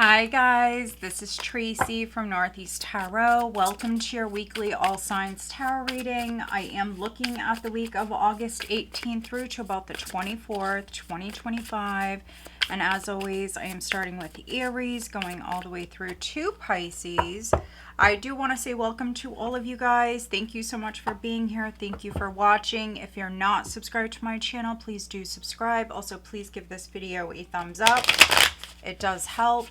Hi guys, this is Tracy from Northeast Tarot. Welcome to your weekly All Signs Tarot reading. I am looking at the week of August 18th through to about the 24th, 2025. And as always, I am starting with Aries, going all the way through to Pisces. I do want to say welcome to all of you guys. Thank you so much for being here. Thank you for watching. If you're not subscribed to my channel, please do subscribe. Also, please give this video a thumbs up. It does help.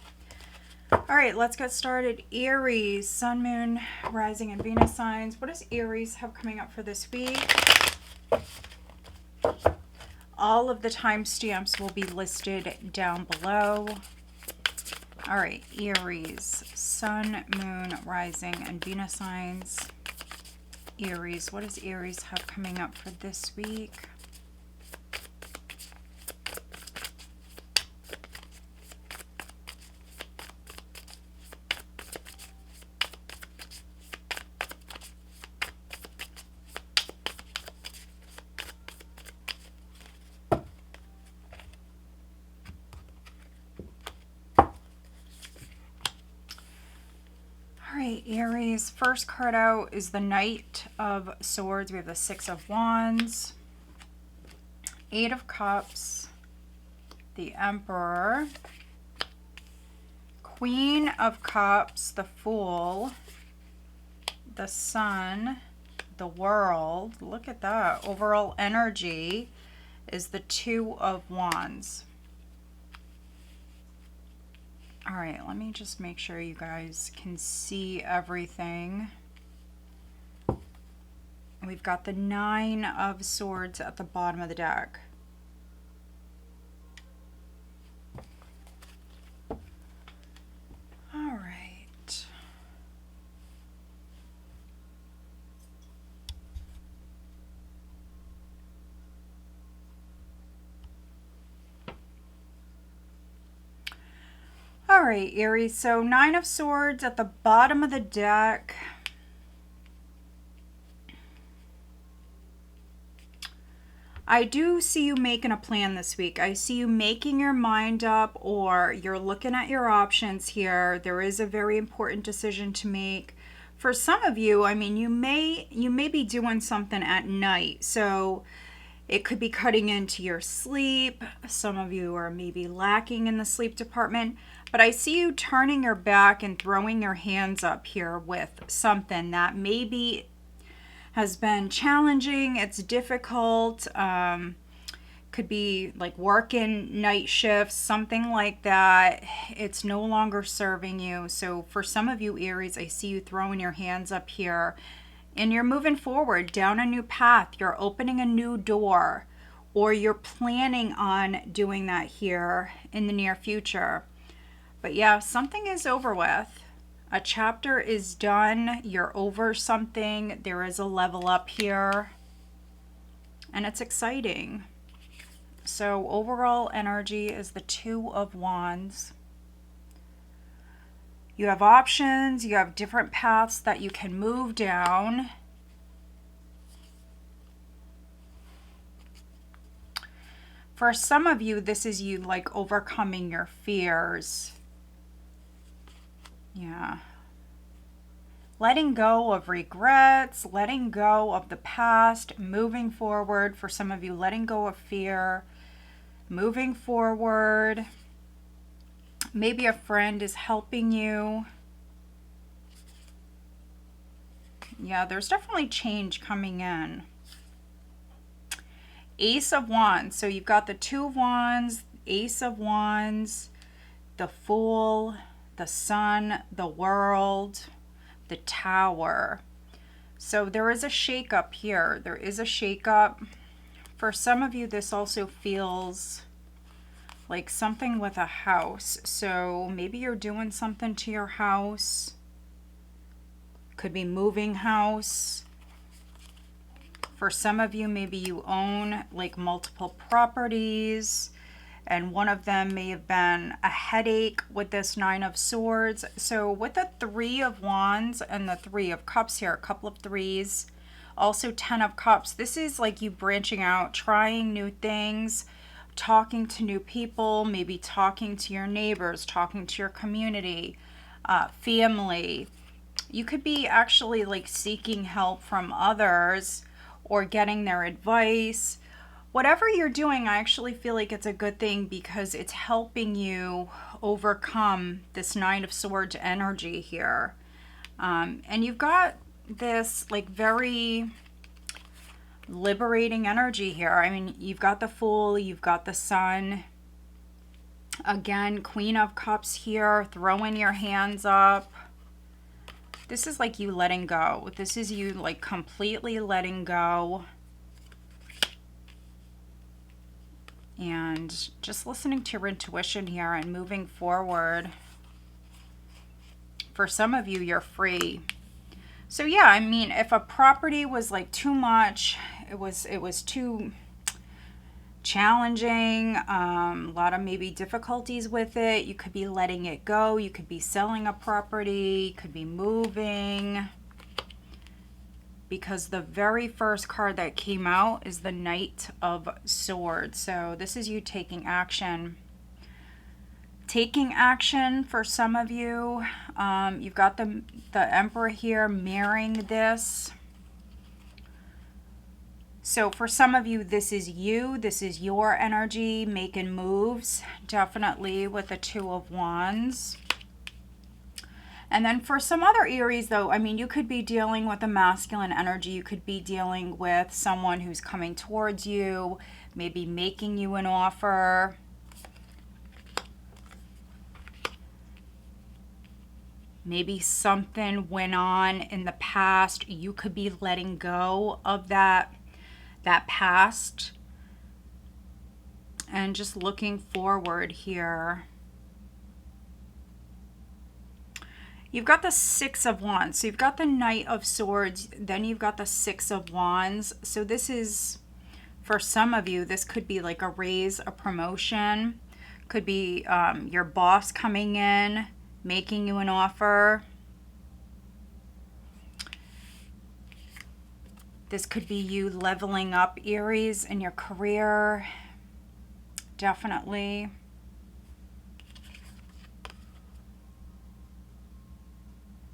All right, let's get started. Aries, Sun, Moon, Rising, and Venus signs. What does Aries have coming up for this week? All of the timestamps will be listed down below. All right, Aries, Sun, Moon, Rising, and Venus signs. Aries, what does Aries have coming up for this week? Aries, first card out is the Knight of Swords. We have the Six of Wands, Eight of Cups, the Emperor, Queen of Cups, the Fool, the Sun, the World. Look at that. Overall energy is the Two of Wands. All right, let me just make sure you guys can see everything. We've got the Nine of Swords at the bottom of the deck. All right. All right, Aries, so Nine of Swords at the bottom of the deck. I do see you making a plan this week. I see you making your mind up, or you're looking at your options here. There is a very important decision to make. For some of you, I mean, you may be doing something at night. So it could be cutting into your sleep. Some of you are maybe lacking in the sleep department. But I see you turning your back and throwing your hands up here with something that maybe has been challenging. It's difficult. Could be like working night shifts, something like that. It's no longer serving you. So for some of you, Aries, I see you throwing your hands up here. And you're moving forward down a new path. You're opening a new door. Or you're planning on doing that here in the near future. But yeah, something is over with. A chapter is done. You're over something. There is a level up here. And it's exciting. So overall energy is the Two of Wands. You have options. You have different paths that you can move down. For some of you, this is you like overcoming your fears. Yeah. Letting go of regrets, letting go of the past, moving forward. For some of you, letting go of fear, moving forward. Maybe a friend is helping you. Yeah, there's definitely change coming in. Ace of Wands. So you've got the Two of Wands, Ace of Wands, the Fool, the Sun, the World, the Tower. So there is a shakeup here. There is a shakeup. For some of you, this also feels like something with a house. So maybe you're doing something to your house. Could be moving house. For some of you, maybe you own like multiple properties. And one of them may have been a headache with this Nine of Swords. So with the Three of Wands and the Three of Cups here, a couple of threes. Also 10 of Cups. This is like you branching out, trying new things. talking to new people, maybe talking to your neighbors, talking to your community, family. You could be actually like seeking help from others or getting their advice. Whatever you're doing, I actually feel like it's a good thing because it's helping you overcome this Nine of Swords energy here. And you've got this like very liberating energy here. I mean, you've got the Fool, you've got the Sun. Again, Queen of Cups here, throwing your hands up. This is like you letting go. This is you like completely letting go. And just listening to your intuition here and moving forward. For some of you, you're free. So yeah, I mean, if a property was like too much, it was too challenging, a lot of maybe difficulties with it, you could be letting it go. You could be selling a property, could be moving. Because the very first card that came out is the Knight of Swords. So this is you taking action. Taking action for some of you. You've got the Emperor here mirroring this. So for some of you, this is you. This is your energy making moves. Definitely with the Two of Wands. And then for some other Aries, though, I mean, you could be dealing with a masculine energy. You could be dealing with someone who's coming towards you, maybe making you an offer. Maybe something went on in the past. You could be letting go of that past and just looking forward here. You've got the Six of Wands. So you've got the Knight of Swords. Then you've got the Six of Wands. So this is, for some of you, this could be like a raise, a promotion. Could be your boss coming in, making you an offer. This could be you leveling up, Aries, in your career. Definitely.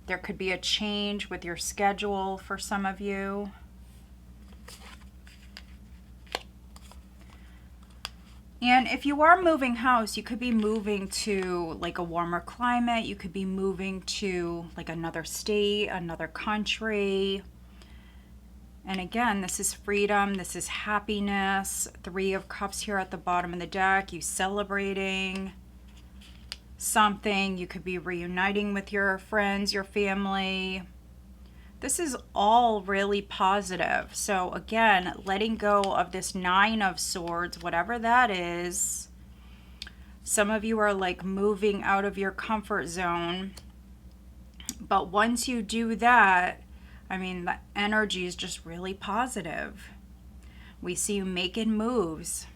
There could be a change with your schedule for some of you. And if you are moving house, you could be moving to like a warmer climate. You could be moving to like another state, another country. And again, this is freedom. This is happiness. Three of Cups here at the bottom of the deck. You celebrating something. You could be reuniting with your friends, your family. This is all really positive. So again, letting go of this Nine of Swords, whatever that is. Some of you are like moving out of your comfort zone. But once you do that, I mean, the energy is just really positive. We see you making moves.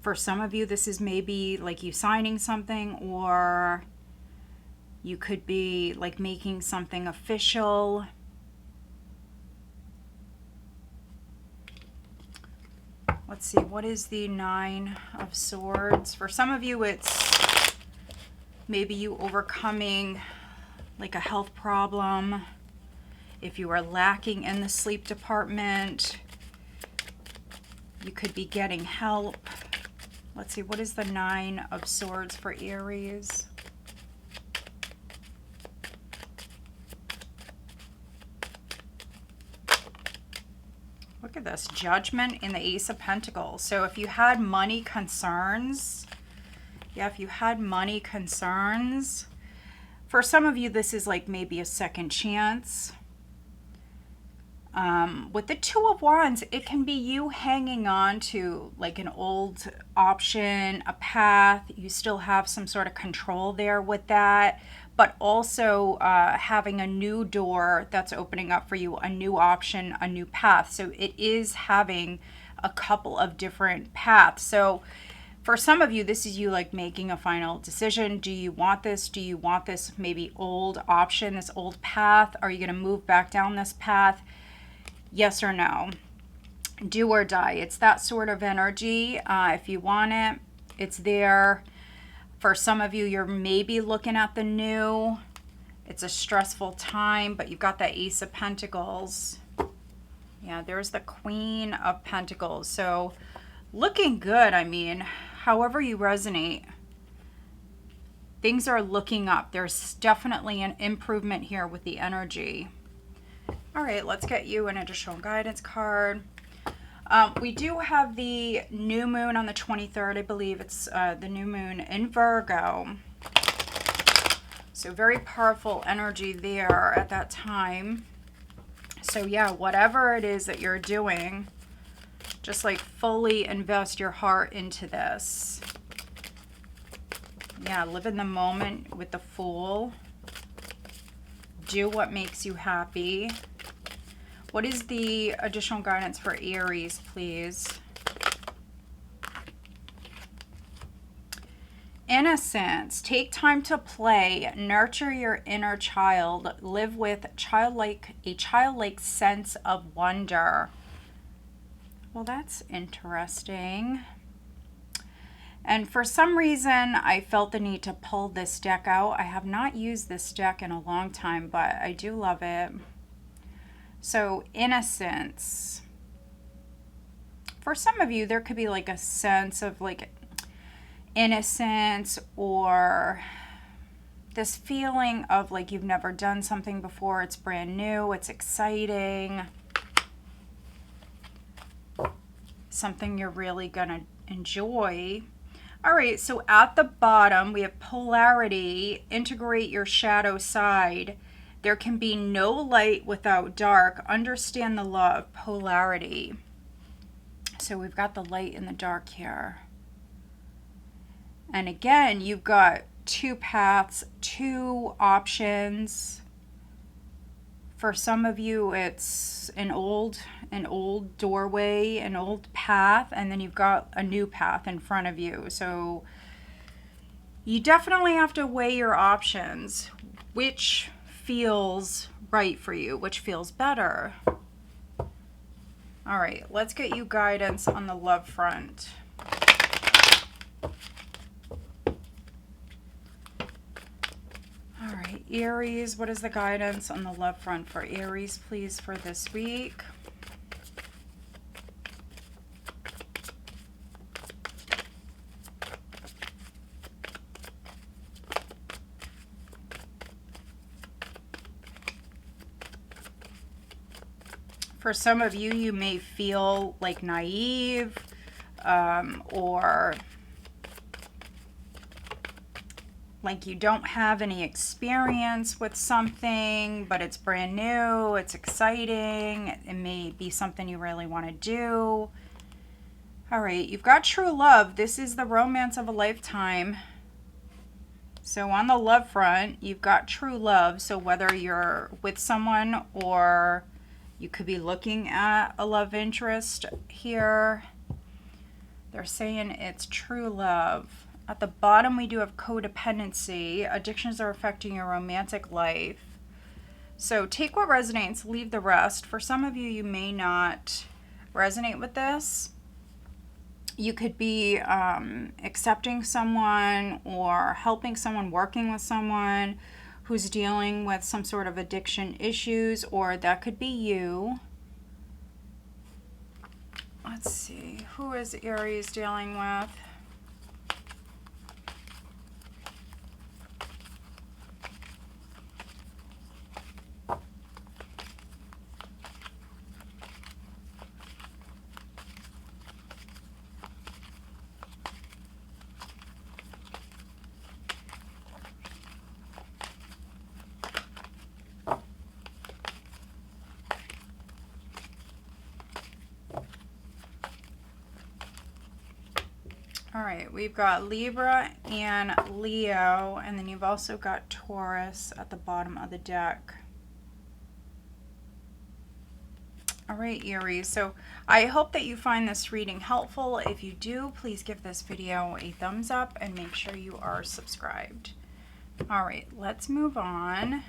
For some of you, this is maybe like you signing something, or you could be like making something official. Let's see, what is the Nine of Swords? For some of you, it's maybe you overcoming like a health problem. If you are lacking in the sleep department, you could be getting help. Let's see, what is the Nine of Swords for Aries? Look at this, Judgment and the Ace of Pentacles. So if you had money concerns, if you had money concerns, for some of you, this is like maybe a second chance. With the Two of Wands, it can be you hanging on to like an old option, a path. You still have some sort of control there with that, but also having a new door that's opening up for you, a new option, a new path. So it is having a couple of different paths. So for some of you, this is you like making a final decision. Do you want this? Do you want this maybe old option, this old path? Are you going to move back down this path? Yes or no? do or die. It's that sort of energy. If you want it, it's there. For some of you, you're maybe looking at the new. It's a stressful time, but you've got that Ace of Pentacles. Yeah, there's the Queen of Pentacles. So looking good. I mean, however you resonate, things are looking up. There's definitely an improvement here with the energy. All right, let's get you an additional guidance card. We do have the new moon on the 23rd. I believe it's the new moon in Virgo. So very powerful energy there at that time. So yeah, whatever it is that you're doing, just like fully invest your heart into this. Yeah, live in the moment with the Fool. Do what makes you happy. What is the additional guidance for Aries, please? Innocence. Take time to play. Nurture your inner child. Live with a childlike sense of wonder. Well, that's interesting. And for some reason, I felt the need to pull this deck out. I have not used this deck in a long time, but I do love it. So, innocence. For some of you, there could be like a sense of like innocence, or this feeling of like you've never done something before. It's brand new. It's exciting. Something you're really going to enjoy. All right, so at the bottom, we have polarity. Integrate your shadow side. There can be no light without dark. Understand the law of polarity. So we've got the light and the dark here. And again, you've got two paths, two options. For some of you, it's an old doorway, an old path, and then you've got a new path in front of you. So you definitely have to weigh your options. Which feels right for you? Which feels better? All right, let's get you guidance on the love front. All right, Aries, what is the guidance on the love front for Aries, please, for this week? For some of you, you may feel like naive or like you don't have any experience with something, but it's brand new, it's exciting, it may be something you really want to do. All right, you've got true love. This is the romance of a lifetime. So on the love front, you've got true love. So whether you're with someone or you could be looking at a love interest here, they're saying it's true love. At the bottom, we do have codependency. Addictions are affecting your romantic life. So take what resonates, leave the rest. For some of you, you may not resonate with this. You could be accepting someone or helping someone, working with someone who's dealing with some sort of addiction issues, or that could be you. Let's see, who is Aries dealing with? All right, we've got Libra and Leo, and then you've also got Taurus at the bottom of the deck. All right, Aries, so I hope that you find this reading helpful. If you do, please give this video a thumbs up and make sure you are subscribed. All right, let's move on.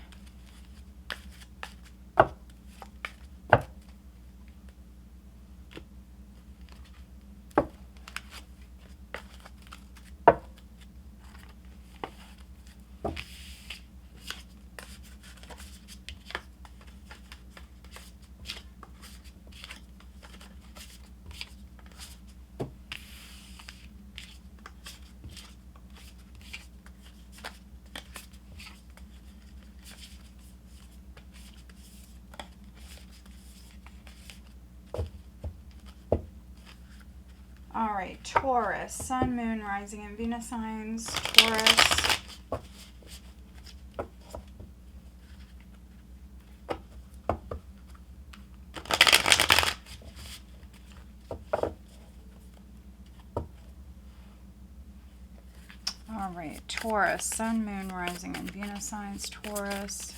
All right, Taurus, Sun, Moon, Rising, and Venus signs. Taurus. All right, Taurus, Sun, Moon, Rising, and Venus signs. Taurus.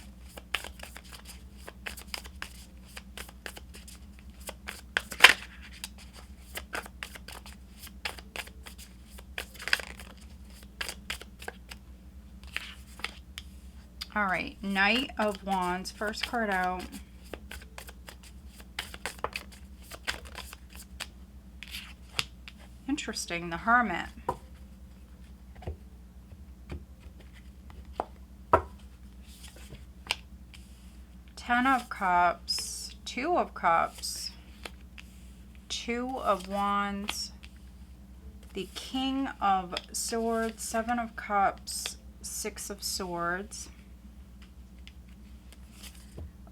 All right, Knight of Wands, first card out. Interesting, the Hermit. Ten of Cups, Two of Cups, Two of Wands, the King of Swords, Seven of Cups, Six of Swords.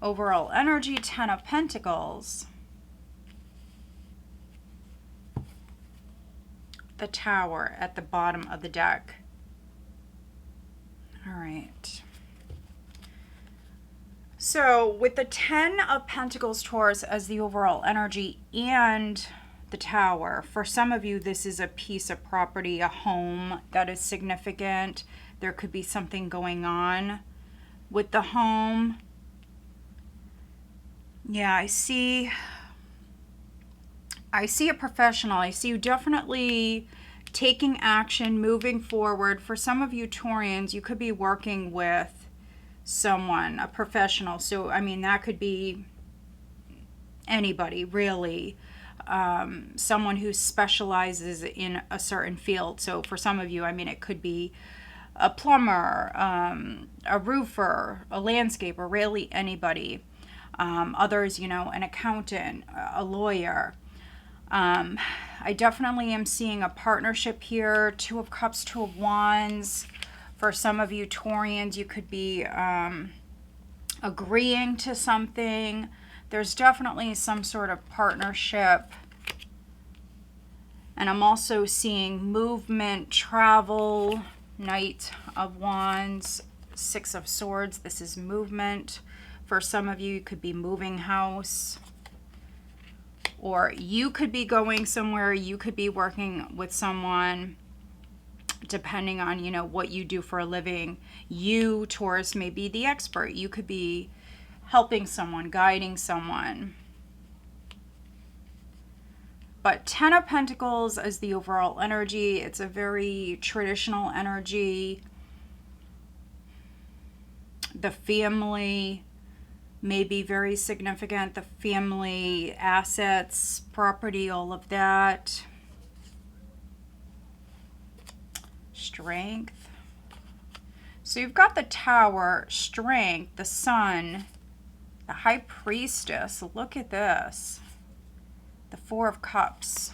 Overall energy, Ten of Pentacles. The Tower at the bottom of the deck. All right. So with the Ten of Pentacles, Taurus, as the overall energy and the Tower, for some of you, this is a piece of property, a home that is significant. There could be something going on with the home. Yeah, I see a professional. I see you definitely taking action, moving forward. For some of you Taurians, you could be working with someone, a professional. So, I mean, that could be anybody, really. Someone who specializes in a certain field. So for some of you, I mean, it could be a plumber, a roofer, a landscaper, really anybody. Others, you know, an accountant, a lawyer. I definitely am seeing a partnership here. Two of Cups, Two of Wands. For some of you Taurians, you could be agreeing to something. There's definitely some sort of partnership. And I'm also seeing movement, travel, Knight of Wands, Six of Swords. This is movement. For some of you, you could be moving house. Or you could be going somewhere. You could be working with someone, depending on, you know, what you do for a living. You, Taurus, may be the expert. You could be helping someone, guiding someone. But Ten of Pentacles is the overall energy. It's a very traditional energy. The family may be very significant. The family, assets, property, all of that. Strength. So you've got the Tower, Strength, the Sun, the High Priestess. Look at this. The Four of Cups.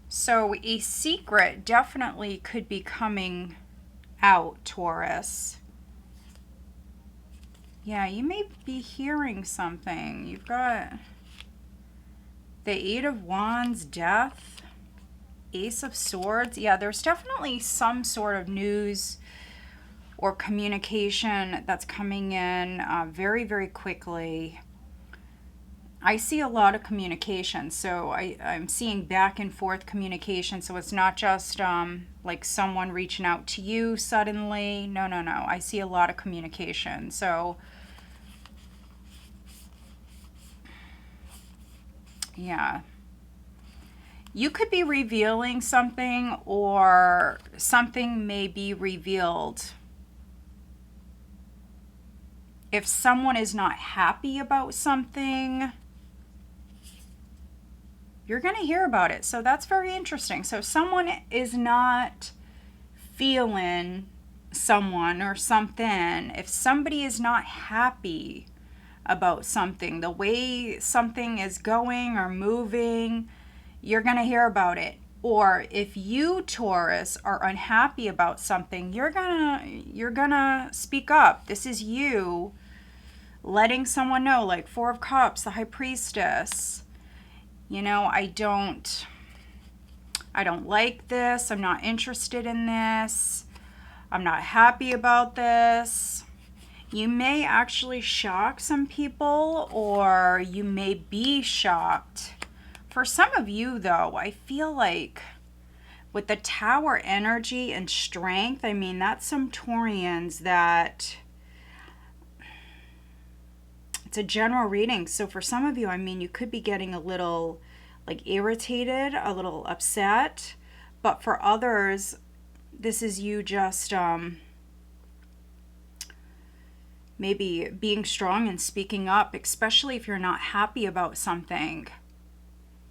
So a secret definitely could be coming out, Taurus. Yeah, you may be hearing something. You've got the Eight of Wands, Death, Ace of Swords. Yeah, there's definitely some sort of news or communication that's coming in very, very quickly. I see a lot of communication, so I'm seeing back and forth communication. So it's not just like someone reaching out to you suddenly. No. I see a lot of communication. So yeah, you could be revealing something, or something may be revealed. If someone is not happy about something, you're going to hear about it. So that's very interesting. So someone is not feeling someone or something. If somebody is not happy about something, the way something is going or moving, you're going to hear about it. Or if you, Taurus, are unhappy about something, you're gonna speak up. This is you letting someone know, like Four of Cups, the High Priestess. you know, I don't like this. I'm not interested in this. I'm not happy about this. You may actually shock some people, or you may be shocked. For some of you, though, I feel like with the Tower energy and strength, I mean, that's some Taurians that it's a general reading. So for some of you, I mean, you could be getting a little like irritated, a little upset. But for others, this is you just maybe being strong and speaking up, especially if you're not happy about something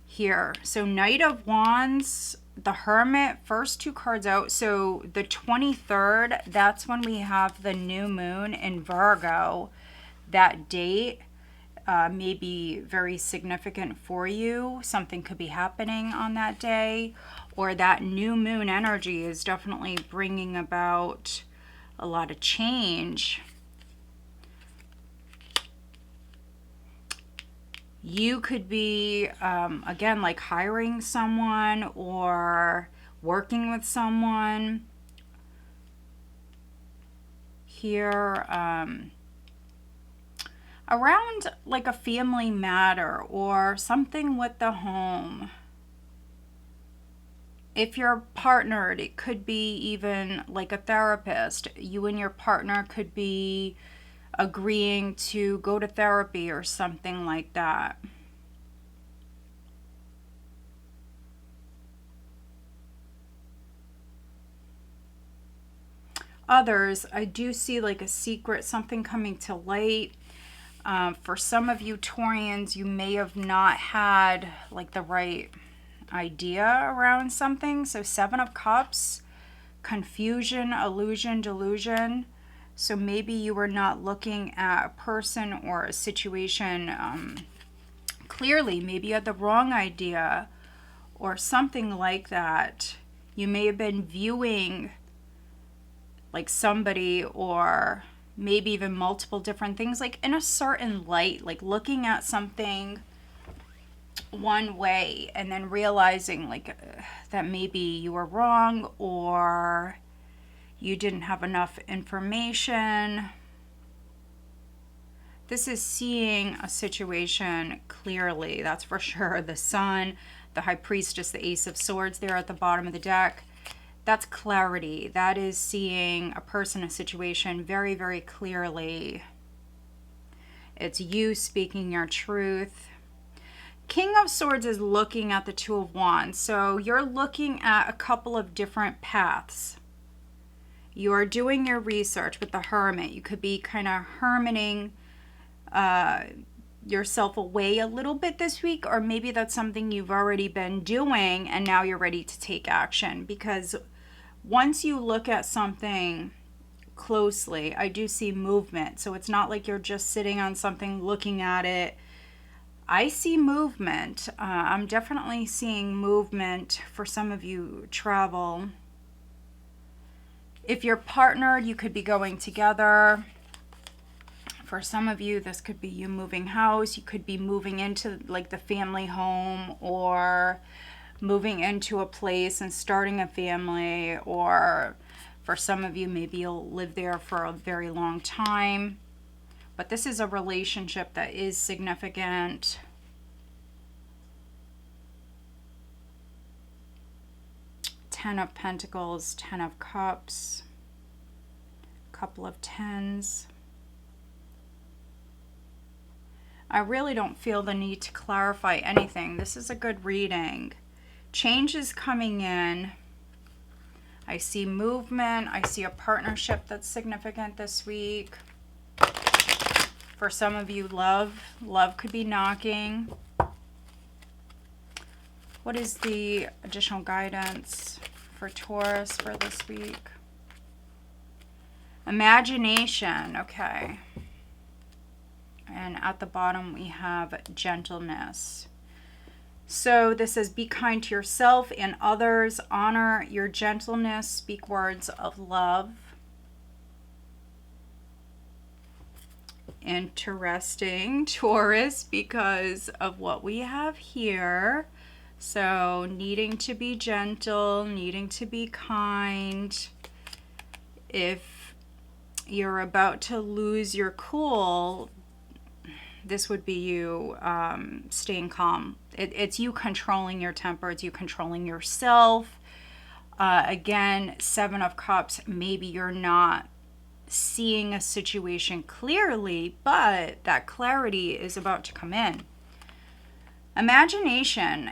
here. So Knight of Wands, the Hermit, first two cards out. So the 23rd, that's when we have the new moon in Virgo. That date may be very significant for you. Something could be happening on that day, or that new moon energy is definitely bringing about a lot of change. You could be, again, like hiring someone or working with someone here, around like a family matter or something with the home. If you're partnered, it could be even like a therapist. You and your partner could be agreeing to go to therapy or something like that. Others, I do see like a secret, something coming to light. For some of you Taurians, you may have not had like the right idea around something. So 7 of Cups, confusion, illusion, delusion. So maybe you were not looking at a person or a situation clearly. Maybe you had the wrong idea or something like that. You may have been viewing like somebody, or maybe even multiple different things, like in a certain light, like looking at something one way and then realizing like that maybe you were wrong, or you didn't have enough information. This is seeing a situation clearly, that's for sure. The Sun, the High Priestess, the Ace of Swords there at the bottom of the deck. That's clarity. That is seeing a person, a situation very, very clearly. It's you speaking your truth. King of Swords is looking at the Two of Wands. So you're looking at a couple of different paths. You are doing your research with the Hermit. You could be kind of hermiting yourself away a little bit this week, or maybe that's something you've already been doing and now you're ready to take action. Because once you look at something closely, I do see movement. So it's not like you're just sitting on something looking at it. I see movement. I'm definitely seeing movement. For some of you, travel. If you're partnered, you could be going together. For some of you, this could be you moving house. You could be moving into like the family home, or moving into a place and starting a family. Or for some of you, maybe you'll live there for a very long time. But this is a relationship that is significant. Ten of Pentacles, 10 of Cups, couple of tens. I really don't feel the need to clarify anything. This is a good reading. Change is coming in. I see movement. I see a partnership that's significant this week. For some of you, love could be knocking. What is the additional guidance for Taurus for this week? Imagination, okay. And at the bottom we have gentleness. So this says, be kind to yourself and others, honor your gentleness, speak words of love. interesting, Taurus, because of what we have here. So needing to be gentle, needing to be kind. If you're about to lose your cool, this would be you staying calm. It's you controlling your temper. It's you controlling yourself. Again, Seven of Cups, maybe you're not seeing a situation clearly, but that clarity is about to come in. Imagination.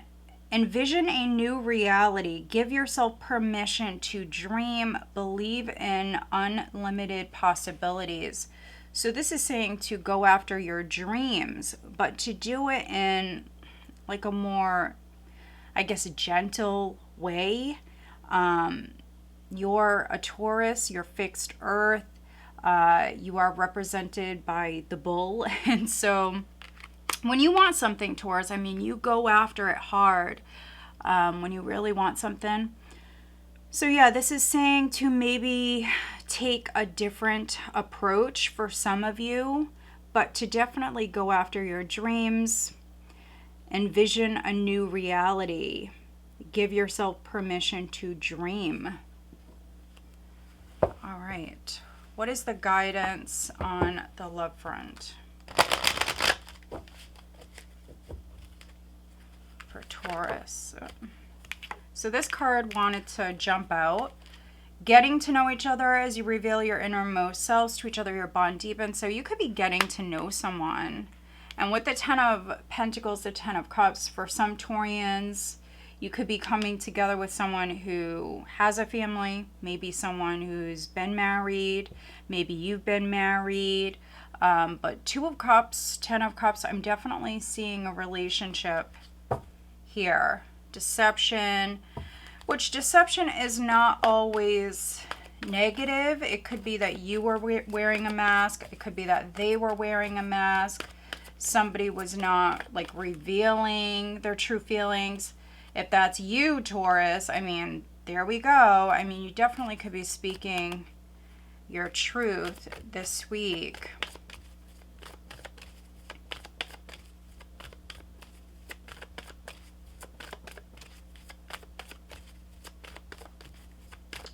Envision a new reality. Give yourself permission to dream. Believe in unlimited possibilities. So this is saying to go after your dreams, but to do it in like a more, I guess, gentle way. You're a Taurus, you're fixed earth. You are represented by the bull. And so when you want something, Taurus, I mean, you go after it hard when you really want something. So yeah, this is saying to maybe take a different approach for some of you, but to definitely go after your dreams, envision a new reality, give yourself permission to dream. All right, what is the guidance on the love front for Taurus? So this card wanted to jump out. Getting to know each other as you reveal your innermost selves to each other, your bond deepens. So you could be getting to know someone. And with the Ten of Pentacles, the Ten of Cups, for some Taurians, you could be coming together with someone who has a family, maybe someone who's been married, maybe you've been married. But Two of Cups, Ten of Cups, I'm definitely seeing a relationship here. Deception, which deception is not always negative. It could be that you were wearing a mask. It could be that they were wearing a mask. Somebody was not like revealing their true feelings. If that's you, Taurus, I mean, there we go. I mean, you definitely could be speaking your truth this week.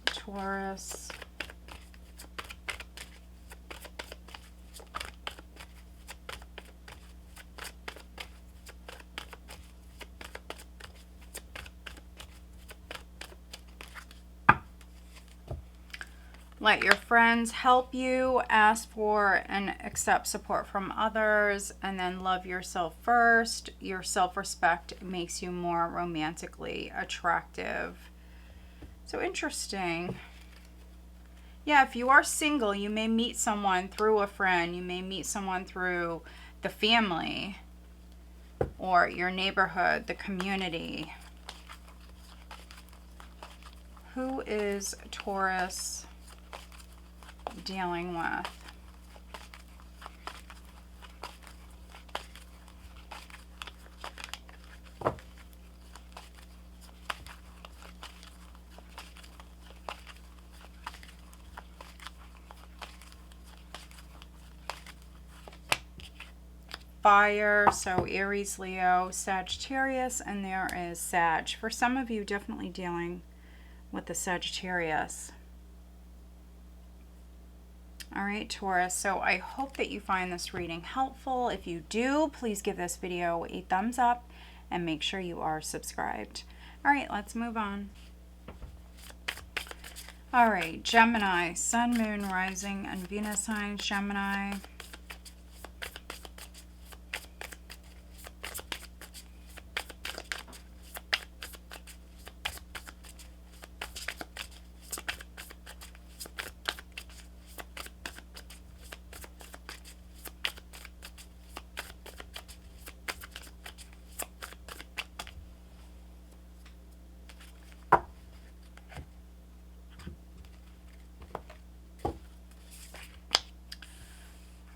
Taurus. Let your friends help you, ask for and accept support from others, and then love yourself first. Your self-respect makes you more romantically attractive. So interesting. Yeah, if you are single, you may meet someone through a friend. You may meet someone through the family or your neighborhood, the community. Who is Taurus dealing with? Fire, so Aries, Leo, Sagittarius, and there is Sag. For some of you, definitely dealing with the Sagittarius. All right, Taurus, so I hope that you find this reading helpful. If you do, please give this video a thumbs up and make sure you are subscribed. All right, let's move on. All right, Gemini, Sun, Moon, Rising, and Venus signs, Gemini.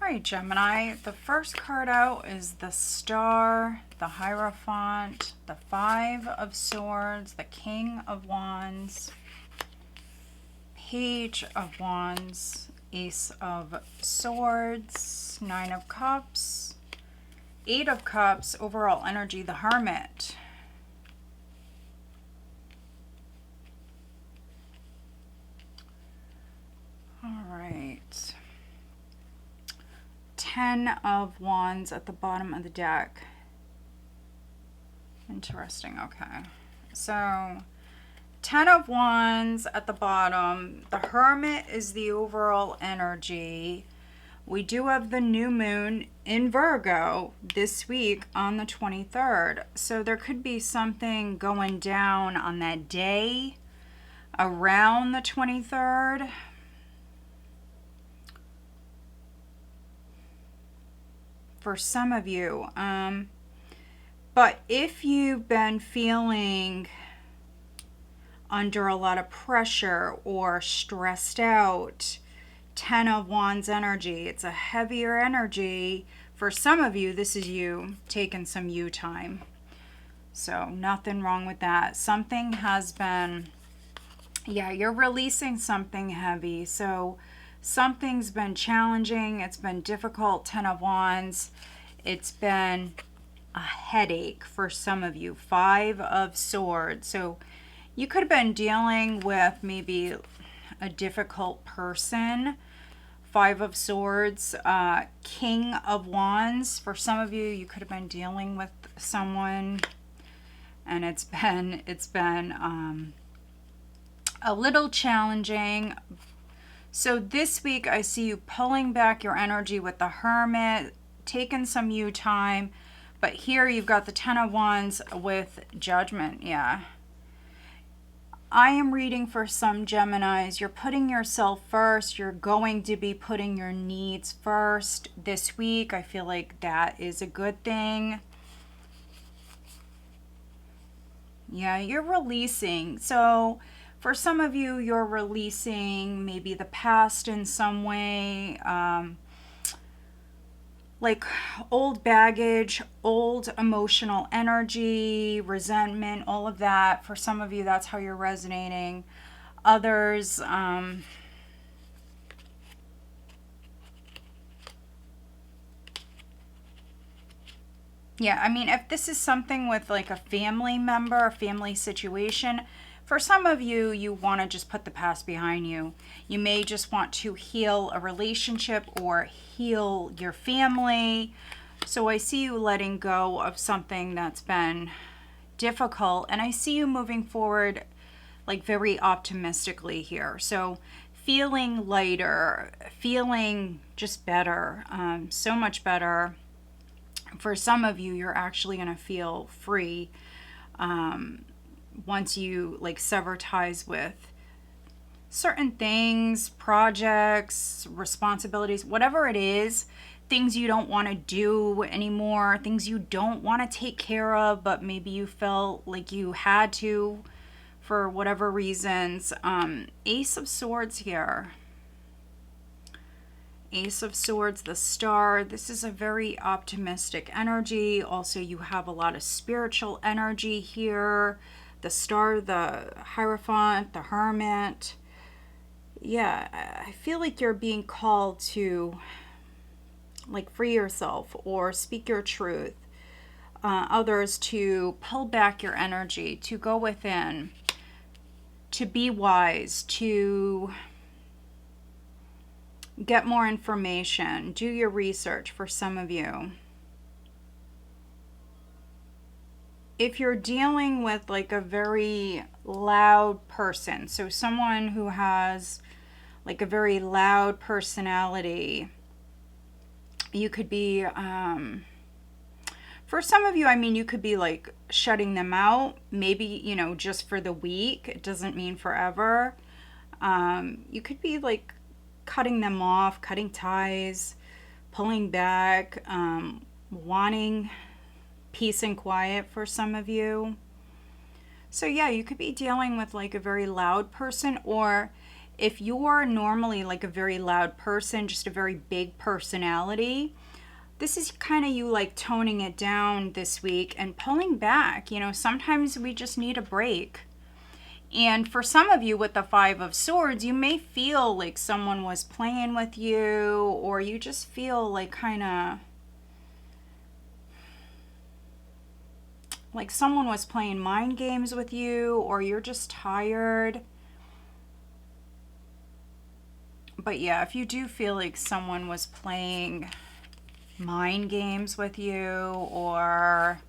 All right, Gemini, the first card out is the Star, the Hierophant, the Five of Swords, the King of Wands, Page of Wands, Ace of Swords, Nine of Cups, Eight of Cups, overall energy, the Hermit. All right. 10 of Wands at the bottom of the deck. Interesting, okay. So 10 of Wands at the bottom. The Hermit is the overall energy. We do have the new moon in Virgo this week on the 23rd. So there could be something going down on that day around the 23rd. For some of you. But if you've been feeling under a lot of pressure or stressed out, 10 of Wands energy, it's a heavier energy. For some of you, this is you taking some you time. So nothing wrong with that. Something has been, yeah, you're releasing something heavy. So something's been challenging. It's been difficult. 10 of Wands. It's been a headache for some of you. 5 of Swords. So you could have been dealing with maybe a difficult person. 5 of Swords. King of Wands. For some of you, you could have been dealing with someone, and it's been a little challenging. So this week I see you pulling back your energy with the Hermit, taking some you time. But here you've got the 10 of Wands with Judgment. Yeah. I am reading for some Geminis. You're putting yourself first. You're going to be putting your needs first this week. I feel like that is a good thing. Yeah, you're releasing. So for some of you, you're releasing maybe the past in some way, like old baggage, old emotional energy, resentment, all of that. For some of you, that's how you're resonating. Others, yeah, I mean, if this is something with like a family member, a family situation, for some of you, you want to just put the past behind you. You may just want to heal a relationship or heal your family. So I see you letting go of something that's been difficult. And I see you moving forward like very optimistically here. So feeling lighter, feeling just better, so much better. For some of you, you're actually going to feel free once you like sever ties with certain things, projects, responsibilities, whatever it is, things you don't want to do anymore, things you don't want to take care of, but maybe you felt like you had to for whatever reasons. Ace of Swords here. Ace of Swords, the Star. This is a very optimistic energy. Also, you have a lot of spiritual energy here. The Star, the Hierophant, the Hermit. Yeah, I feel like you're being called to like free yourself or speak your truth. Others to pull back your energy, to go within, to be wise, to get more information, do your research for some of you. If you're dealing with like a very loud person, so someone who has like a very loud personality, you could be, for some of you, I mean, you could be like shutting them out, maybe, you know, just for the week. It doesn't mean forever. You could be like cutting them off, cutting ties, pulling back, wanting peace and quiet for some of you. So yeah, you could be dealing with like a very loud person, or if you're normally like a very loud person, just a very big personality, this is kind of you like toning it down this week and pulling back. You know, sometimes we just need a break. And for some of you with the Five of Swords, you may feel like someone was playing with you, or you just feel like kind of like someone was playing mind games with you, or you're just tired. But yeah, if you do feel like someone was playing mind games with you, or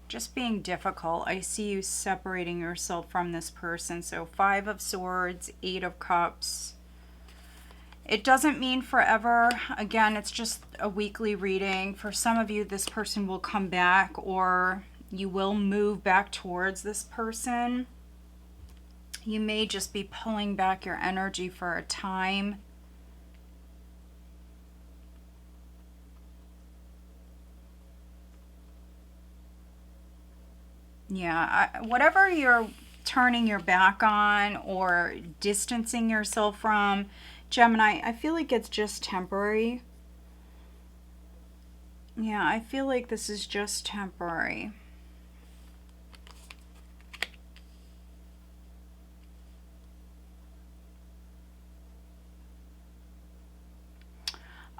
just being difficult, I see you separating yourself from this person. So Five of Swords, Eight of Cups. It doesn't mean forever. Again, it's just a weekly reading. For some of you, this person will come back, or you will move back towards this person. You may just be pulling back your energy for a time. Yeah, whatever you're turning your back on or distancing yourself from, Gemini, I feel like it's just temporary. Yeah, I feel like this is just temporary.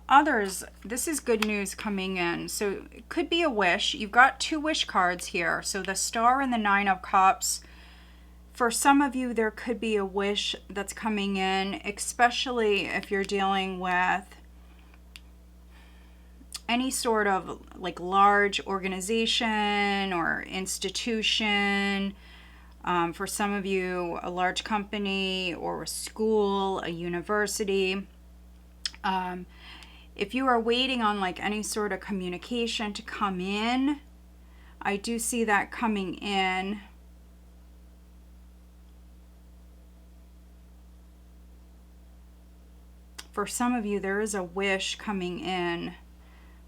Others, this is good news coming in. So it could be a wish. You've got two wish cards here. So the Star and the Nine of Cups. For some of you, there could be a wish that's coming in, especially if you're dealing with any sort of like large organization or institution. For some of you, a large company or a school, a university. If you are waiting on like any sort of communication to come in, I do see that coming in. For some of you, there is a wish coming in,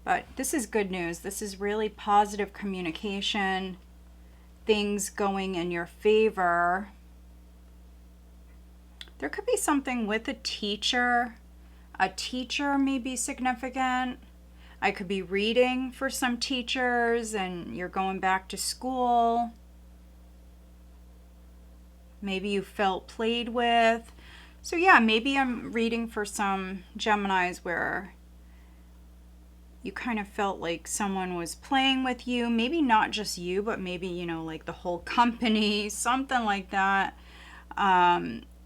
but this is good news. This is really positive communication, things going in your favor. There could be something with a teacher. A teacher may be significant. I could be reading for some teachers and you're going back to school. Maybe you felt played with. So yeah, maybe I'm reading for some Geminis where you kind of felt like someone was playing with you. Maybe not just you, but maybe, you know, like the whole company, something like that.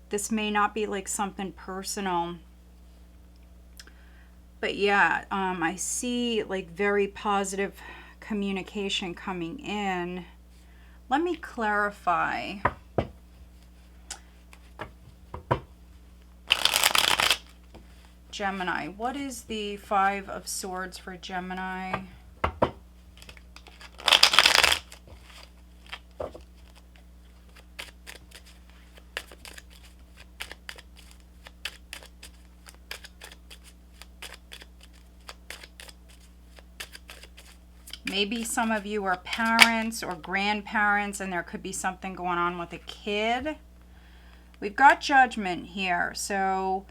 This may not be like something personal. But yeah, I see like very positive communication coming in. Let me clarify. Gemini, what is the Five of Swords for Gemini? Maybe some of you are parents or grandparents and there could be something going on with a kid. We've got Judgment here. So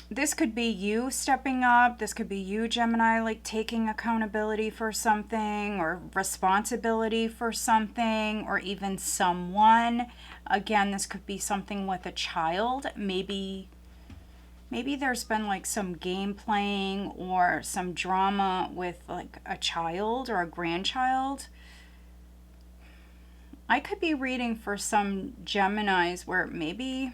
this could be you stepping up. This could be you, Gemini, like taking accountability for something or responsibility for something, or even someone. Again, this could be something with a child. Maybe there's been like some game playing or some drama with like a child or a grandchild. I could be reading for some Geminis where maybe,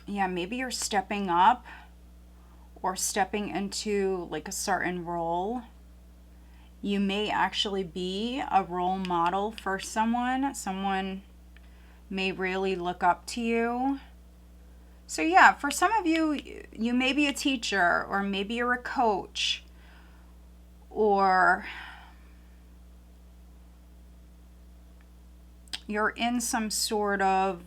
yeah, maybe you're stepping up or stepping into like a certain role. You may actually be a role model for someone. Someone may really look up to you. So yeah, for some of you, you may be a teacher, or maybe you're a coach, or you're in some sort of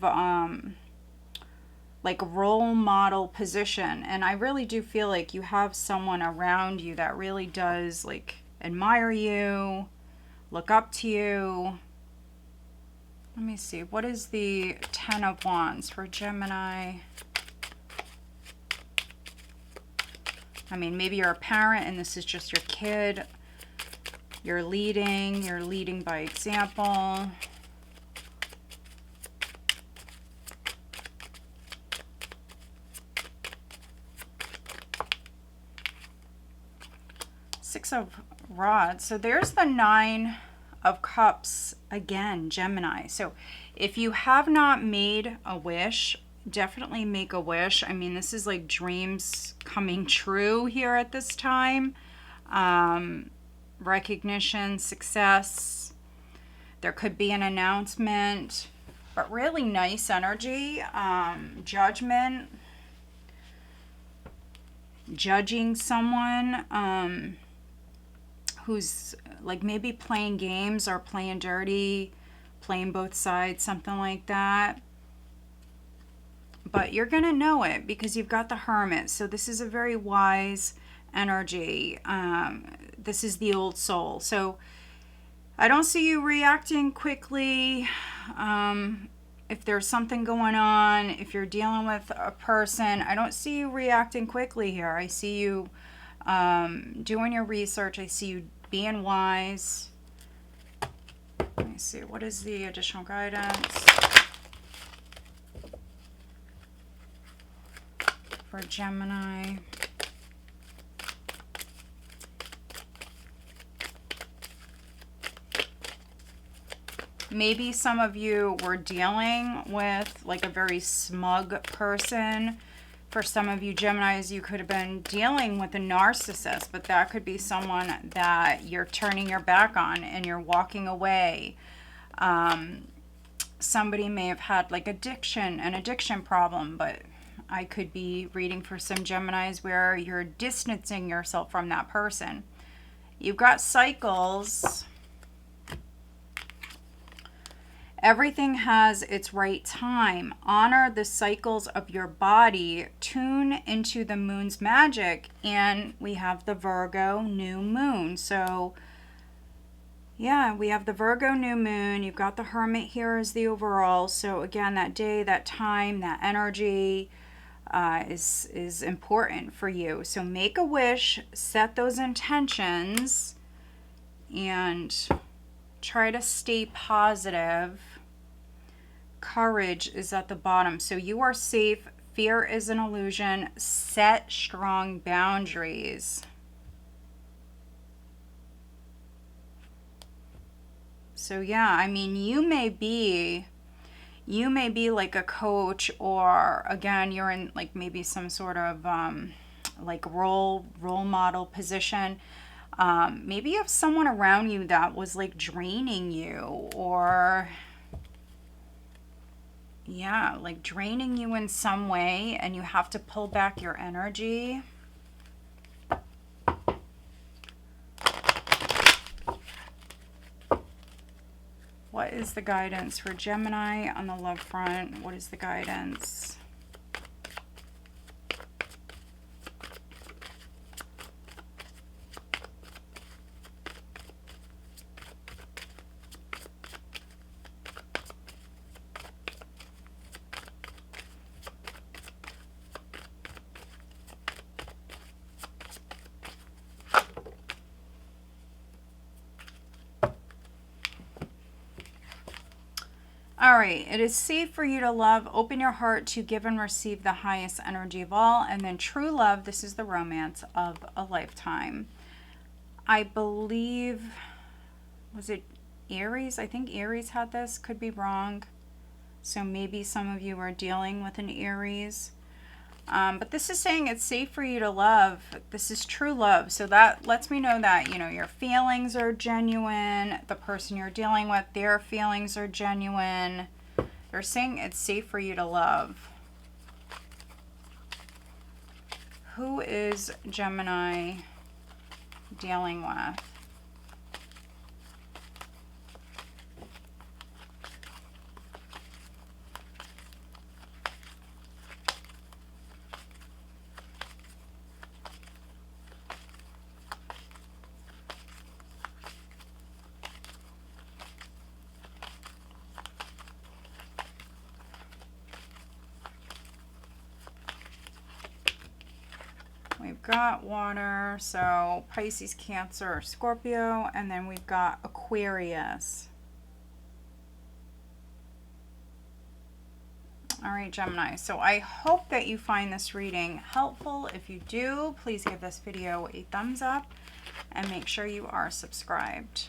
like role model position. And I really do feel like you have someone around you that really does like admire you, look up to you. Let me see. What is the Ten of Wands for Gemini? I mean, maybe you're a parent and this is just your kid. You're leading by example. Six of Rods. So there's the Nine of Cups again, Gemini. So if you have not made a wish, definitely make a wish. I mean, this is like dreams coming true here at this time. Recognition, success. There could be an announcement, but really nice energy. Judgment. Judging someone who's like maybe playing games or playing dirty, playing both sides, something like that. But you're going to know it because you've got the Hermit. So this is a very wise energy. This is the old soul. So I don't see you reacting quickly. If there's something going on, if you're dealing with a person, I don't see you reacting quickly here. I see you doing your research. I see you being wise. Let me see. What is the additional guidance for Gemini? Maybe some of you were dealing with like a very smug person. For some of you Geminis, you could have been dealing with a narcissist, but that could be someone that you're turning your back on and you're walking away. Somebody may have had like an addiction problem, but I could be reading for some Geminis where you're distancing yourself from that person. You've got cycles. Everything has its right time. Honor the cycles of your body. Tune into the moon's magic. And we have the Virgo new moon. So, yeah, we have the Virgo new moon. You've got the Hermit here as the overall. So, again, that day, that time, that energy is important for you. So, make a wish. Set those intentions. And try to stay positive. Courage is at the bottom. So you are safe. Fear is an illusion. Set strong boundaries. So yeah, I mean, you may be like a coach, or again, you're in like maybe some sort of like role model position. Maybe you have someone around you that was like draining you, or yeah, like draining you in some way, and you have to pull back your energy. What is the guidance for Gemini on the love front? What is the guidance? All right, it is safe for you to love. Open your heart to give and receive the highest energy of all. And then true love, this is the romance of a lifetime. I believe, was it Aries? I think Aries had this, could be wrong. So maybe some of you are dealing with an Aries. But this is saying it's safe for you to love. This is true love. So that lets me know that, you know, your feelings are genuine. The person you're dealing with, their feelings are genuine. They're saying it's safe for you to love. Who is Gemini dealing with? We've got water, so Pisces, Cancer, Scorpio, and then we've got Aquarius. All right, Gemini, so I hope that you find this reading helpful. If you do, please give this video a thumbs up and make sure you are subscribed.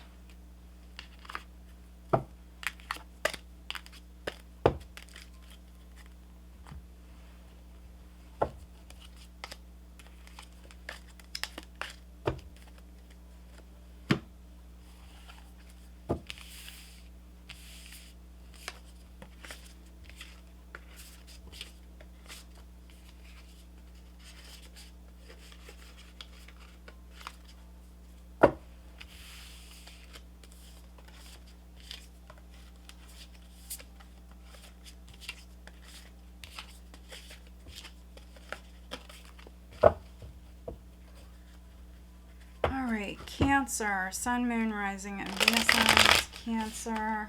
Cancer, Sun, Moon, Rising, and Venus signs, Cancer.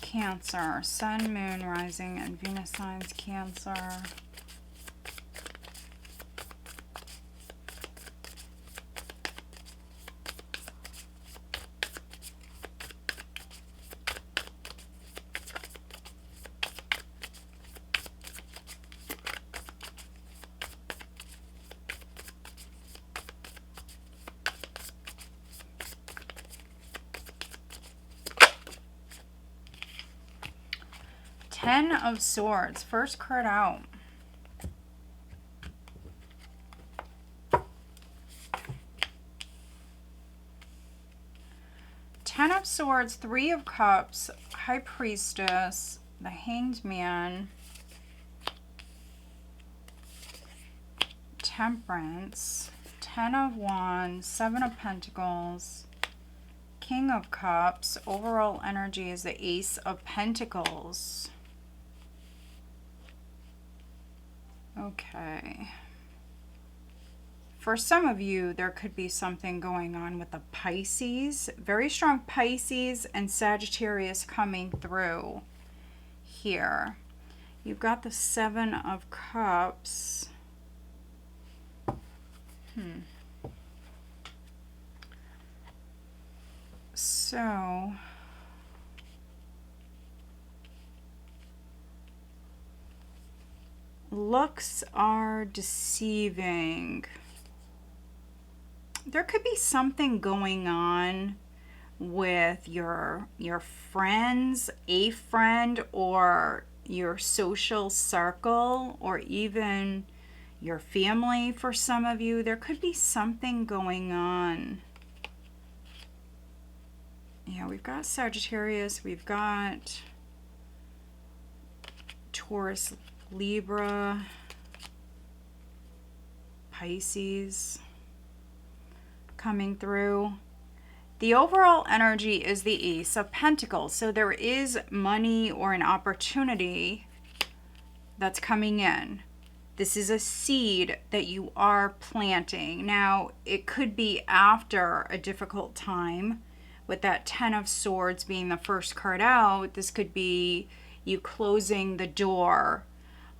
Cancer, Sun, Moon, Rising, and Venus signs, Cancer. Ten of Swords, first card out. Ten of Swords, Three of Cups, High Priestess, the Hanged Man, Temperance, Ten of Wands, Seven of Pentacles, King of Cups. Overall energy is the Ace of Pentacles. Okay. For some of you, there could be something going on with the Pisces. Very strong Pisces and Sagittarius coming through here. You've got the Seven of Cups. So looks are deceiving. There could be something going on with your friends, a friend, or your social circle, or even your family. For some of you, there could be something going on. Yeah, we've got Sagittarius, we've got Taurus, Libra, Pisces coming through. The overall energy is the Ace of Pentacles. So there is money or an opportunity that's coming in. This is a seed that you are planting. Now, it could be after a difficult time. With that Ten of Swords being the first card out, this could be you closing the door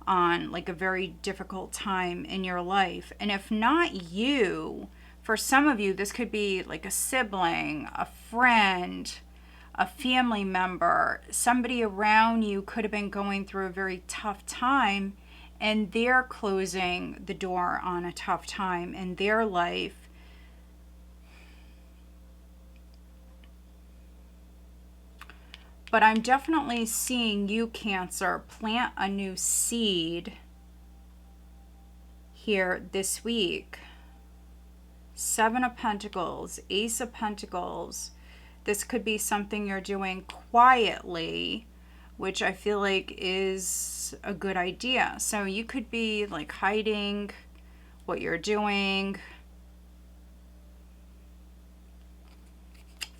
on like a very difficult time in your life. And if not you, for some of you, this could be like a sibling, a friend, a family member, somebody around you could have been going through a very tough time, and they're closing the door on a tough time in their life. But I'm definitely seeing you, Cancer, plant a new seed here this week. Seven of Pentacles, Ace of Pentacles. This could be something you're doing quietly, which I feel like is a good idea. So you could be like hiding what you're doing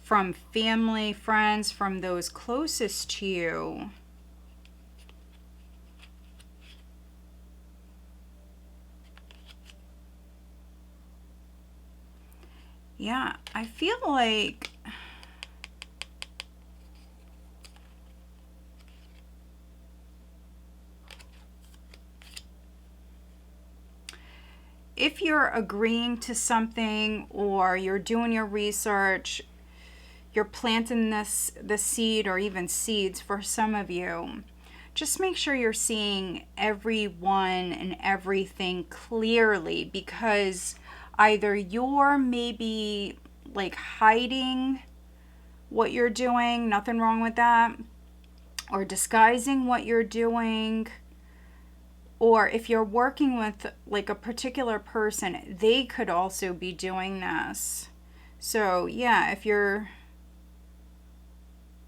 from family, friends, from those closest to you. Yeah, I feel like if you're agreeing to something or you're doing your research, you're planting the seed or even seeds for some of you, just make sure you're seeing everyone and everything clearly, because either you're maybe like hiding what you're doing, nothing wrong with that, or disguising what you're doing, or if you're working with like a particular person, they could also be doing this. So yeah, if you're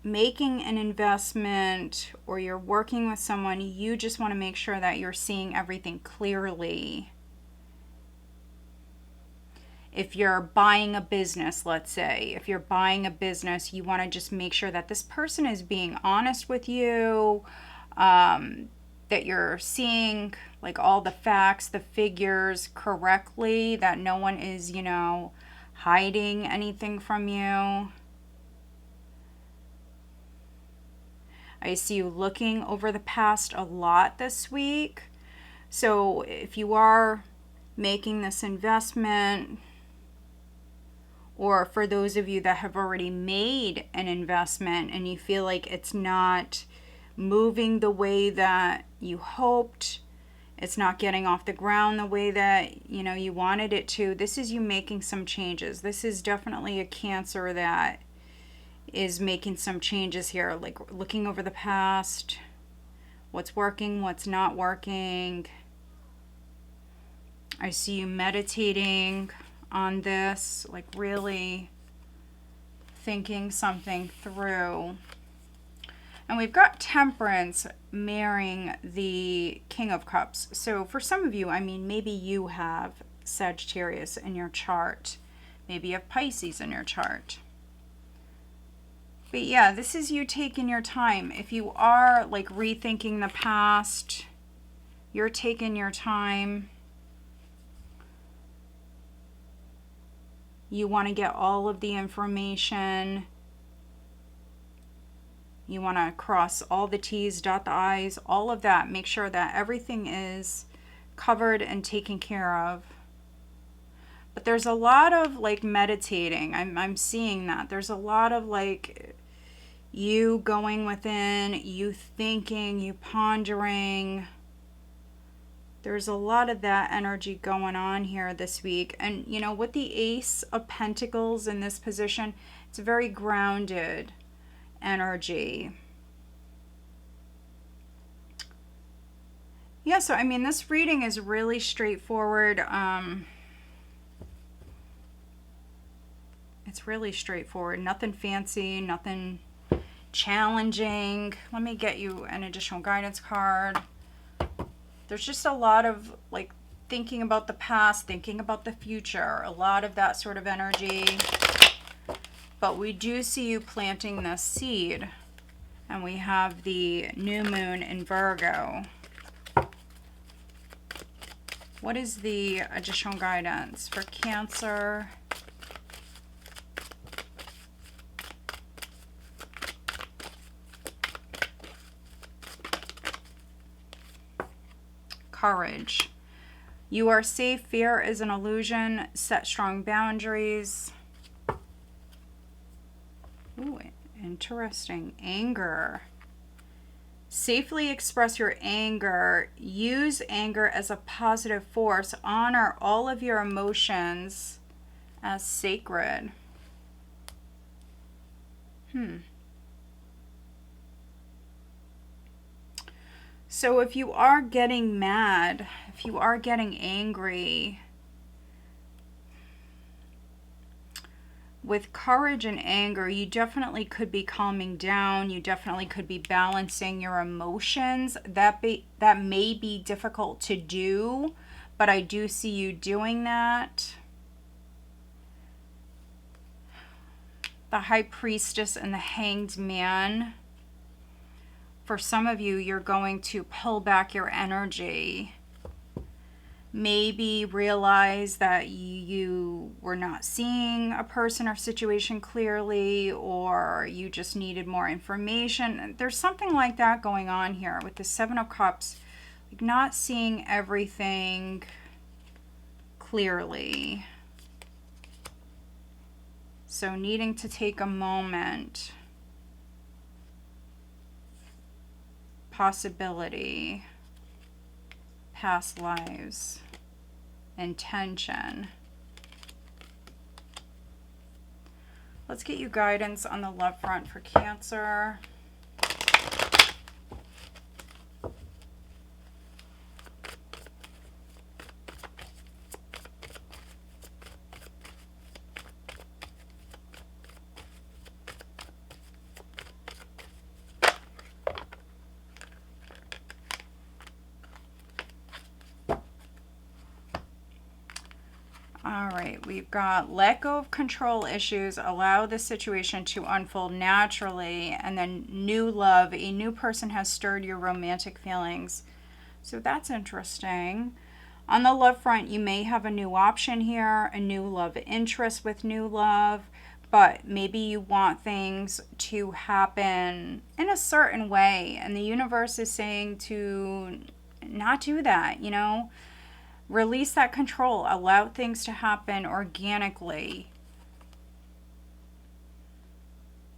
making an investment or you're working with someone, you just want to make sure that you're seeing everything clearly. If you're buying a business, let's say, if you're buying a business, you want to just make sure that this person is being honest with you, that you're seeing like all the facts, the figures correctly, that no one is, hiding anything from you. I see you looking over the past a lot this week. So if you are making this investment, or for those of you that have already made an investment and you feel like it's not moving the way that you hoped, it's not getting off the ground the way that you wanted it to, this is you making some changes. This is definitely a Cancer that is making some changes here, like looking over the past, what's working, what's not working. I see you meditating on this, like really thinking something through. And we've got Temperance marrying the King of Cups. So for some of you, maybe you have Sagittarius in your chart. Maybe you have Pisces in your chart. But yeah, this is you taking your time. If you are like rethinking the past, you're taking your time. You want to get all of the information. You want to cross all the T's, dot the I's, all of that. Make sure that everything is covered and taken care of. But there's a lot of like meditating. I'm seeing that. There's a lot of like you going within, you thinking, you pondering. There's a lot of that energy going on here this week. And with the Ace of Pentacles in this position, it's a very grounded energy. Yeah, so this reading is really straightforward. It's really straightforward. Nothing fancy, nothing challenging. Let me get you an additional guidance card. There's just a lot of like thinking about the past, thinking about the future, a lot of that sort of energy. But we do see you planting this seed, and we have the new moon in Virgo. What is the additional guidance for Cancer? Courage. You are safe. Fear is an illusion. Set strong boundaries. Ooh, interesting. Anger. Safely express your anger. Use anger as a positive force. Honor all of your emotions as sacred. So if you are getting mad, if you are getting angry, with courage and anger, you definitely could be calming down. You definitely could be balancing your emotions. That may be difficult to do, but I do see you doing that. The High Priestess and the Hanged Man. For some of you, you're going to pull back your energy. maybe realize that you were not seeing a person or situation clearly, or you just needed more information. There's something like that going on here with the Seven of Cups, like not seeing everything clearly. So needing to take a moment. Possibility. Past lives. Intention. Let's get you guidance on the love front for Cancer. All right, we've got let go of control issues, allow the situation to unfold naturally, and then new love. A new person has stirred your romantic feelings. So that's interesting. On the love front, you may have a new option here, a new love interest with new love, but maybe you want things to happen in a certain way, and the universe is saying to not do that, you know? Release that control. Allow things to happen organically.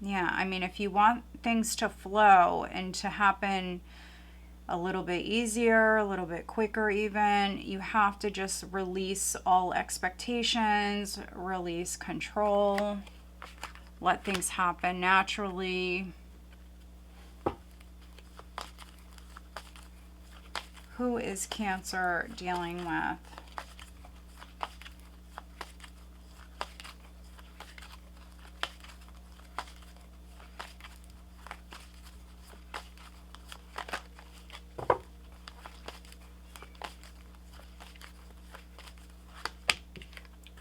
Yeah, I mean, if you want things to flow and to happen a little bit easier, a little bit quicker even, you have to just release all expectations, release control, let things happen naturally. Who is Cancer dealing with?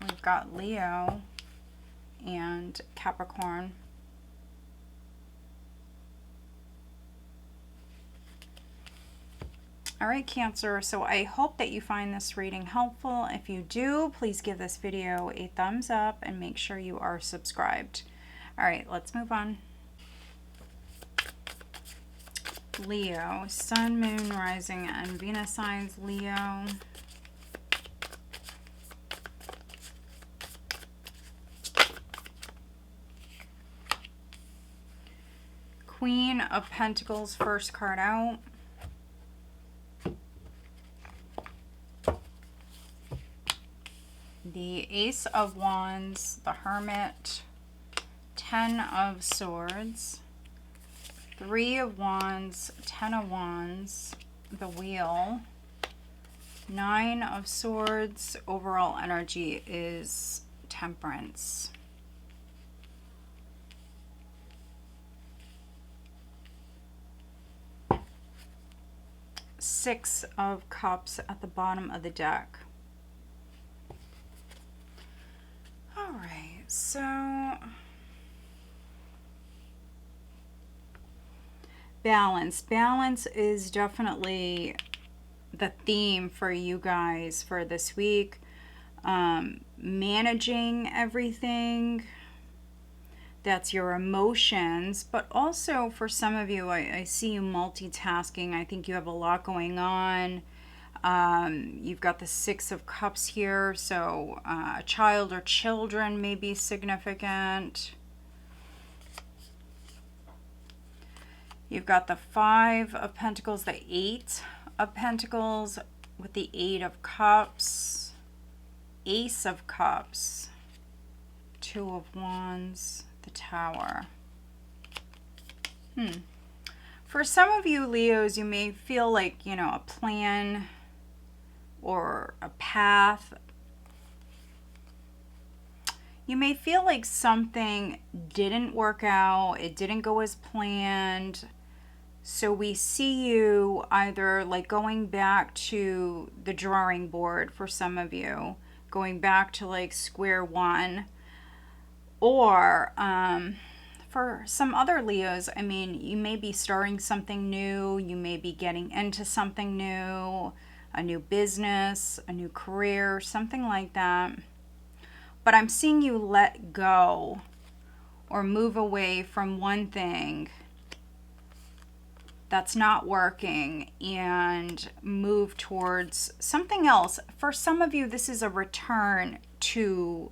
We've got Leo and Capricorn. All right, Cancer, so I hope that you find this reading helpful. If you do, please give this video a thumbs up and make sure you are subscribed. All right, let's move on. Leo, Sun, Moon, Rising, and Venus signs, Leo. Queen of Pentacles, first card out. The Ace of Wands, the Hermit, Ten of Swords, Three of Wands, Ten of Wands, the Wheel, Nine of Swords. Overall energy is Temperance. Six of Cups at the bottom of the deck. All right, so balance. Balance is definitely the theme for you guys for this week. Managing everything. That's your emotions, but also for some of you, I see you multitasking. I think you have a lot going on. You've got the Six of Cups here, so a child or children may be significant. You've got the Five of Pentacles, the Eight of Pentacles with the Eight of Cups, Ace of Cups, Two of Wands, the Tower. For some of you Leos, you may feel like, you know, a plan or a path. You may feel like something didn't work out, it didn't go as planned. So we see you either like going back to the drawing board for some of you, going back to like square one, or for some other Leos, I mean, you may be starting something new, you may be getting into something new. a new business, a new career, something like that. But I'm seeing you let go or move away from one thing that's not working and move towards something else. For some of you, this is a return to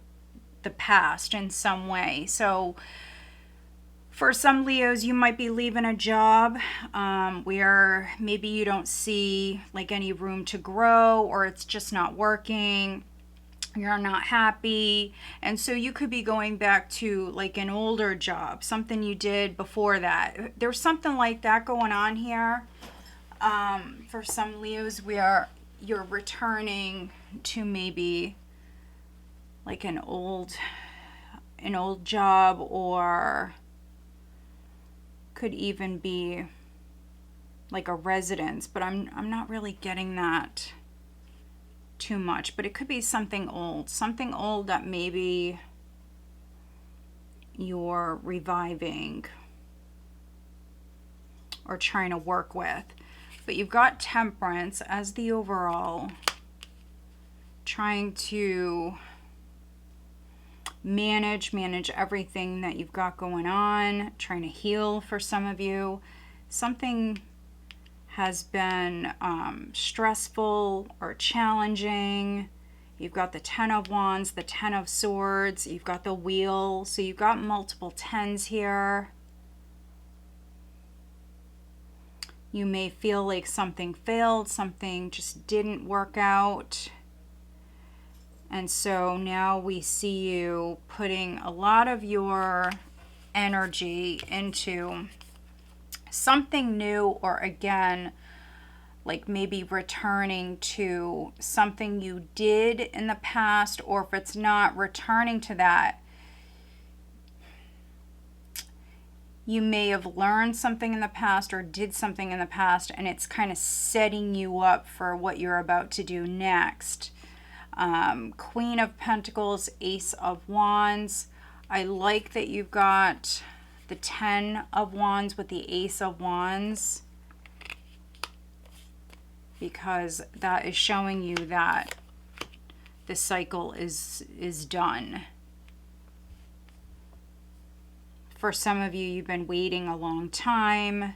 the past in some way. So for some Leos, you might be leaving a job where maybe you don't see like any room to grow, or it's just not working. You're not happy. And so you could be going back to like an older job, something you did before that. There's something like that going on here. For some Leos, where you're returning to maybe like an old job, or could even be like a residence, but I'm not really getting that too much. But it could be something old that maybe you're reviving or trying to work with. But you've got Temperance as the overall, trying to manage everything that you've got going on, trying to heal for some of you. Something has been stressful or challenging. You've got the Ten of Wands, the Ten of Swords, you've got the Wheel, so you've got multiple tens here. You may feel like something failed, something just didn't work out. And so now we see you putting a lot of your energy into something new, or again, like maybe returning to something you did in the past, or if it's not returning to that, you may have learned something in the past or did something in the past, and it's kind of setting you up for what you're about to do next. Queen of Pentacles, Ace of Wands. I like that you've got the Ten of Wands with the Ace of Wands, because that is showing you that the cycle is done. For some of you, you've been waiting a long time.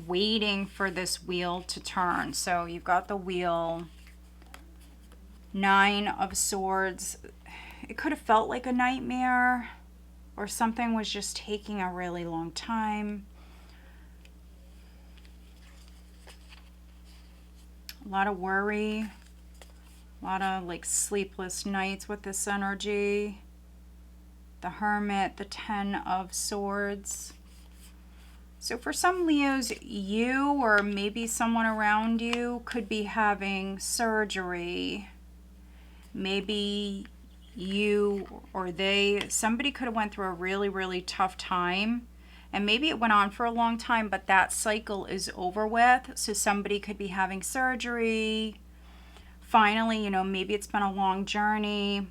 Waiting for this wheel to turn. So you've got the Wheel, Nine of Swords. It could have felt like a nightmare, or something was just taking a really long time. A lot of worry, a lot of like sleepless nights with this energy. The Hermit, the Ten of Swords. So for some Leos, you or maybe someone around you could be having surgery. Maybe you or somebody could have went through a really, really tough time. And maybe it went on for a long time, but that cycle is over with. So somebody could be having surgery. Finally, maybe it's been a long journey.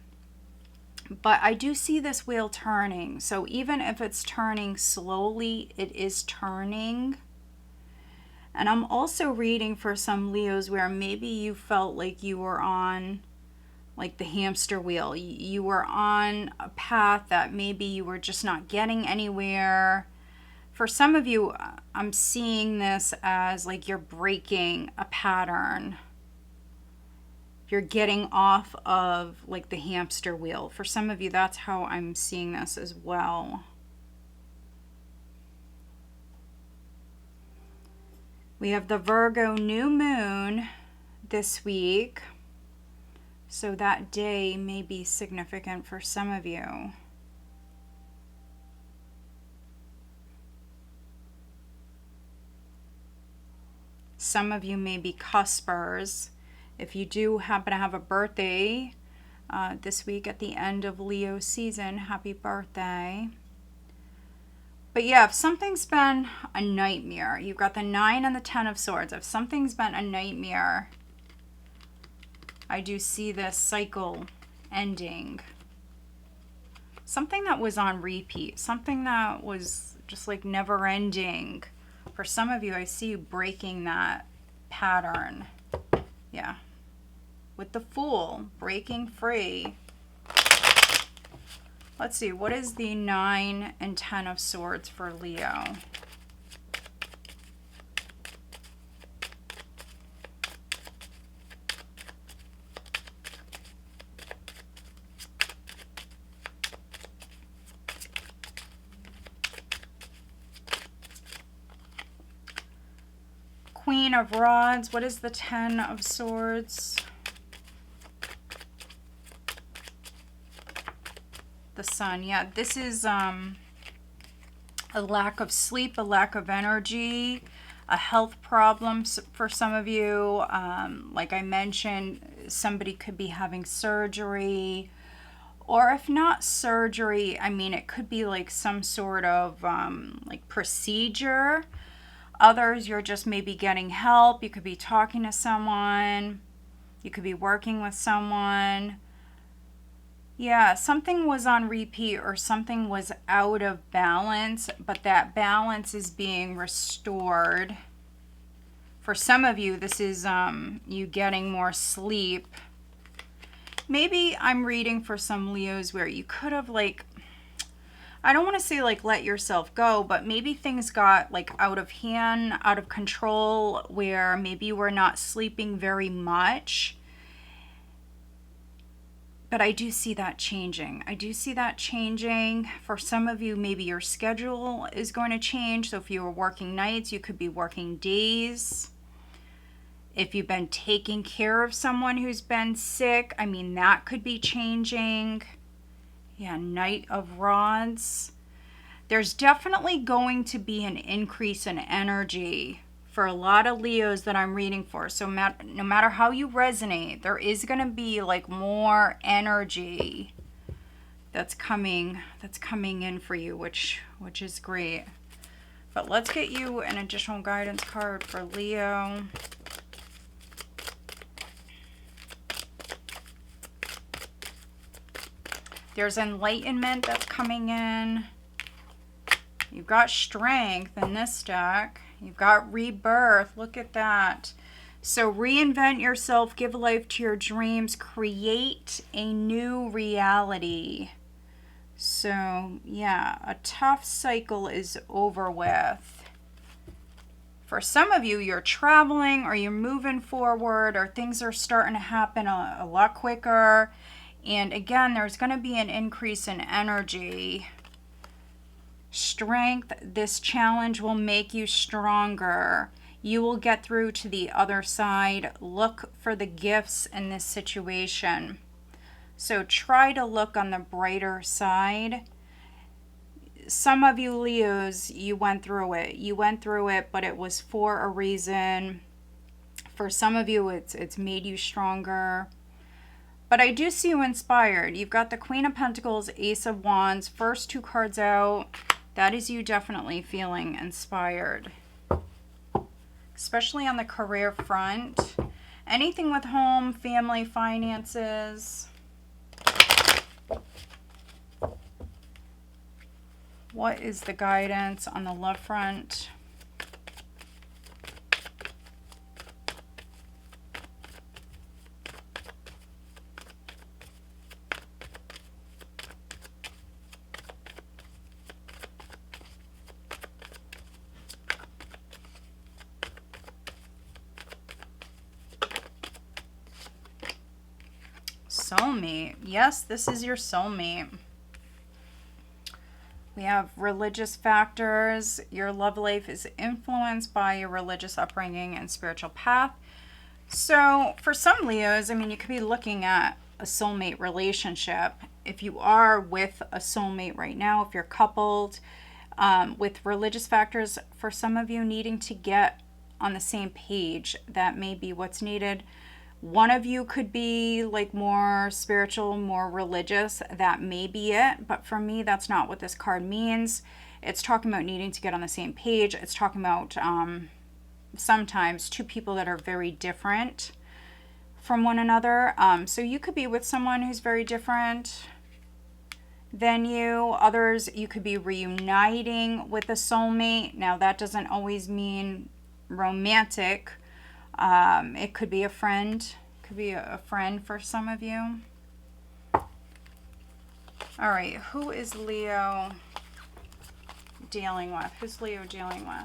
But I do see this wheel turning. So even if it's turning slowly, it is turning. And I'm also reading for some Leos where maybe you felt like you were on like the hamster wheel. You were on a path that maybe you were just not getting anywhere. For some of you, I'm seeing this as like you're breaking a pattern. You're getting off of like the hamster wheel. For some of you, that's how I'm seeing this as well. We have the Virgo new moon this week. So that day may be significant for some of you. Some of you may be cuspers. If you do happen to have a birthday this week at the end of Leo season, happy birthday. But yeah, if something's been a nightmare, you've got the 9 and the 10 of Swords. If something's been a nightmare, I do see this cycle ending. something that was on repeat, something that was just like never ending. For some of you, I see you breaking that pattern. Yeah. With the Fool, breaking free. Let's see, what is the 9 and 10 of Swords for Leo? Queen of Rods, what is the 10 of Swords? The Sun. Yeah, this is a lack of sleep, a lack of energy, a health problem for some of you. Like I mentioned, somebody could be having surgery, or if not surgery, I mean, it could be like some sort of like procedure. Others, you're just maybe getting help. You could be talking to someone. You could be working with someone. Yeah, something was on repeat or something was out of balance, but that balance is being restored. For some of you, this is you getting more sleep. Maybe I'm reading for some Leos where you could have like, I don't want to say like let yourself go, but maybe things got like out of hand, out of control, where maybe you were not sleeping very much. But I do see that changing. I do see that changing. For some of you, maybe your schedule is going to change. So if you were working nights, you could be working days. If you've been taking care of someone who's been sick, I mean, that could be changing. Yeah, Knight of Rods. There's definitely going to be an increase in energy for a lot of Leos that I'm reading for. So no matter how you resonate, there is going to be like more energy that's coming in for you, which is great. But let's get you an additional guidance card for Leo. There's enlightenment that's coming in. You've got strength in this deck. You've got rebirth. Look at that. So reinvent yourself, give life to your dreams, create a new reality. So yeah, a tough cycle is over with. For some of you, you're traveling or you're moving forward or things are starting to happen a lot quicker. And again, there's going to be an increase in energy. Strength, this challenge will make you stronger. You will get through to the other side. Look for the gifts in this situation. So try to look on the brighter side. Some of you Leos, you went through it. You went through it, but it was for a reason. For some of you, it's made you stronger. But I do see you inspired. You've got the Queen of Pentacles, Ace of Wands, first two cards out. That is you definitely feeling inspired. Especially on the career front. Anything with home, family, finances. What is the guidance on the love front? Soulmate. Yes, this is your soulmate. We have religious factors. Your love life is influenced by your religious upbringing and spiritual path. So for some Leos, I mean, you could be looking at a soulmate relationship. If you are with a soulmate right now, if you're coupled, with religious factors, for some of you needing to get on the same page, that may be what's needed. One of you could be like more spiritual, more religious. That may be it. But for me, that's not what this card means. It's talking about needing to get on the same page. It's talking about sometimes two people that are very different from one another. So you could be with someone who's very different. than you. Others, you could be reuniting with a soulmate. Now, that doesn't always mean romantic. It could be a friend. Could be a friend for some of you. All right, who is Leo dealing with? Who's Leo dealing with?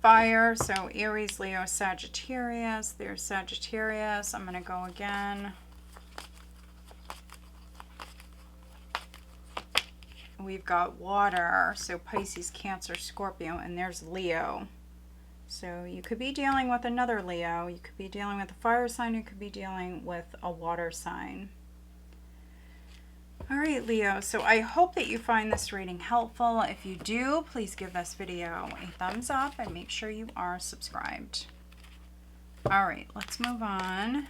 Fire, so Aries, Leo, Sagittarius. There's Sagittarius. I'm going to go again. We've got water, so Pisces, Cancer, Scorpio, and there's Leo. So you could be dealing with another Leo. You could be dealing with a fire sign. You could be dealing with a water sign. All right, Leo, so I hope that you find this reading helpful. If you do, please give this video a thumbs up and make sure you are subscribed. All right, let's move on.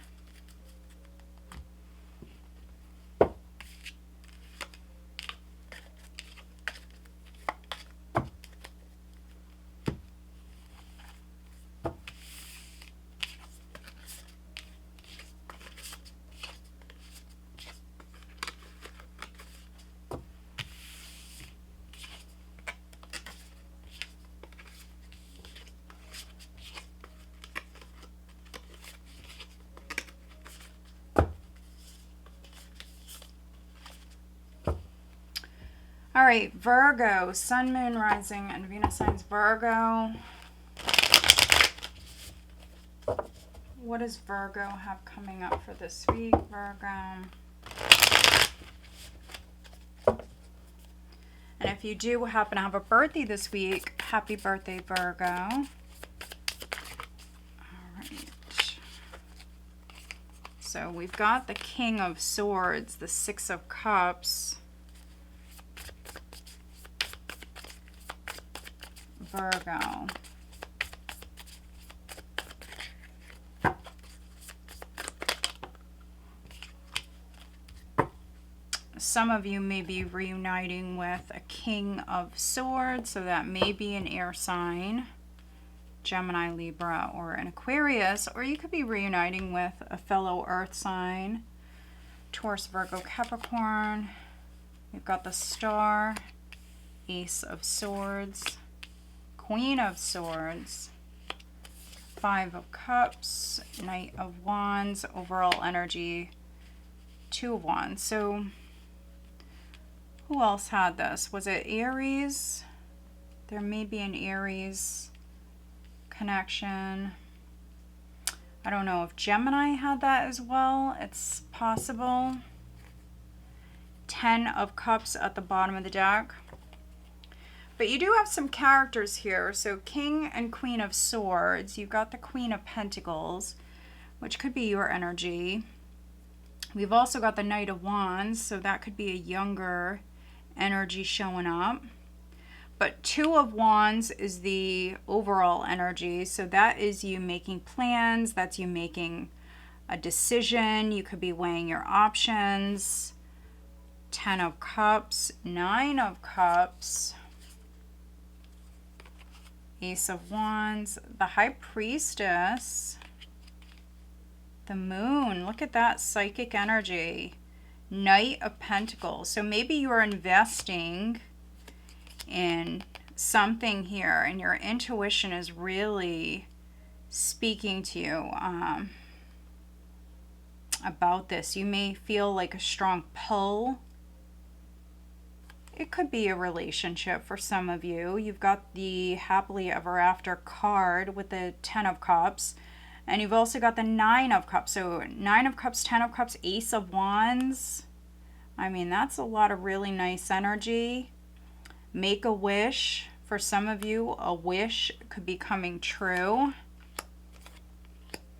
All right, Virgo, Sun, Moon, Rising, and Venus signs Virgo. What does Virgo have coming up for this week, Virgo? And if you do happen to have a birthday this week, happy birthday, Virgo. All right. So we've got the King of Swords, the Six of Cups. Virgo. Some of you may be reuniting with a King of Swords, so that may be an air sign, Gemini, Libra, or an Aquarius, or you could be reuniting with a fellow earth sign, Taurus, Virgo, Capricorn. We've got the Star, Ace of Swords, Queen of Swords, Five of Cups, Knight of Wands, overall energy, Two of Wands. So who else had this? Was it Aries? There may be an Aries connection. I don't know if Gemini had that as well. It's possible. 10 of Cups at the bottom of the deck. But you do have some characters here. So King and Queen of Swords. You've got the Queen of Pentacles, which could be your energy. We've also got the Knight of Wands, so that could be a younger energy showing up. But Two of Wands is the overall energy, so that is you making plans. That's you making a decision. You could be weighing your options. 10 of Cups, 9 of Cups, Ace of Wands, the High Priestess, the Moon. Look at that psychic energy. Knight of Pentacles. So maybe you're investing in something here and your intuition is really speaking to you about this. You may feel like a strong pull. It could be a relationship for some of you. You've got the Happily Ever After card with the 10 of Cups. And you've also got the 9 of Cups. So 9 of Cups, 10 of Cups, Ace of Wands. I mean, that's a lot of really nice energy. Make a wish. For some of you, a wish could be coming true.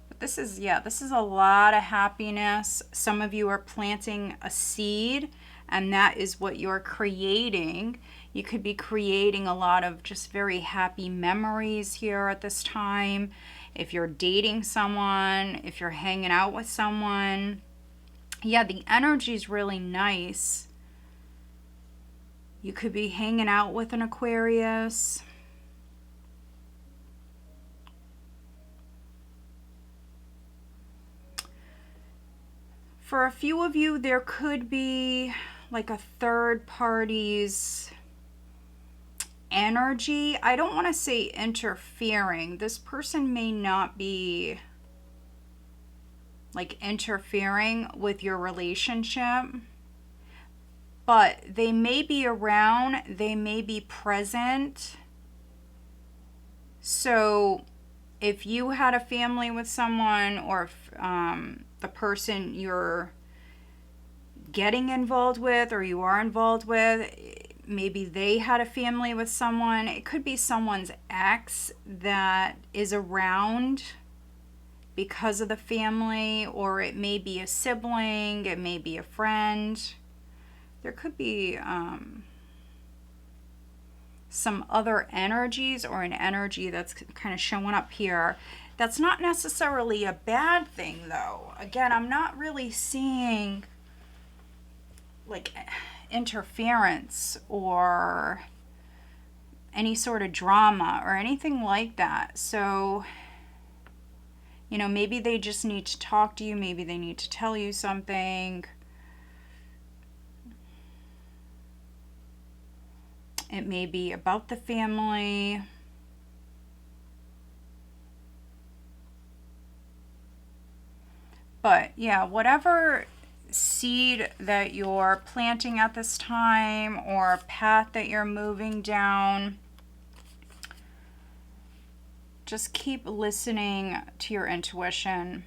But this is, yeah, this is a lot of happiness. Some of you are planting a seed, and that is what you're creating. You could be creating a lot of just very happy memories here at this time. If you're dating someone, if you're hanging out with someone. Yeah, the energy is really nice. You could be hanging out with an Aquarius. For a few of you, there could be like a third party's energy. I don't want to say interfering. This person may not be like interfering with your relationship, but they may be around, they may be present. So if you had a family with someone, or if the person you're getting involved with or you are involved with, maybe they had a family with someone. It could be someone's ex that is around because of the family, or it may be a sibling, it may be a friend. There could be some other energies, or an energy that's kind of showing up here. That's not necessarily a bad thing, though. Again, I'm not really seeing like interference or any sort of drama or anything like that. So, you know, maybe they just need to talk to you. Maybe they need to tell you something. It may be about the family. But yeah, whatever seed that you're planting at this time, or path that you're moving down, just keep listening to your intuition.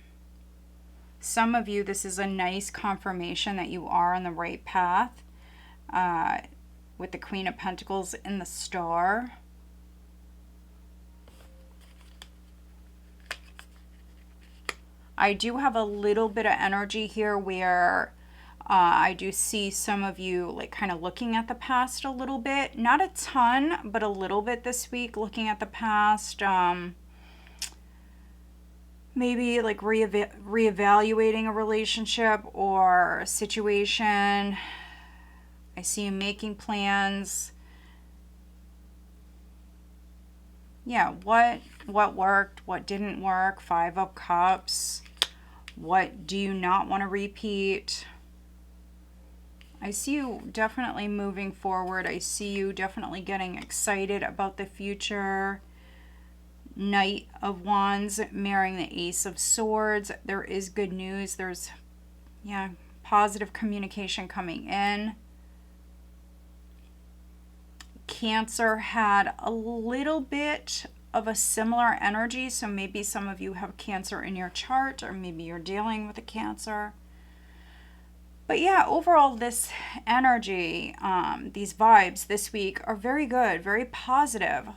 Some of you, this is a nice confirmation that you are on the right path, with the Queen of Pentacles in the Star. I do have a little bit of energy here where I do see some of you like kind of looking at the past a little bit. Not a ton, but a little bit this week, looking at the past. Maybe like reevaluating a relationship or a situation. I see you making plans. Yeah, what worked, what didn't work. 5 of Cups. What do you not want to repeat? I see you definitely moving forward. I see you definitely getting excited about the future. Knight of Wands marrying the Ace of Swords. There is good news. There's, yeah, positive communication coming in. Cancer had a little bit of a similar energy, so maybe some of you have Cancer in your chart, or maybe you're dealing with a Cancer. But yeah, overall, this energy, these vibes this week are very good, very positive.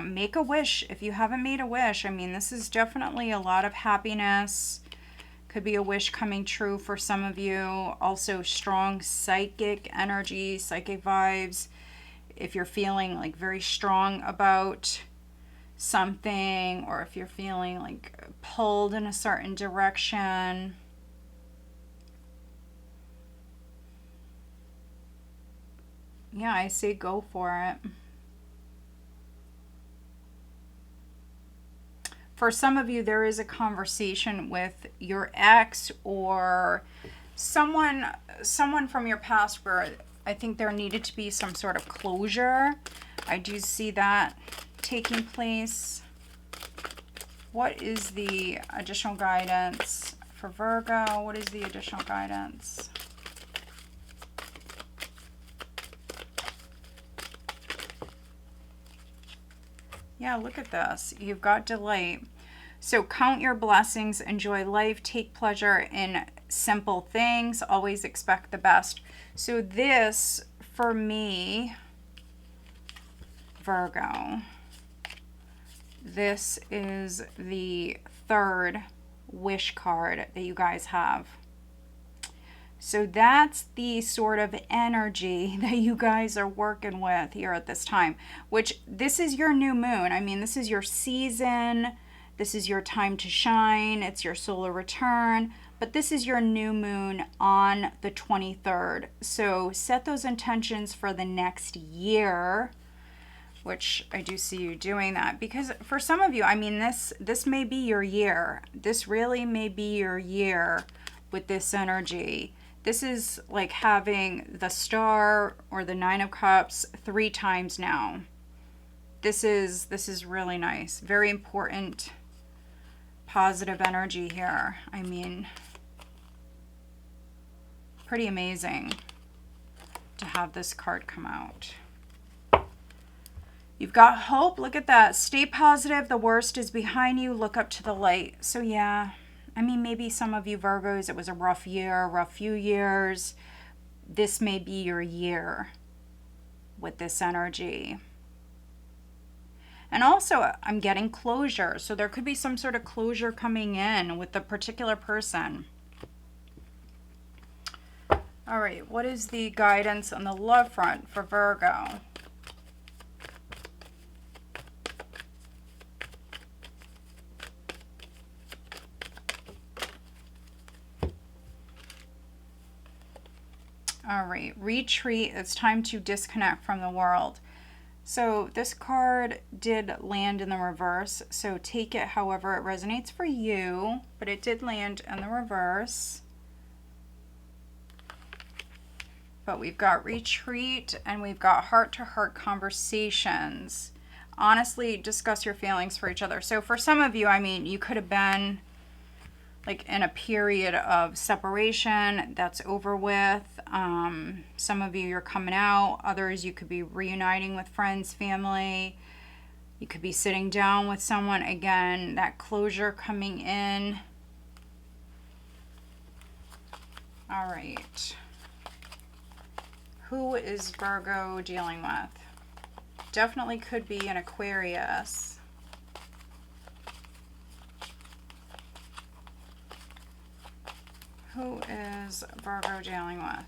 Make a wish if you haven't made a wish. I mean, this is definitely a lot of happiness. Could be a wish coming true for some of you. Also, strong psychic energy, psychic vibes. If you're feeling like very strong about something, or if you're feeling like pulled in a certain direction. Yeah, I say go for it. For some of you, there is a conversation with your ex or someone from your past where I think there needed to be some sort of closure. I do see that taking place. What is the additional guidance for Virgo? What is the additional guidance? Yeah, look at this. You've got delight. So count your blessings, enjoy life, take pleasure in simple things, always expect the best. So this, for me, Virgo, this is the third wish card that you guys have. So that's the sort of energy that you guys are working with here at this time, which this is your new moon. I mean, this is your season. This is your time to shine. It's your solar return. But this is your new moon on the 23rd. So set those intentions for the next year, which I do see you doing that. Because for some of you, I mean, this may be your year. This really may be your year with this energy. This is like having the Star or the Nine of Cups 3 times now. This is really nice. Very important, positive energy here. I mean, pretty amazing to have this card come out. You've got hope. Look at that. Stay positive. The worst is behind you. Look up to the light. So yeah, I mean, maybe some of you Virgos, it was a rough year, a rough few years. This may be your year with this energy. And also, I'm getting closure. So there could be some sort of closure coming in with the particular person. All right, what is the guidance on the love front for Virgo? All right, retreat. It's time to disconnect from the world. So this card did land in the reverse. So take it however it resonates for you, but it did land in the reverse. But we've got retreat and we've got heart-to-heart conversations. Honestly, discuss your feelings for each other. So for some of you, I mean, you could have been like in a period of separation that's over with. Some of you, you're coming out. Others, you could be reuniting with friends, family. You could be sitting down with someone. Again, that closure coming in. All right. Who is Virgo dealing with? Definitely could be an Aquarius. Who is Virgo dealing with?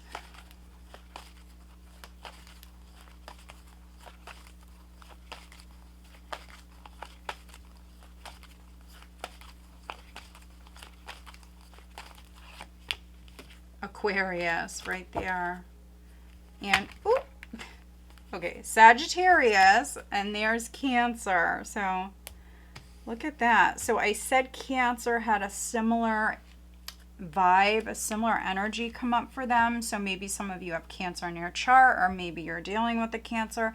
Aquarius, right there. And, oop, okay, Sagittarius, and there's Cancer. So, look at that. So, I said Cancer had a similar vibe, a similar energy come up for them. So maybe some of you have Cancer in your chart, or maybe you're dealing with the Cancer.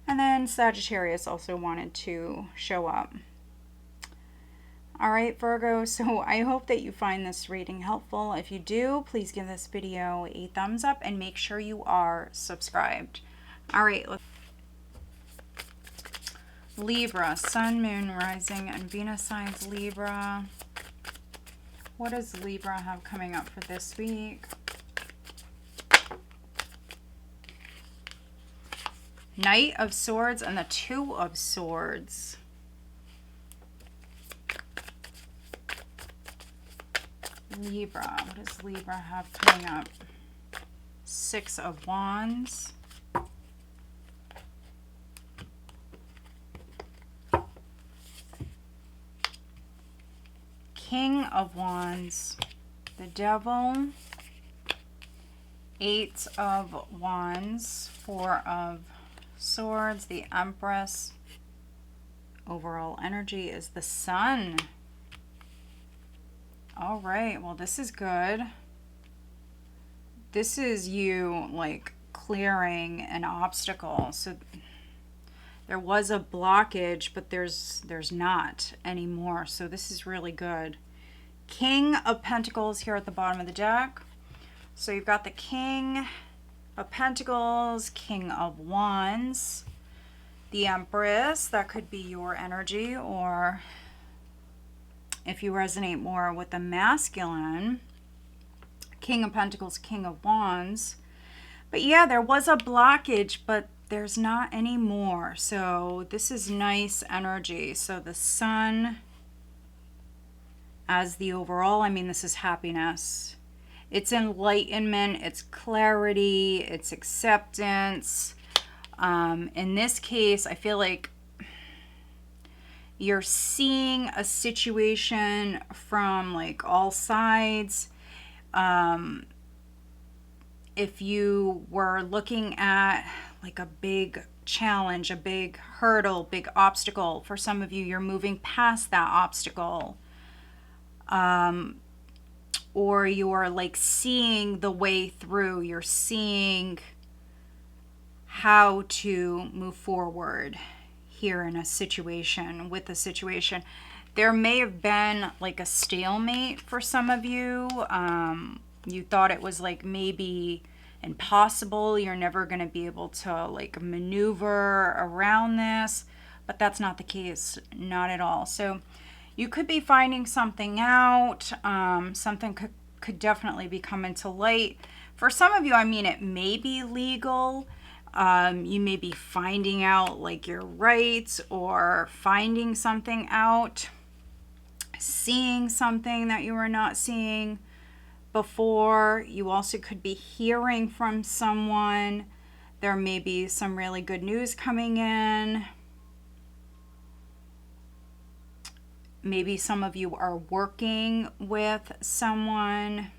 And then Sagittarius also wanted to show up. All right, Virgo, so I hope that you find this reading helpful. If you do, please give this video a thumbs up and make sure you are subscribed. All right, Libra, Sun, Moon, Rising, and Venus signs Libra. What does Libra have coming up for this week? Knight of Swords and the Two of Swords. Libra, what does Libra have coming up? Six of Wands. King of Wands, the Devil, Eight of Wands, Four of Swords, the Empress. Overall energy is the Sun. All right, well, this is good. This is you like clearing an obstacle. So there was a blockage, but there's not anymore. So this is really good. King of Pentacles here at the bottom of the deck. So you've got the King of Pentacles, King of Wands, the Empress. That could be your energy, or if you resonate more with the masculine, King of Pentacles, King of Wands. But yeah, there was a blockage, but there's not anymore. So this is nice energy. So the Sun as the overall, I mean, this is happiness. It's enlightenment, it's clarity, it's acceptance. In this case, I feel like you're seeing a situation from like all sides. If you were looking at like a big challenge, a big hurdle, big obstacle, for some of you, you're moving past that obstacle. Or you're like seeing the way through, you're seeing how to move forward here in a situation, with a situation. There may have been like a stalemate for some of you. You thought it was like maybe impossible. You're never going to be able to like maneuver around this, but that's not the case, not at all. So you could be finding something out. Something could definitely be coming to light. For some of you, I mean, it may be legal. You may be finding out like your rights, or finding something out, seeing something that you were not seeing before. You also could be hearing from someone. There may be some really good news coming in. Maybe some of you are working with someone,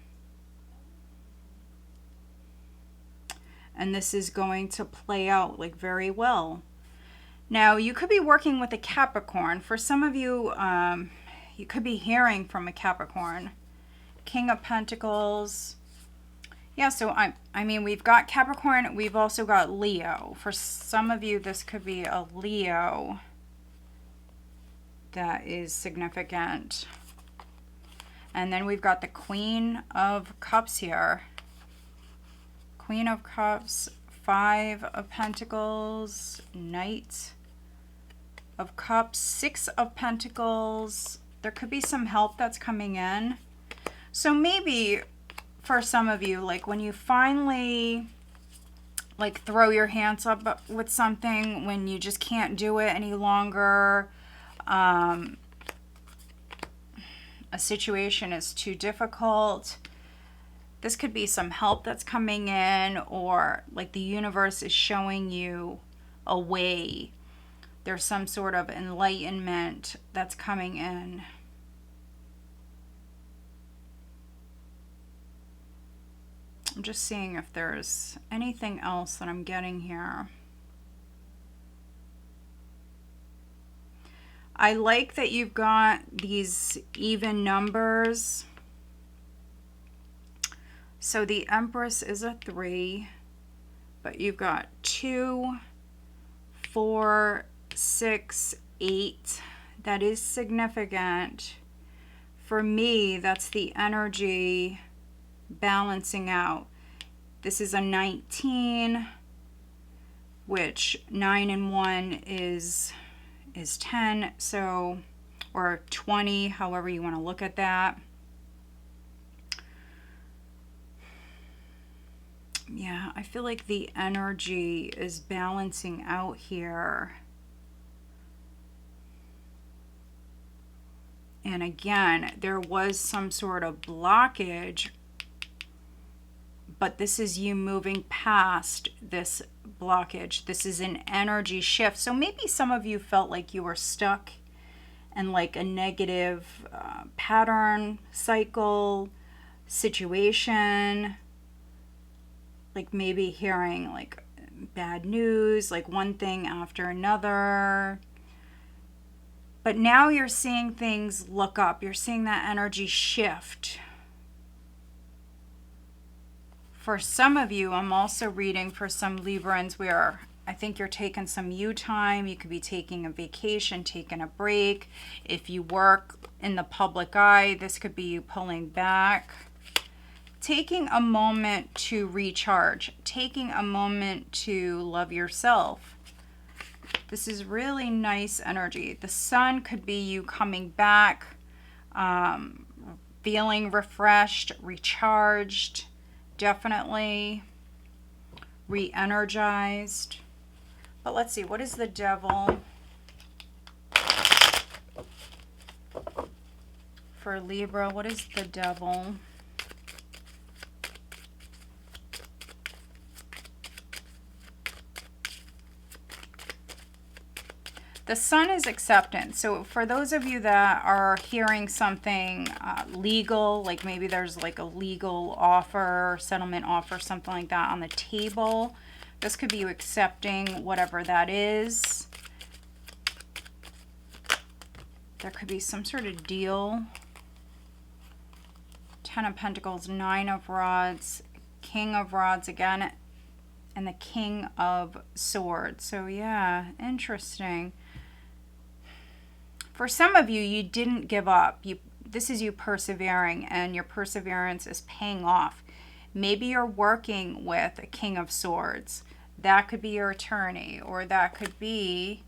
and this is going to play out like very well. Now, you could be working with a Capricorn. For some of you, you could be hearing from a Capricorn. King of Pentacles. Yeah, so I mean, we've got Capricorn. We've also got Leo. For some of you, this could be a Leo that is significant. And then we've got the Queen of Cups here. Queen of Cups, Five of Pentacles, Knight of Cups, Six of Pentacles. There could be some help that's coming in. So maybe for some of you, like when you finally like throw your hands up with something, when you just can't do it any longer, a situation is too difficult, this could be some help that's coming in, or like the universe is showing you a way. There's some sort of enlightenment that's coming in. I'm just seeing if there's anything else that I'm getting here. I like that you've got these even numbers. So the Empress is a 3, but you've got 2, 4, 6, 8. That is significant. For me, that's the energy balancing out. This is a 19, which 9 and 1 is 10, so, or 20, however you want to look at that. Yeah, I feel like the energy is balancing out here. And again, there was some sort of blockage, but this is you moving past this blockage. This is an energy shift. So maybe some of you felt like you were stuck in like a negative pattern, cycle, situation. Like maybe hearing like bad news, like one thing after another. But now you're seeing things look up. You're seeing that energy shift. For some of you, I'm also reading for some Librans where I think you're taking some you time. You could be taking a vacation, taking a break. If you work in the public eye, this could be you pulling back. Taking a moment to recharge. Taking a moment to love yourself. This is really nice energy. The Sun could be you coming back, feeling refreshed, recharged, definitely re-energized. But let's see, what is the Devil for Libra? What is the Devil? The sun is acceptance. So for those of you that are hearing something legal, like maybe there's like a legal offer, settlement offer, something like that on the table, this could be you accepting whatever that is. There could be some sort of deal. 10 of Pentacles, 9 of Rods, King of Rods again, and the King of Swords. So yeah, interesting. For some of you, you didn't give up. This is you persevering, and your perseverance is paying off. Maybe you're working with a King of Swords. That could be your attorney, or that could be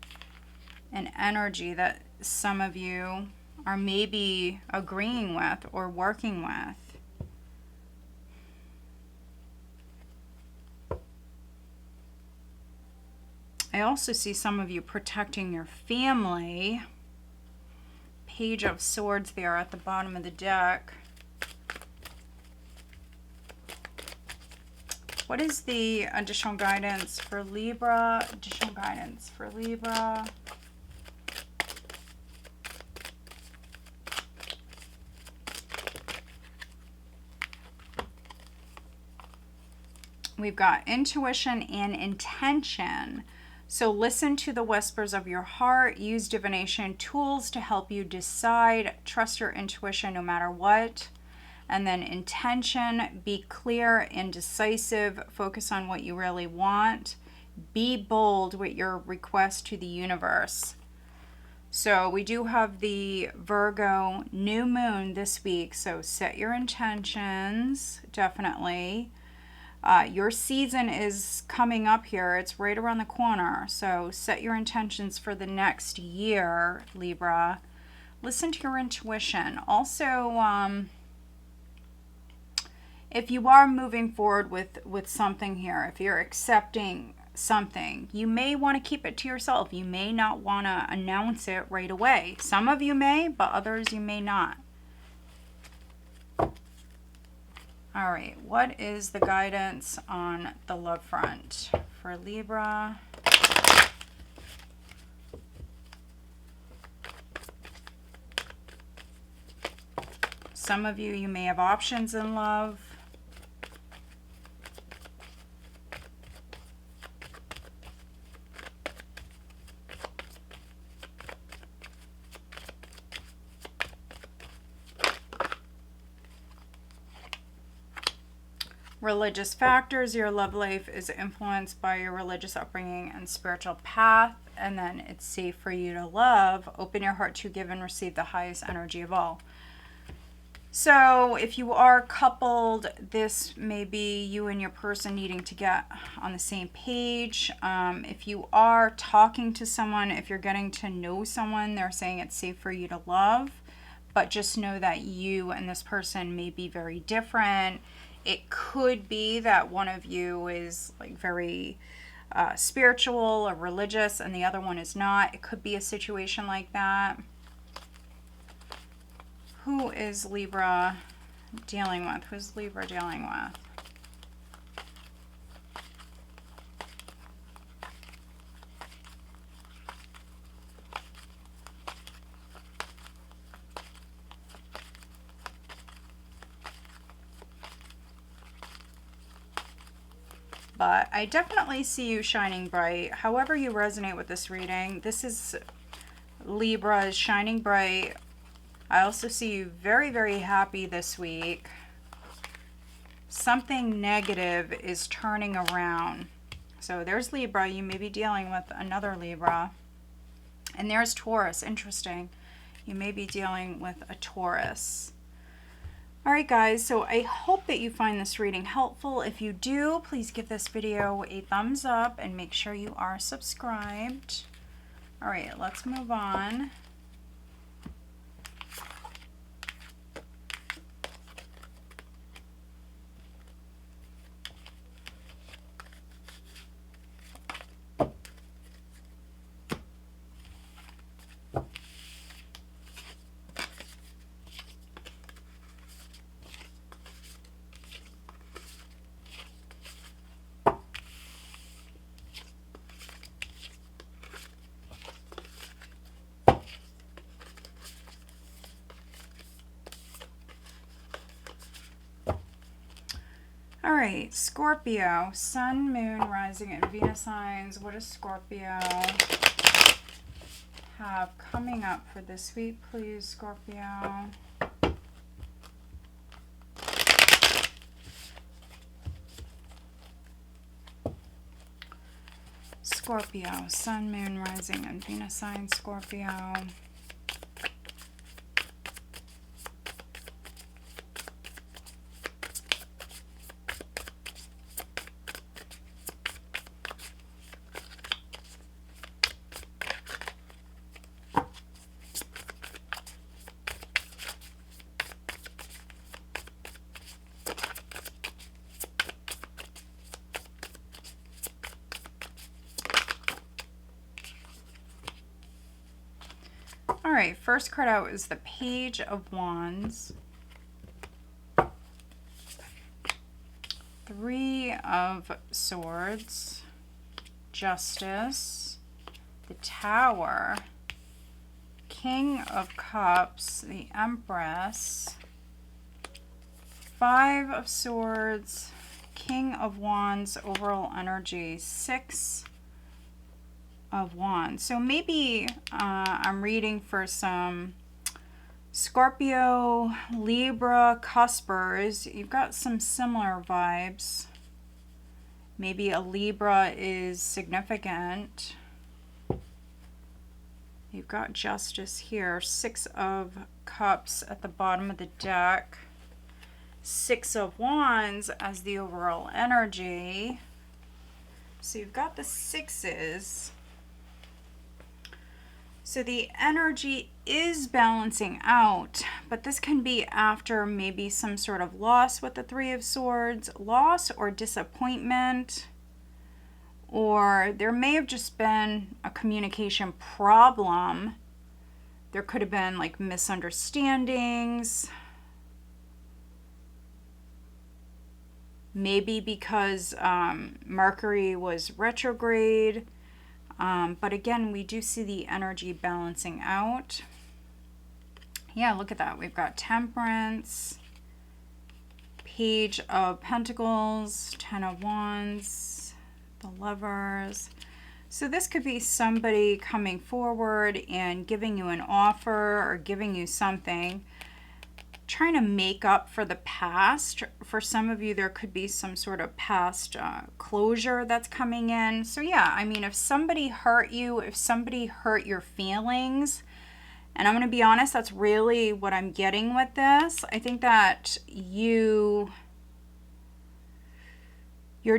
an energy that some of you are maybe agreeing with or working with. I also see some of you protecting your family. Page of Swords there at the bottom of the deck. What is the additional guidance for Libra? Additional guidance for Libra. We've got intuition and intention. So listen to the whispers of your heart. Use divination tools to help you decide. Trust your intuition no matter what. And then intention, be clear and decisive. Focus on what you really want. Be bold with your request to the universe. So we do have the Virgo new moon this week. So set your intentions, definitely. Your season is coming up here. It's right around the corner. So set your intentions for the next year, Libra. Listen to your intuition. Also, if you are moving forward with something here, if you're accepting something, you may want to keep it to yourself. You may not want to announce it right away. Some of you may, but others you may not. All right, what is the guidance on the love front for Libra? Some of you, you may have options in love. Religious factors, your love life is influenced by your religious upbringing and spiritual path, and then it's safe for you to love. Open your heart to give and receive the highest energy of all. So if you are coupled, this may be you and your person needing to get on the same page. If you are talking to someone, if you're getting to know someone, they're saying it's safe for you to love, but just know that you and this person may be very different. It could be that one of you is like very spiritual or religious and the other one is not. It could be a situation like that. Who is Libra dealing with? Who's Libra dealing with? But I definitely see you shining bright. However you resonate with this reading, this is Libra is shining bright. I also see you very, very happy this week. Something negative is turning around. So there's Libra. You may be dealing with another Libra. And there's Taurus. Interesting. You may be dealing with a Taurus. All right, guys, so I hope that you find this reading helpful. If you do, please give this video a thumbs up and make sure you are subscribed. All right, let's move on. All right, Scorpio, Sun, Moon, Rising, and Venus signs. What does Scorpio have coming up for this week, please, Scorpio? Scorpio, Sun, Moon, Rising, and Venus sign, Scorpio. All right, first card out is the Page of Wands. Three of Swords. Justice. The Tower. King of Cups. The Empress. Five of Swords. King of Wands. Overall energy. Six of Wands. So maybe I'm reading for some Scorpio, Libra, cuspers. You've got some similar vibes. Maybe a Libra is significant. You've got Justice here. Six of Cups at the bottom of the deck. Six of Wands as the overall energy. So you've got the sixes. So the energy is balancing out, but this can be after maybe some sort of loss with the Three of Swords, loss or disappointment, or there may have just been a communication problem. There could have been like misunderstandings. Maybe because Mercury was retrograde. But again, we do see the energy balancing out. Yeah, look at that. We've got Temperance, Page of Pentacles, Ten of Wands, the Lovers. So this could be somebody coming forward and giving you an offer or giving you something, trying to make up for the past. For some of you, there could be some sort of past closure that's coming in. So yeah, I mean, if somebody hurt you, if somebody hurt your feelings, and I'm going to be honest, that's really what I'm getting with this. I think that you're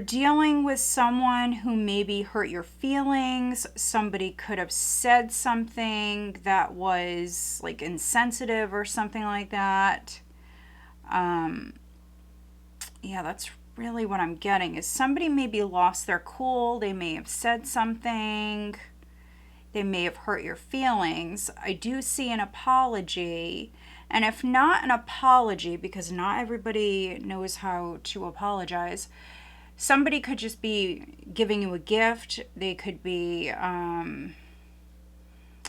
dealing with someone who maybe hurt your feelings. Somebody could have said something that was like insensitive or something like that. Yeah, that's really what I'm getting, is somebody maybe lost their cool. They may have said something. They may have hurt your feelings. I do see an apology. And if not an apology, because not everybody knows how to apologize, somebody could just be giving you a gift. They could be, yeah,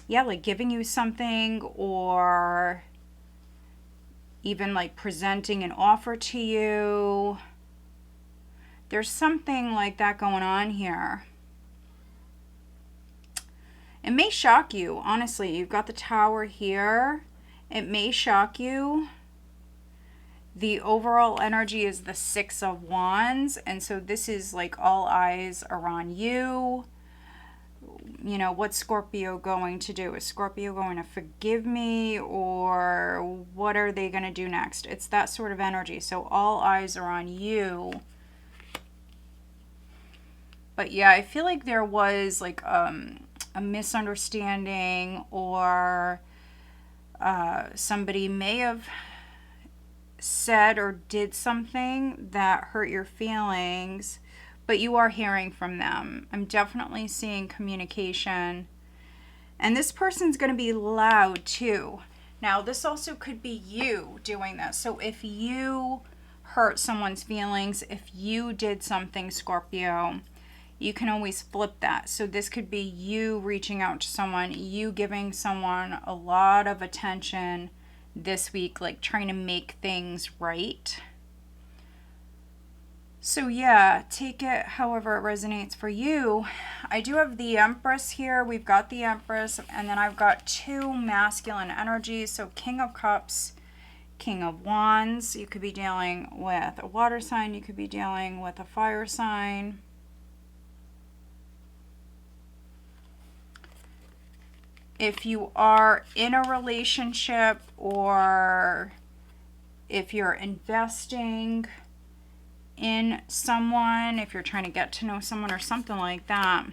like giving you something, or even like presenting an offer to you. There's something like that going on here. It may shock you, honestly. You've got the Tower here. It may shock you. The overall energy is the Six of Wands, and so this is like all eyes are on you. You know, what's Scorpio going to do? Is Scorpio going to forgive me, or what are they going to do next? It's that sort of energy. So all eyes are on you. But yeah, I feel like there was like a misunderstanding, or somebody may have said or did something that hurt your feelings, but you are hearing from them. I'm definitely seeing communication, and this person's going to be loud too. Now, this also could be you doing this. So if you hurt someone's feelings, if you did something, Scorpio, you can always flip that. So this could be you reaching out to someone, you giving someone a lot of attention this week, like trying to make things right. So yeah, take it however it resonates for you. I do have the Empress here. We've got the Empress, and then I've got two masculine energies. So King of Cups, King of Wands. You could be dealing with a water sign. You could be dealing with a fire sign. If you are in a relationship, or if you're investing in someone, if you're trying to get to know someone or something like that,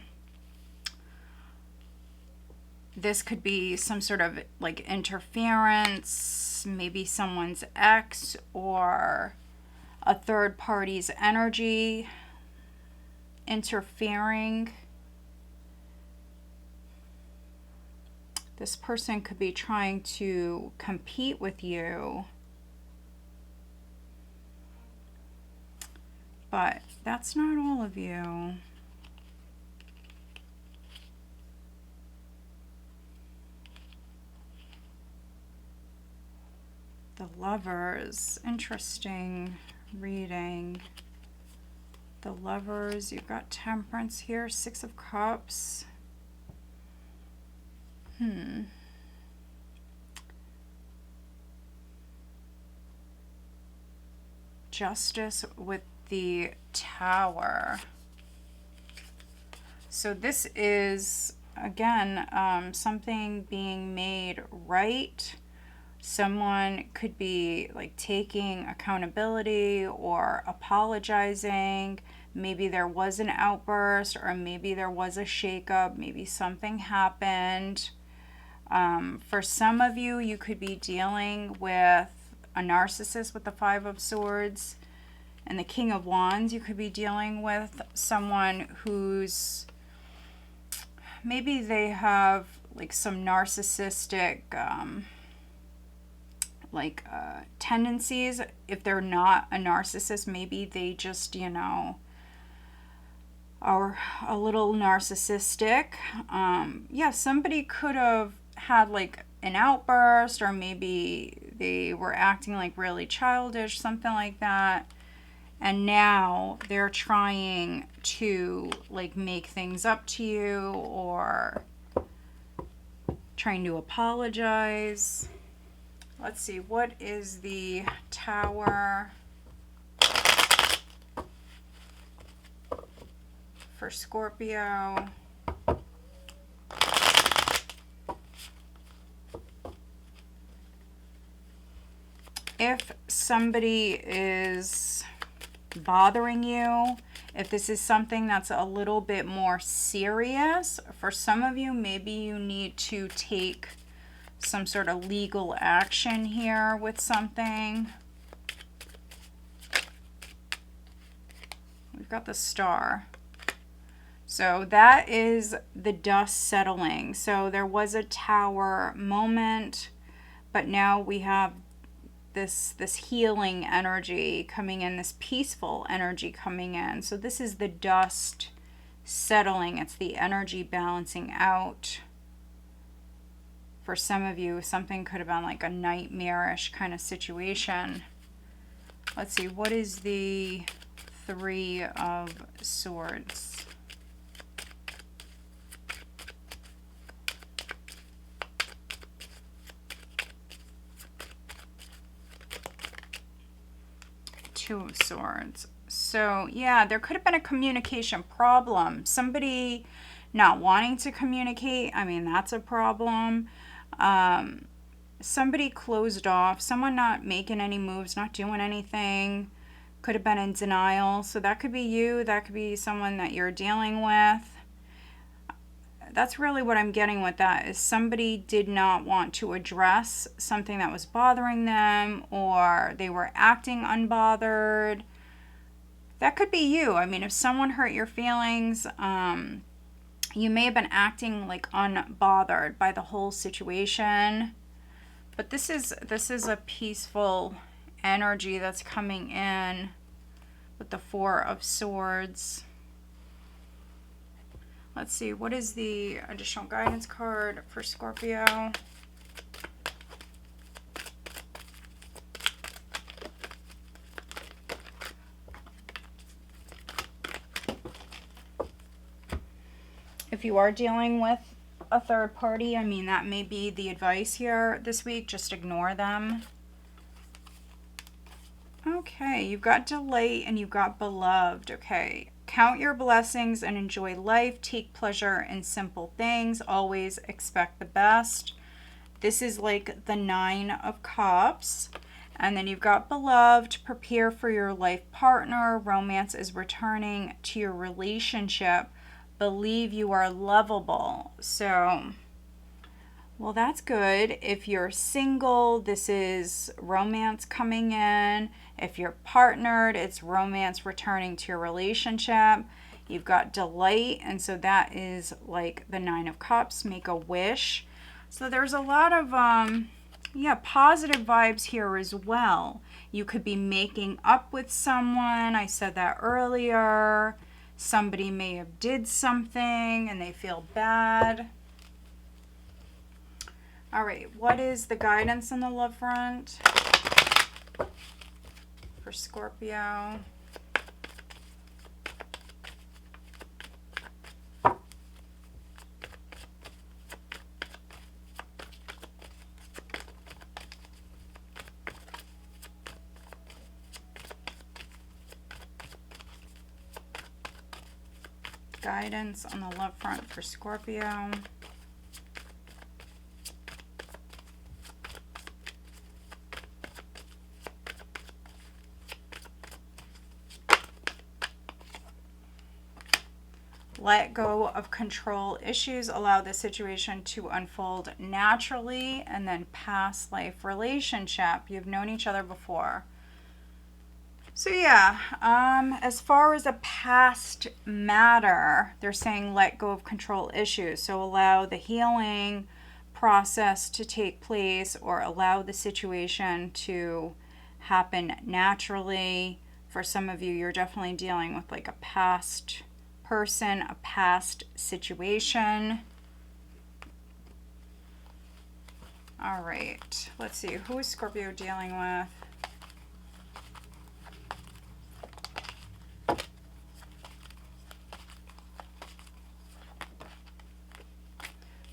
this could be some sort of like interference, maybe someone's ex or a third party's energy interfering. This person could be trying to compete with you, but that's not all of you. The Lovers, interesting reading. The Lovers, you've got Temperance here, Six of Cups. Justice with the Tower. So this is, again, something being made right. Someone could be like taking accountability or apologizing. Maybe there was an outburst, or maybe there was a shakeup. Maybe something happened. For some of you, you could be dealing with a narcissist with the Five of Swords and the King of Wands. You could be dealing with someone who's, maybe they have like some narcissistic tendencies. If they're not a narcissist, maybe they just, you know, are a little narcissistic. Yeah, somebody could have had like an outburst, or maybe they were acting like really childish, something like that. And now they're trying to like make things up to you, or trying to apologize. Let's see, what is the Tower for Scorpio? If somebody is bothering you, if this is something that's a little bit more serious, for some of you, maybe you need to take some sort of legal action here with something. We've got the Star. So that is the dust settling. So there was a Tower moment, but now we have this healing energy coming in, this peaceful energy coming in. So this is the dust settling. It's the energy balancing out. For some of you, something could have been like a nightmarish kind of situation. Let's see, what is the Three of Swords? Two of Swords. So yeah, there could have been a communication problem. Somebody not wanting to communicate. I mean, that's a problem. Somebody closed off. Someone not making any moves, not doing anything. Could have been in denial. So that could be you. That could be someone that you're dealing with. That's really what I'm getting with that, is somebody did not want to address something that was bothering them, or they were acting unbothered. That could be you. I mean, if someone hurt your feelings, you may have been acting like unbothered by the whole situation. But this is a peaceful energy that's coming in with the Four of Swords. Let's see, what is the additional guidance card for Scorpio? If you are dealing with a third party, I mean, that may be the advice here this week. Just ignore them. Okay, you've got delight and you've got beloved. Okay, count your blessings and enjoy life. Take pleasure in simple things. Always expect the best. This is like the 9 of Cups. And then you've got beloved. Prepare for your life partner. Romance is returning to your relationship. Believe you are lovable. So, well, that's good. If you're single, this is romance coming in. If you're partnered, it's romance returning to your relationship. You've got delight, and so that is like the 9 of Cups. Make a wish. So there's a lot of, positive vibes here as well. You could be making up with someone. I said that earlier. Somebody may have did something and they feel bad. All right, what is the guidance on the love front for Scorpio? Guidance on the love front for Scorpio. Let go of control issues. Allow the situation to unfold naturally. And then past life relationship. You've known each other before. So yeah, as far as a past matter, they're saying let go of control issues. So allow the healing process to take place, or allow the situation to happen naturally. For some of you, you're definitely dealing with like a past person, a past situation. All right, let's see. Who is Scorpio dealing with?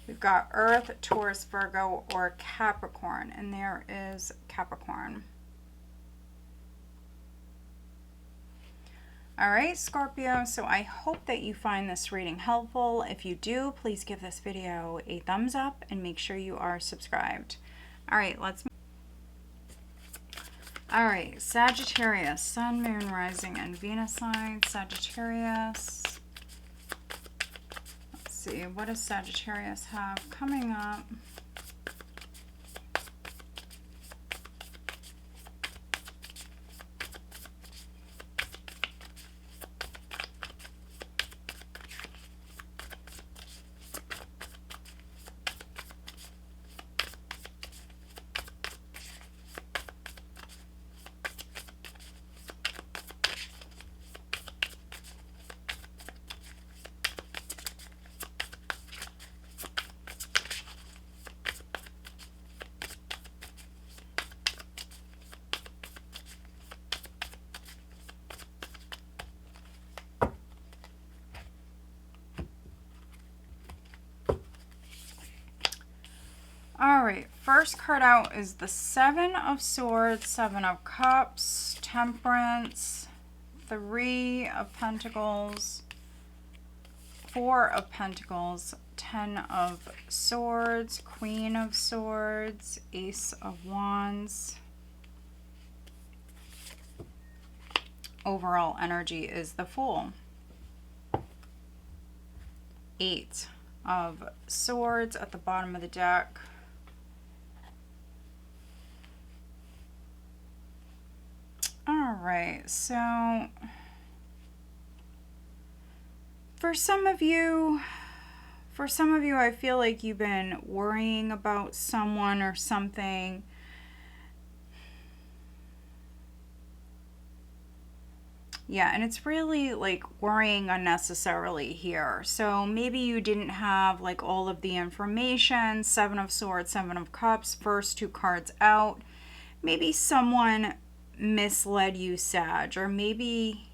We've got Earth, Taurus, Virgo, or Capricorn. And there is Capricorn. All right, Scorpio. So I hope that you find this reading helpful. If you do, please give this video a thumbs up and make sure you are subscribed. All right, All right, Sagittarius, Sun, Moon, Rising, and Venus sign. Sagittarius. See, what does Sagittarius have coming up? All right, first card out is the 7 of Swords, 7 of Cups, Temperance, 3 of Pentacles, 4 of Pentacles, 10 of Swords, Queen of Swords, Ace of Wands. Overall energy is the Fool. 8 of Swords at the bottom of the deck. All right, so for some of you, I feel like you've been worrying about someone or something. Yeah, and it's really like worrying unnecessarily here. So maybe you didn't have like all of the information. 7 of Swords, 7 of Cups, first 2 cards out. Maybe someone misled you, Sag, or maybe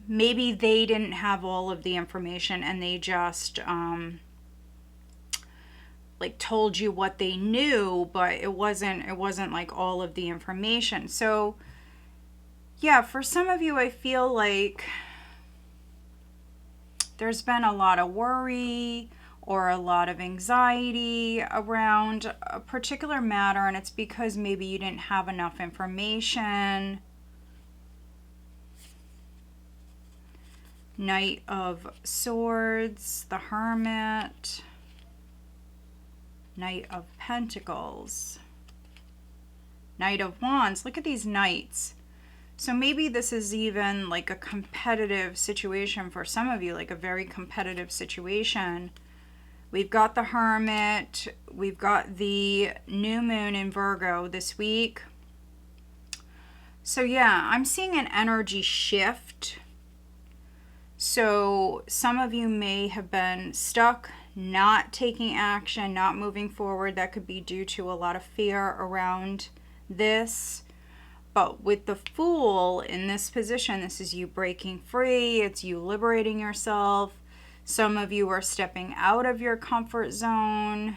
maybe they didn't have all of the information and they just like told you what they knew, but it wasn't like all of the information. So yeah, for some of you, I feel like there's been a lot of worry or a lot of anxiety around a particular matter, and it's because maybe you didn't have enough information. Knight of Swords, the Hermit, Knight of Pentacles, Knight of Wands. Look at these knights. So maybe this is even like a competitive situation for some of you, like a very competitive situation. We've got the Hermit. We've got the new moon in Virgo this week. So yeah, I'm seeing an energy shift. So some of you may have been stuck, not taking action, not moving forward. That could be due to a lot of fear around this. But with the Fool in this position, this is you breaking free. It's you liberating yourself. Some of you are stepping out of your comfort zone.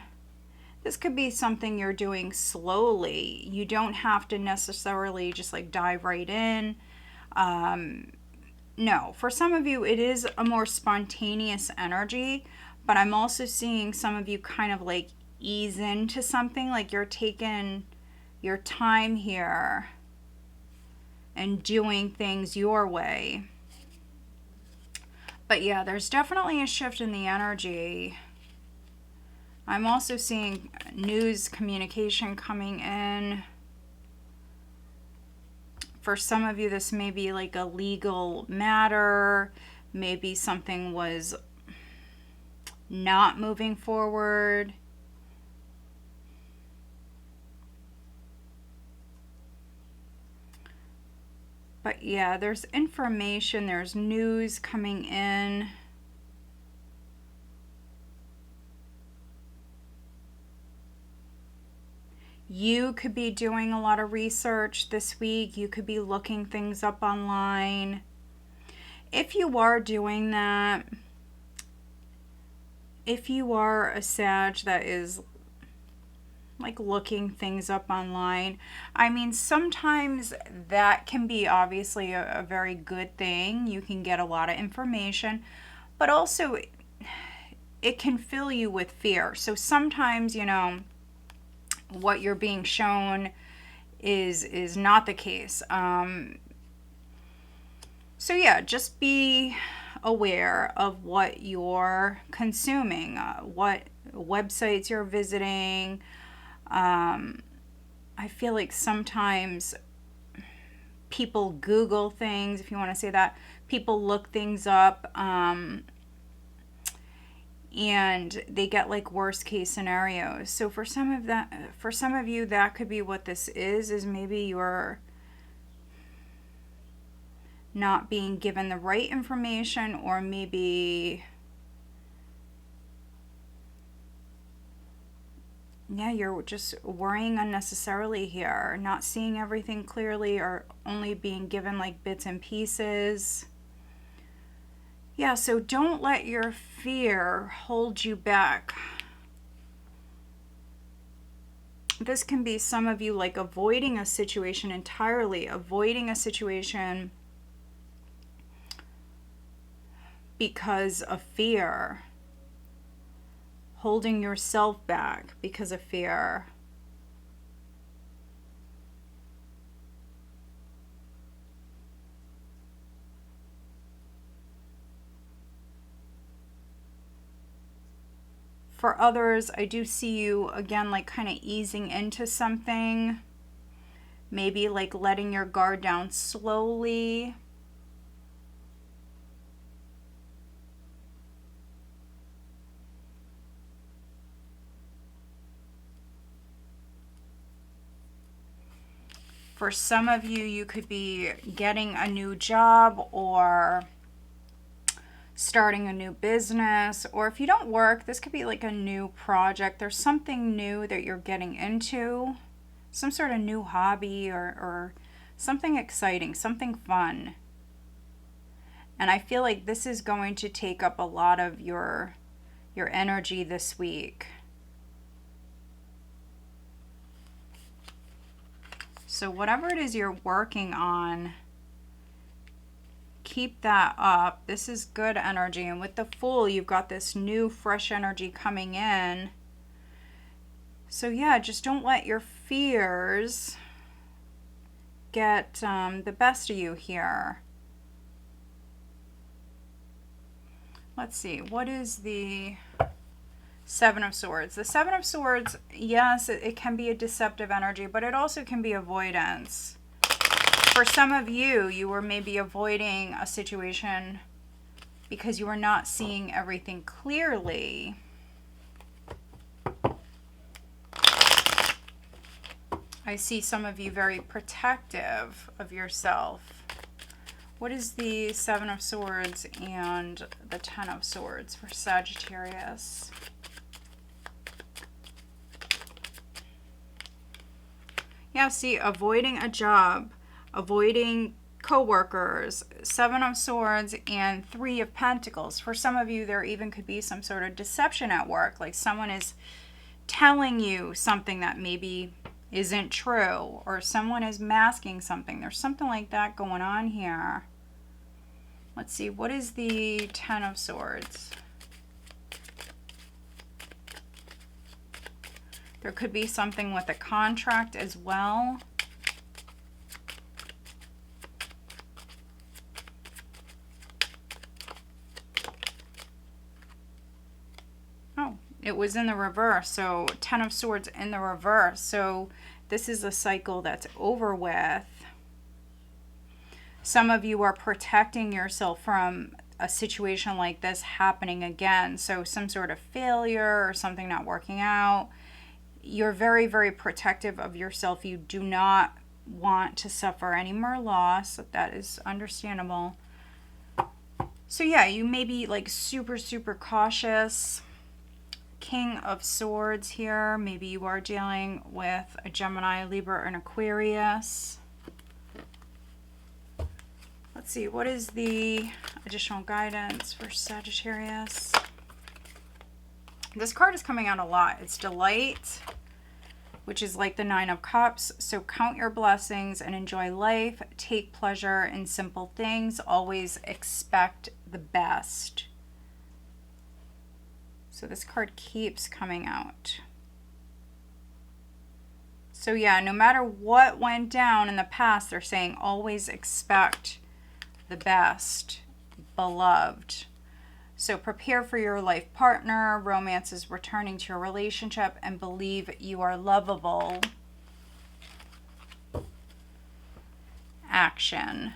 This could be something you're doing slowly. You don't have to necessarily just like dive right in. No, for some of you, it is a more spontaneous energy, but I'm also seeing some of you kind of like ease into something, like you're taking your time here and doing things your way. But yeah, there's definitely a shift in the energy. I'm also seeing news communication coming in. For some of you, this may be like a legal matter. Maybe something was not moving forward. But yeah, there's information, there's news coming in. You could be doing a lot of research this week. You could be looking things up online. If you are doing that, if you are a Sag that is like looking things up online, I mean, sometimes that can be obviously a very good thing. You can get a lot of information, but also it can fill you with fear. So sometimes, you know, what you're being shown is not the case. So yeah, just be aware of what you're consuming, what websites you're visiting. I feel like sometimes people Google things, if you want to say that. People look things up, and they get like worst case scenarios. So for some of you, that could be what this is maybe you're not being given the right information, or maybe yeah, you're just worrying unnecessarily here, not seeing everything clearly, or only being given like bits and pieces. Yeah, so don't let your fear hold you back. This can be some of you like avoiding a situation entirely, avoiding a situation because of fear. Holding yourself back because of fear. For others, I do see you again like kind of easing into something. Maybe like letting your guard down slowly. For some of you, you could be getting a new job or starting a new business. Or if you don't work, this could be like a new project. There's something new that you're getting into. Some sort of new hobby or something exciting, something fun. And I feel like this is going to take up a lot of your energy this week. So whatever it is you're working on, keep that up. This is good energy. And with the Fool, you've got this new fresh energy coming in. So yeah, just don't let your fears get the best of you here. Let's see, what is the Seven of Swords? The Seven of Swords, yes, it can be a deceptive energy, but it also can be avoidance. For some of you, you were maybe avoiding a situation because you were not seeing everything clearly. I see some of you very protective of yourself. What is the Seven of Swords and the Ten of Swords for Sagittarius? Yeah, see, avoiding a job, avoiding co-workers, Seven of Swords and Three of Pentacles. For some of you, there even could be some sort of deception at work, like someone is telling you something that maybe isn't true, or someone is masking something. There's something like that going on here. Let's see, what is the Ten of Swords? There could be something with a contract as well. Oh, it was in the reverse. So Ten of Swords in the reverse. So this is a cycle that's over with. Some of you are protecting yourself from a situation like this happening again. So some sort of failure or something not working out. You're very, very protective of yourself. You do not want to suffer any more loss. That is understandable. So yeah, you may be like super, super cautious. King of Swords here. Maybe you are dealing with a Gemini, Libra, and Aquarius. Let's see, what is the additional guidance for Sagittarius? This card is coming out a lot. It's Delight, which is like the Nine of Cups. So count your blessings and enjoy life. Take pleasure in simple things. Always expect the best. So this card keeps coming out. So yeah, no matter what went down in the past, they're saying always expect the best, beloved. So prepare for your life partner. Romance is returning to your relationship, and believe you are lovable. Action.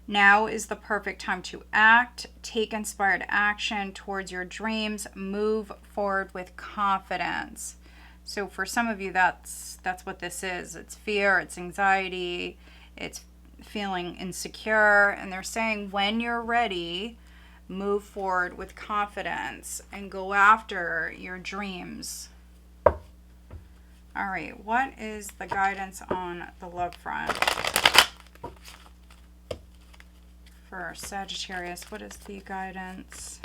Now is the perfect time to act. Take inspired action towards your dreams. Move forward with confidence. So for some of you, that's what this is. It's fear, it's anxiety, it's feeling insecure. And they're saying when you're ready, move forward with confidence and go after your dreams. All right, what is the guidance on the love front for Sagittarius? What is the guidance?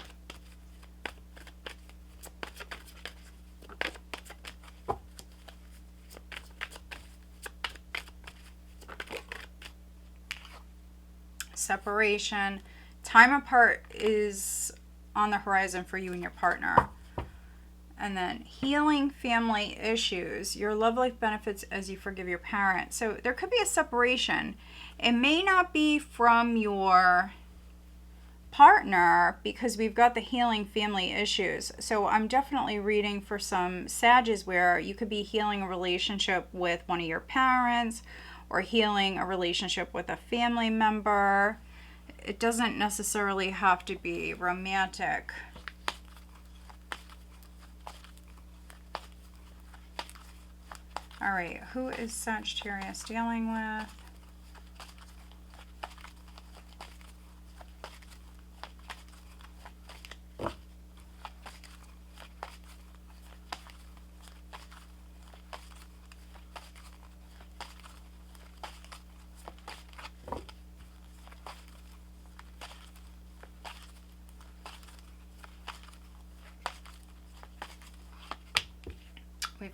Separation. Time apart is on the horizon for you and your partner. And then healing family issues. Your love life benefits as you forgive your parents. So there could be a separation. It may not be from your partner because we've got the healing family issues. So I'm definitely reading for some Sages where you could be healing a relationship with one of your parents or healing a relationship with a family member. It doesn't necessarily have to be romantic. All right, who is Sagittarius dealing with?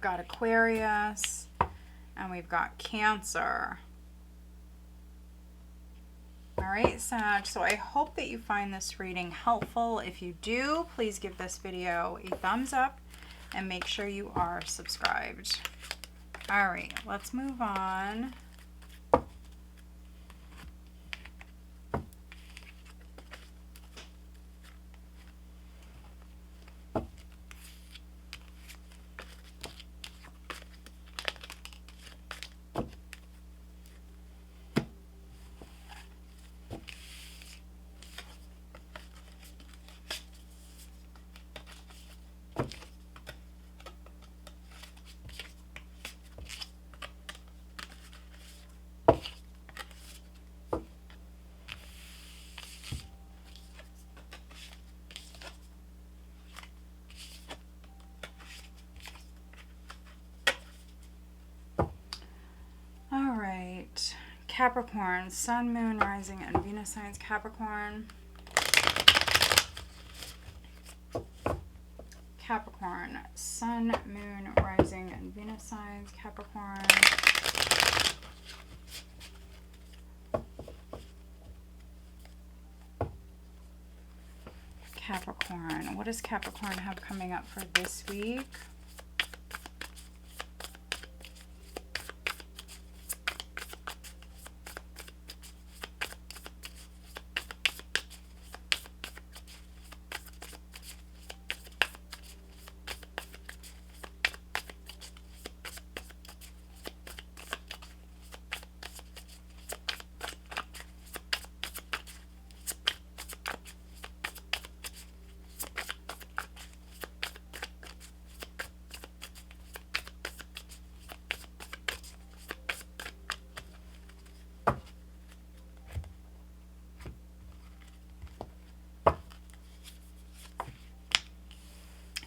got Aquarius, and we've got Cancer. All right, Sag, so I hope that you find this reading helpful. If you do, please give this video a thumbs up and make sure you are subscribed. All right, let's move on. Capricorn, Sun, Moon, Rising, and Venus signs Capricorn. Capricorn, Sun, Moon, Rising, and Venus signs Capricorn. Capricorn, what does Capricorn have coming up for this week?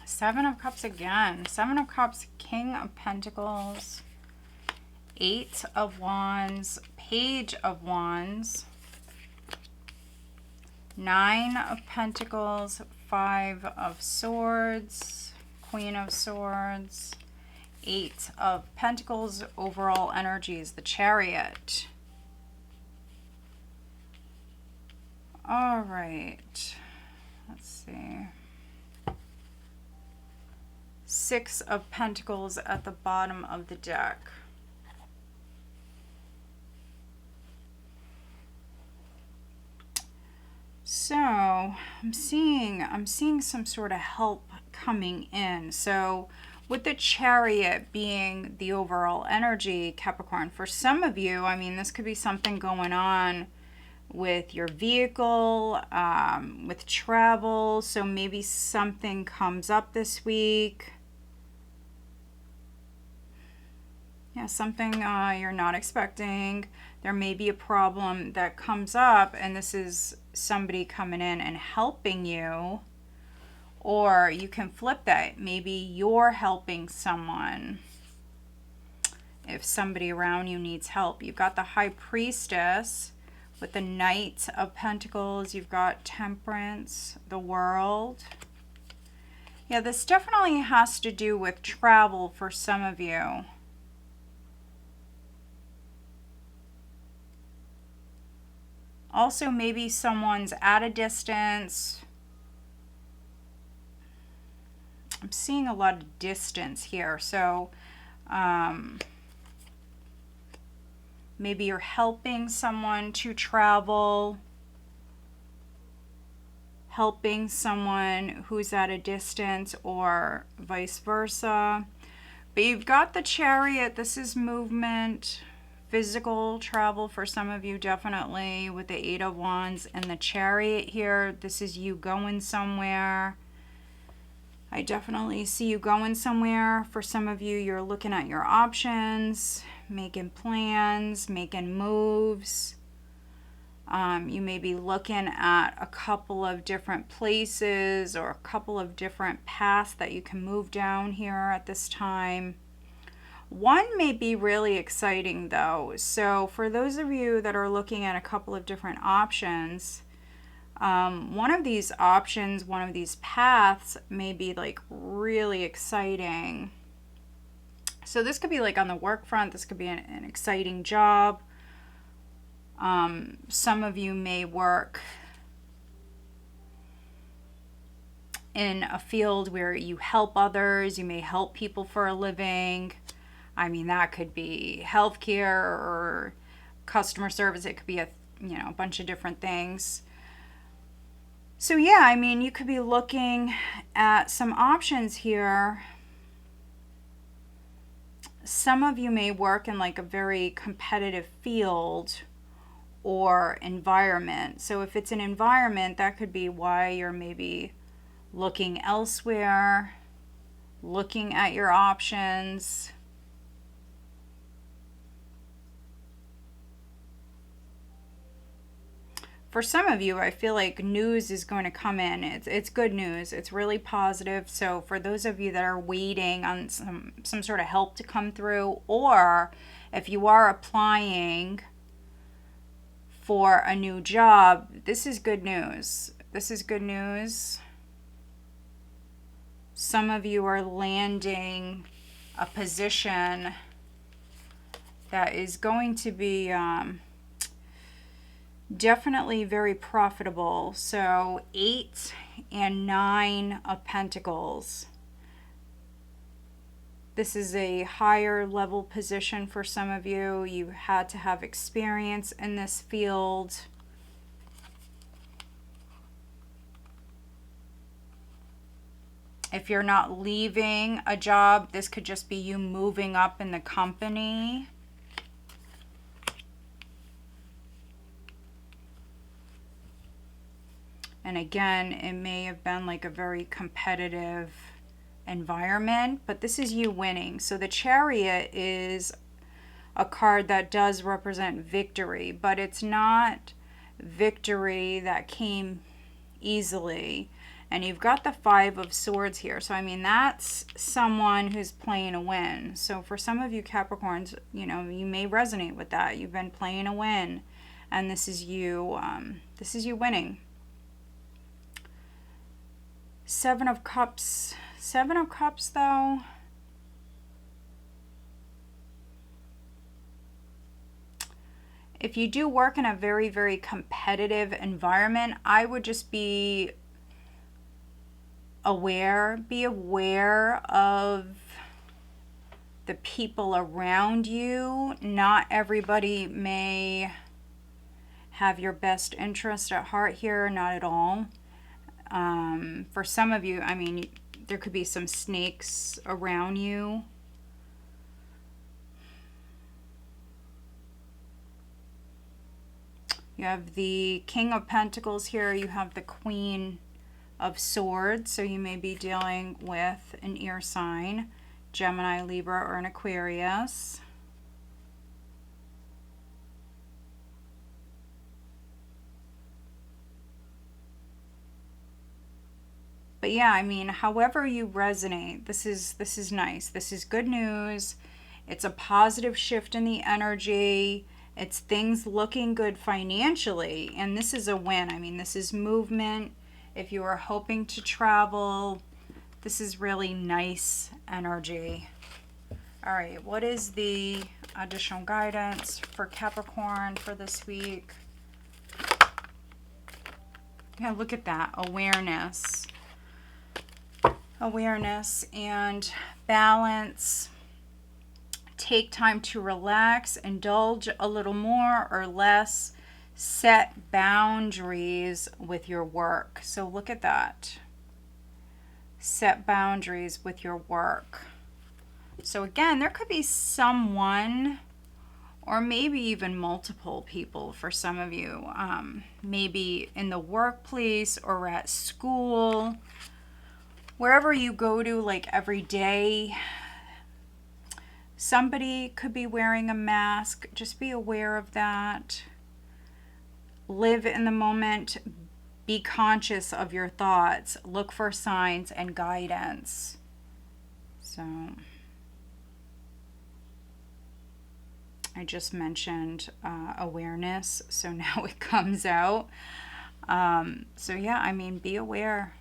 Seven of Cups again. Seven of Cups, King of Pentacles, Eight of Wands, Page of Wands, Nine of Pentacles, Five of Swords, Queen of Swords, Eight of Pentacles. Overall energies, the Chariot. All right. Let's see. Six of Pentacles at the bottom of the deck. So I'm seeing some sort of help coming in. So with the Chariot being the overall energy, Capricorn, for some of you, I mean, this could be something going on with your vehicle, with travel. So maybe something comes up this week. Yeah, something you're not expecting. There may be a problem that comes up, and this is somebody coming in and helping you. Or you can flip that. Maybe you're helping someone. If somebody around you needs help. You've got the High Priestess with the Knight of Pentacles. You've got Temperance, the World. Yeah, this definitely has to do with travel for some of you. Also, maybe someone's at a distance. I'm seeing a lot of distance here. So, maybe you're helping someone to travel. Helping someone who's at a distance, or vice versa. But you've got the Chariot. This is movement. Physical travel for some of you, definitely, with the Eight of Wands and the Chariot here. This is you going somewhere. I definitely see you going somewhere. For some of you, you're looking at your options, making plans, making moves. You may be looking at a couple of different places or a couple of different paths that you can move down here at this time. One may be really exciting though. So for those of you that are looking at a couple of different options, one of these options, one of these paths may be like really exciting. So this could be like on the work front. This could be an exciting job. Some of you may work in a field where you help others. You may help people for a living. I mean, that could be healthcare or customer service. It could be a bunch of different things. So yeah, I mean, you could be looking at some options here. Some of you may work in like a very competitive field or environment. So if it's an environment, that could be why you're maybe looking elsewhere, looking at your options. For some of you, I feel like news is going to come in. It's good news. It's really positive. So for those of you that are waiting on some sort of help to come through, or if you are applying for a new job, this is good news. This is good news. Some of you are landing a position that is going to be definitely very profitable. So 8 and 9 of Pentacles. This is a higher level position for some of you. You had to have experience in this field. If you're not leaving a job, this could just be you moving up in the company. And again, it may have been like a very competitive environment, but this is you winning. So the Chariot is a card that does represent victory, but it's not victory that came easily. And you've got the 5 of Swords here. So, I mean, that's someone who's playing a win. So for some of you Capricorns, you may resonate with that. You've been playing a win, and this is you winning. 7 of Cups. 7 of Cups, though. If you do work in a very, very competitive environment, I would just be aware of the people around you. Not everybody may have your best interest at heart here, not at all. For some of you, I mean, there could be some snakes around you. You have the King of Pentacles here. You have the Queen of Swords. So you may be dealing with an air sign, Gemini, Libra, or an Aquarius. But yeah, I mean, however you resonate, this is nice. This is good news. It's a positive shift in the energy. It's things looking good financially. And this is a win. I mean, this is movement. If you are hoping to travel, this is really nice energy. All right, what is the additional guidance for Capricorn for this week? Yeah, look at that. Awareness. Awareness and balance. Take time to relax, indulge a little more or less. Set boundaries with your work. So look at that. Set boundaries with your work. So again, there could be someone, or maybe even multiple people for some of you. Maybe in the workplace or at school. Wherever you go to, like every day, somebody could be wearing a mask. Just be aware of that. Live in the moment. Be conscious of your thoughts. Look for signs and guidance. So, I just mentioned awareness, so now it comes out. So yeah, I mean, be aware.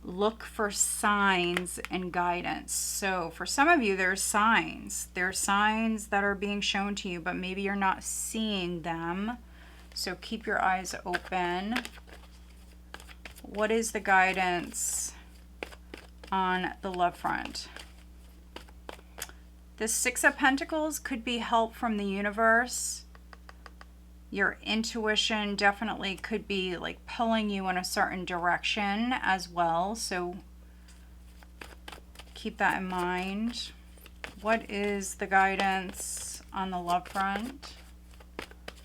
look for signs and guidance. So for some of you, there's signs. There's signs that are being shown to you, but maybe you're not seeing them. So keep your eyes open. What is the guidance on the love front? The Six of Pentacles could be help from the universe. Your intuition definitely could be like pulling you in a certain direction as well. So keep that in mind. What is the guidance on the love front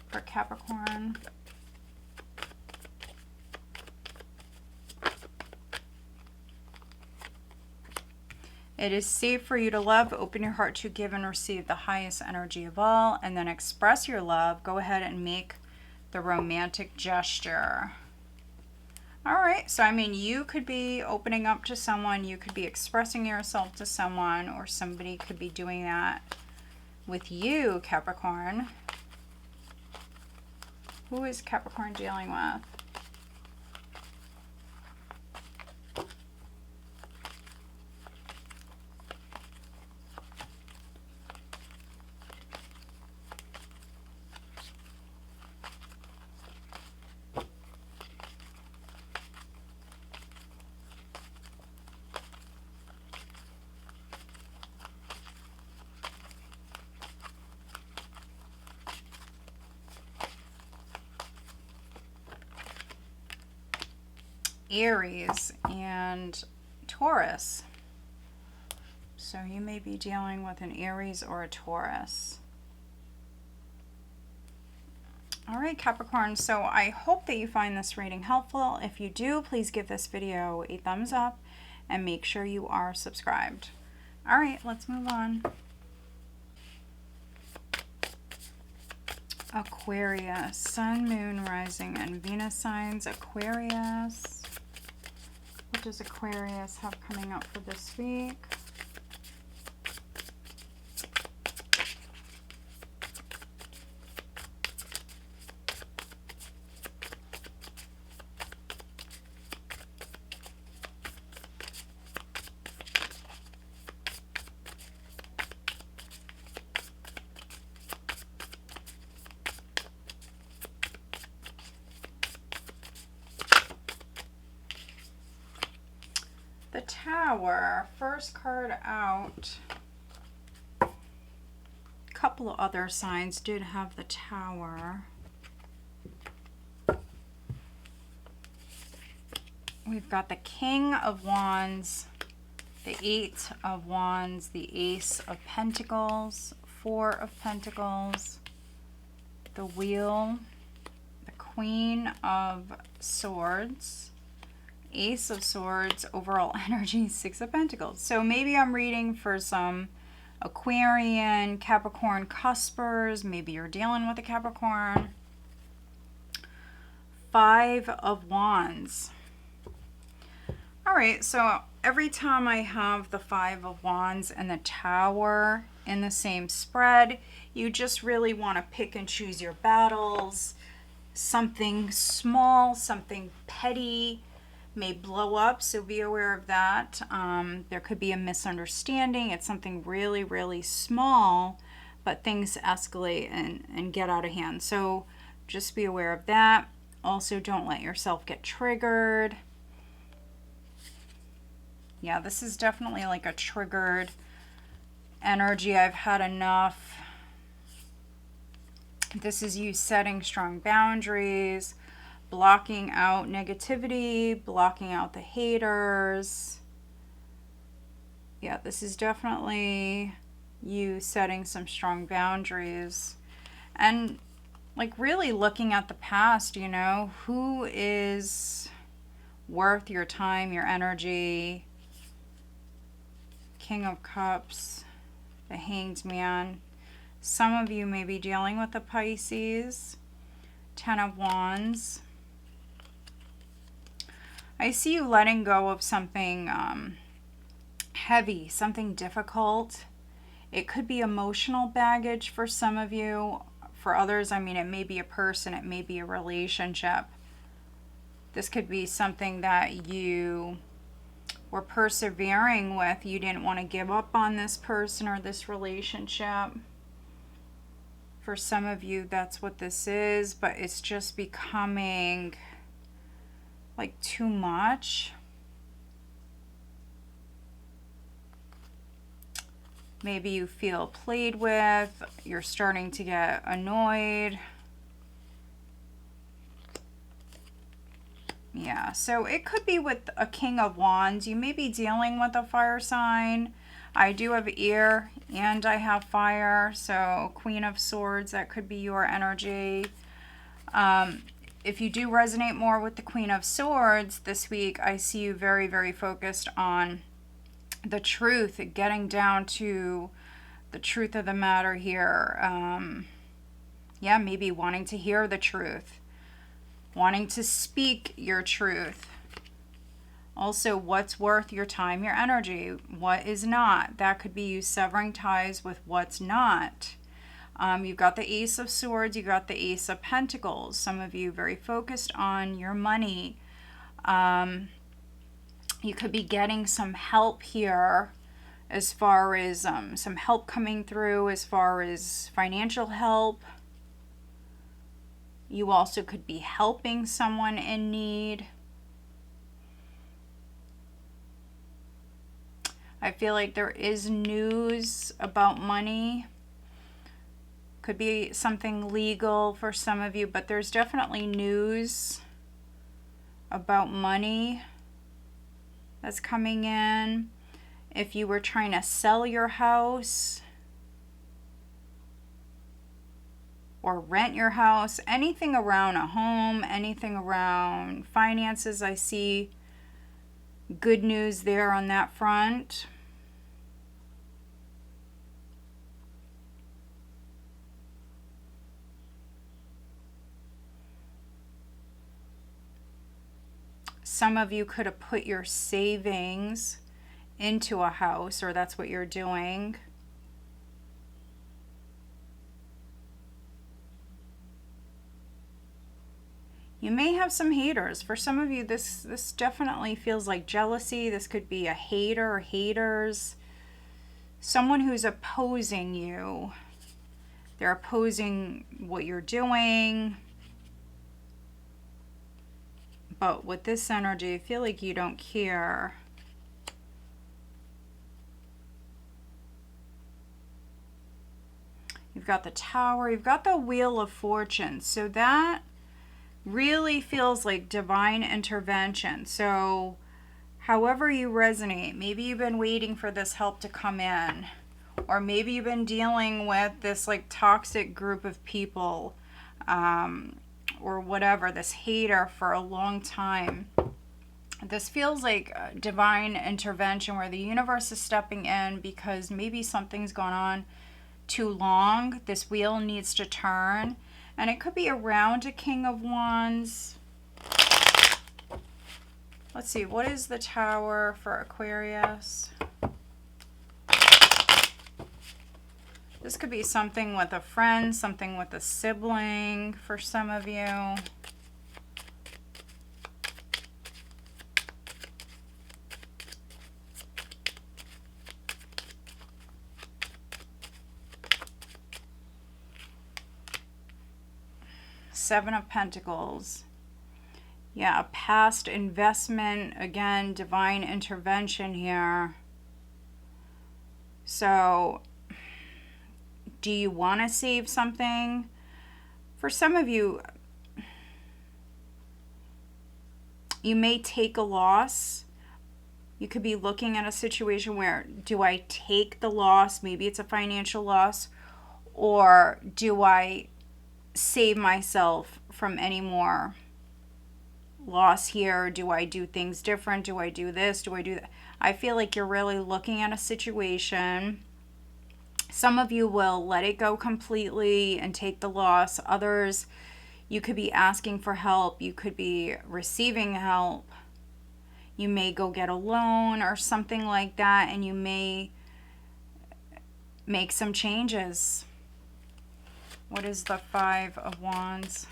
for Capricorn? It is safe for you to love. Open your heart to give and receive the highest energy of all, and then express your love. Go ahead and make the romantic gesture. All right, so I mean, you could be opening up to someone, you could be expressing yourself to someone, or somebody could be doing that with you, Capricorn. Who is Capricorn dealing with? Aries and Taurus. So you may be dealing with an Aries or a Taurus. All right, Capricorn, so I hope that you find this reading helpful. If you do, please give this video a thumbs up and make sure you are subscribed. All right, let's move on. Aquarius, Sun, Moon, Rising, and Venus signs. Aquarius. What does Aquarius have coming up for this week? The Tower, first card out. A couple of other signs did have the Tower. We've got the King of Wands, the Eight of Wands, the Ace of Pentacles, Four of Pentacles, the Wheel, the Queen of Swords, Ace of Swords, overall energy, Six of Pentacles. So maybe I'm reading for some Aquarian, Capricorn cuspers. Maybe you're dealing with a Capricorn. Five of Wands. All right, so every time I have the Five of Wands and the Tower in the same spread, you just really want to pick and choose your battles. Something small, something petty may blow up, so be aware of that. There could be a misunderstanding. It's something really, really small, but things escalate and get out of hand. So just be aware of that. Also, don't let yourself get triggered. Yeah, this is definitely like a triggered energy. I've had enough. This is you setting strong boundaries, blocking out negativity, blocking out the haters. Yeah, this is definitely you setting some strong boundaries and like really looking at the past, you know, who is worth your time, your energy. King of Cups, the Hanged Man. Some of you may be dealing with the Pisces. Ten of Wands. I see you letting go of something heavy, something difficult. It could be emotional baggage for some of you. For others, I mean, it may be a person, it may be a relationship. This could be something that you or persevering with. You didn't want to give up on this person or this relationship. For some of you, that's what this is, but it's just becoming like too much. Maybe you feel played with, you're starting to get annoyed. Yeah, so it could be with a King of Wands. You may be dealing with a fire sign. I do have air and I have fire, so Queen of Swords, that could be your energy. If you do resonate more with the Queen of Swords this week, I see you very, very focused on the truth, getting down to the truth of the matter here. Yeah, maybe wanting to hear the truth, wanting to speak your truth. Also, what's worth your time, your energy, what is not. That could be you severing ties with what's not. You've got the Ace of Swords, you've got the Ace of Pentacles. Some of you very focused on your money. You could be getting some help here as far as some help coming through as far as financial help. You also could be helping someone in need. I feel like there is news about money. Could be something legal for some of you, but there's definitely news about money that's coming in. If you were trying to sell your house or rent your house, anything around a home, anything around finances, I see good news there on that front. Some of you could have put your savings into a house, or that's what you're doing. You may have some haters. For some of you, this definitely feels like jealousy. This could be a hater or haters. Someone who's opposing you. They're opposing what you're doing. But with this energy, I feel like you don't care. You've got the Tower. You've got the Wheel of Fortune. So that really feels like divine intervention. So however you resonate, maybe you've been waiting for this help to come in. Or maybe you've been dealing with this like toxic group of people. Or whatever, this hater for a long time. This feels like divine intervention where the universe is stepping in because maybe something's gone on too long. This wheel needs to turn. And it could be around a King of Wands. Let's see, what is the Tower for Aquarius? This could be something with a friend, something with a sibling for some of you. Seven of Pentacles. Yeah, a past investment. Again, divine intervention here. So do you want to save something? For some of you, you may take a loss. You could be looking at a situation where, do I take the loss? Maybe it's a financial loss. Or do I save myself from any more loss here? Do I do things different? Do I do this? Do I do that? I feel like you're really looking at a situation. Some of you will let it go completely and take the loss. Others, you could be asking for help. You could be receiving help. You may go get a loan or something like that, and you may make some changes. What is the Five of Wands?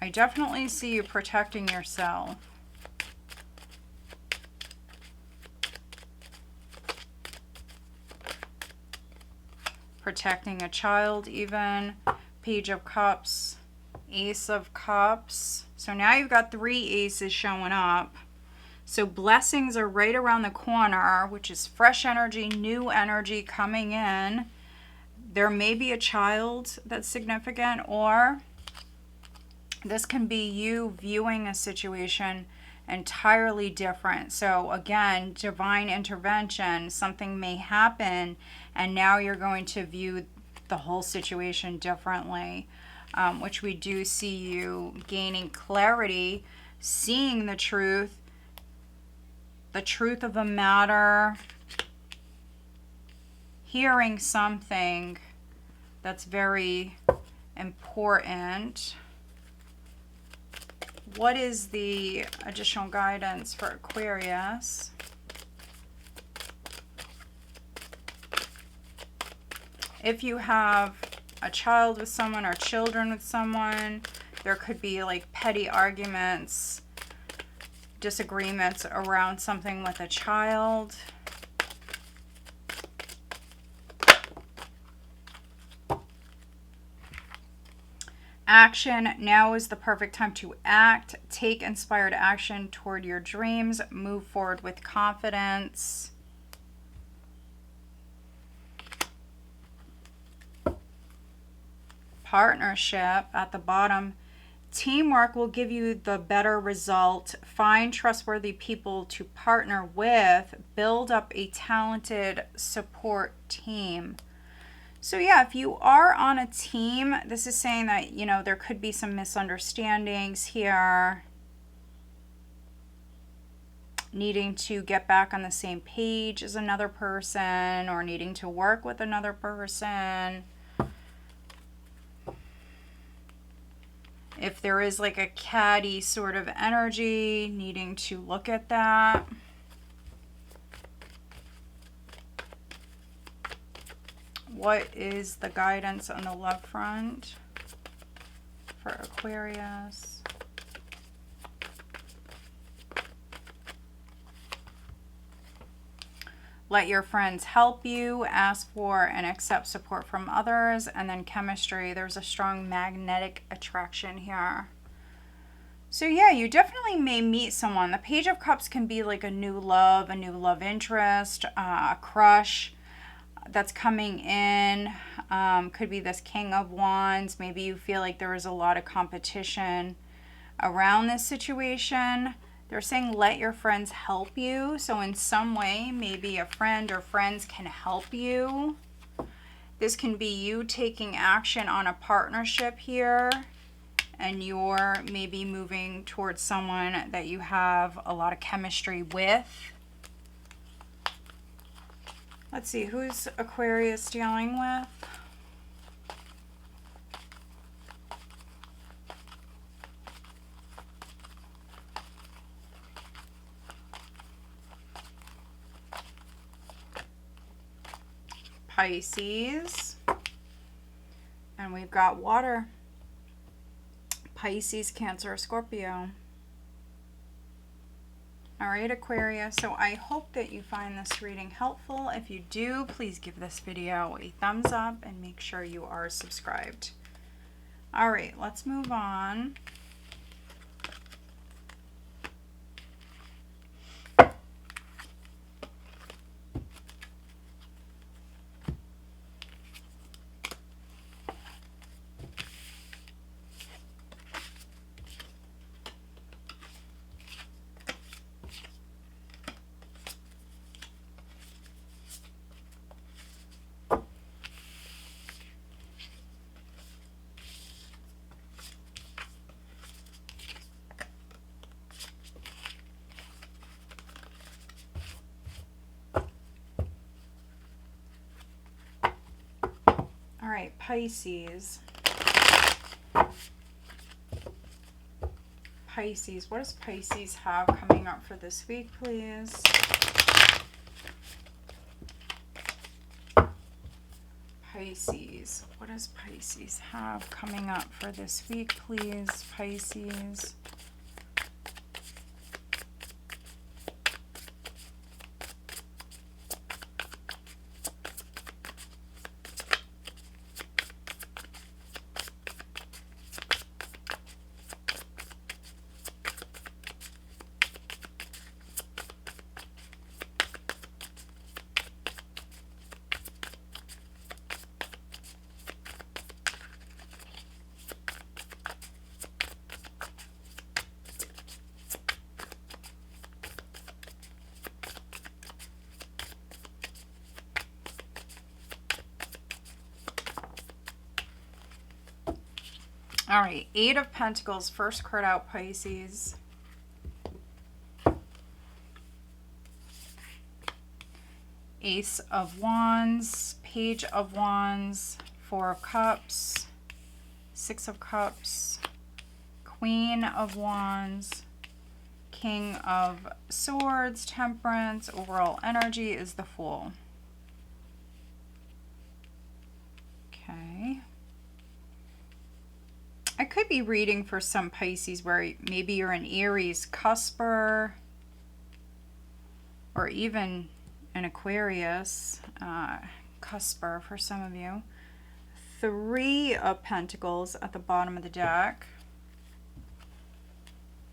I definitely see you protecting yourself. protecting a child even. Page of Cups, Ace of Cups. So now you've got 3 aces showing up. So blessings are right around the corner, which is fresh energy, new energy coming in. There may be a child that's significant, or this can be you viewing a situation entirely different. So again, divine intervention, something may happen, and now you're going to view the whole situation differently, which we do see you gaining clarity, seeing the truth of a matter, hearing something that's very important. What is the additional guidance for Aquarius? If you have a child with someone or children with someone, there could be like petty arguments, disagreements around something with a child. Action. Now is the perfect time to act. Take inspired action toward your dreams. Move forward with confidence. Partnership at the bottom. Teamwork will give you the better result. Find trustworthy people to partner with. Build up a talented support team. So yeah, if you are on a team, this is saying that, you know, there could be some misunderstandings here. Needing to get back on the same page as another person, or needing to work with another person. If there is like a catty sort of energy, needing to look at that. What is the guidance on the love front for Aquarius? Let your friends help you. Ask for and accept support from others. And then chemistry. There's a strong magnetic attraction here. So yeah, you definitely may meet someone. The Page of Cups can be like a new love interest, a crush that's coming in. Could be this King of Wands. Maybe you feel like there is a lot of competition around this situation. They're saying let your friends help you. So in some way, maybe a friend or friends can help you. This can be you taking action on a partnership here, and you're maybe moving towards someone that you have a lot of chemistry with. Let's see, who's Aquarius dealing with? Pisces. And we've got water. Pisces, Cancer, Scorpio. All right, Aquarius, so I hope that you find this reading helpful. If you do, please give this video a thumbs up and make sure you are subscribed. All right, let's move on. All right, Pisces. Pisces, what does Pisces have coming up for this week, please? Pisces, what does Pisces have coming up for this week, please, Pisces? All right, Eight of Pentacles, first card out, Pisces. Ace of Wands, Page of Wands, Four of Cups, Six of Cups, Queen of Wands, King of Swords, Temperance. Overall energy is the Fool. Okay. I could be reading for some Pisces where maybe you're an Aries cusper, or even an Aquarius cusper for some of you. Three of Pentacles at the bottom of the deck.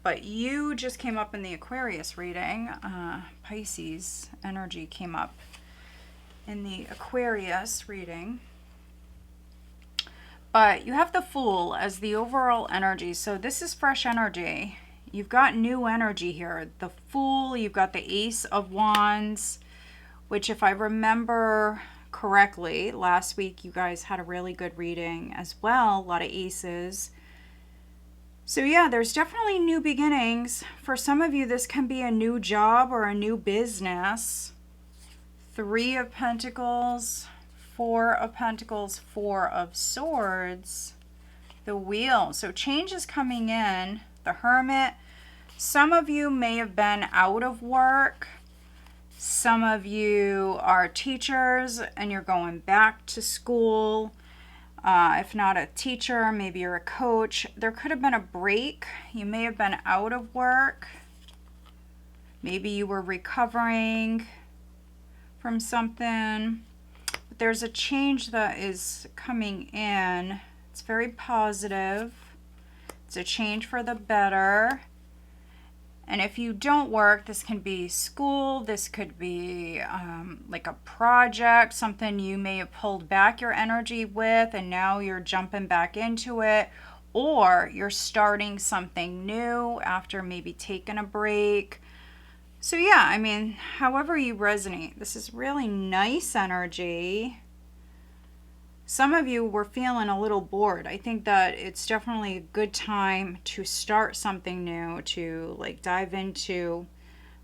But you just came up in the Aquarius reading. Pisces energy came up in the Aquarius reading. But you have the Fool as the overall energy. So this is fresh energy. You've got new energy here. The Fool, you've got the Ace of Wands, which if I remember correctly, last week you guys had a really good reading as well. A lot of aces. So yeah, there's definitely new beginnings. For some of you, this can be a new job or a new business. Three of Pentacles, Four of Pentacles, Four of Swords, the Wheel. So change is coming in. The Hermit. Some of you may have been out of work. Some of you are teachers and you're going back to school. If not a teacher, maybe you're a coach. There could have been a break. You may have been out of work. Maybe you were recovering from something. But there's a change that is coming in. It's very positive. It's a change for the better. And if you don't work, this can be school, this could be like a project, something you may have pulled back your energy with and now you're jumping back into it, or you're starting something new after maybe taking a break. So yeah, I mean, however you resonate, this is really nice energy. Some of you were feeling a little bored. I think that it's definitely a good time to start something new, to like dive into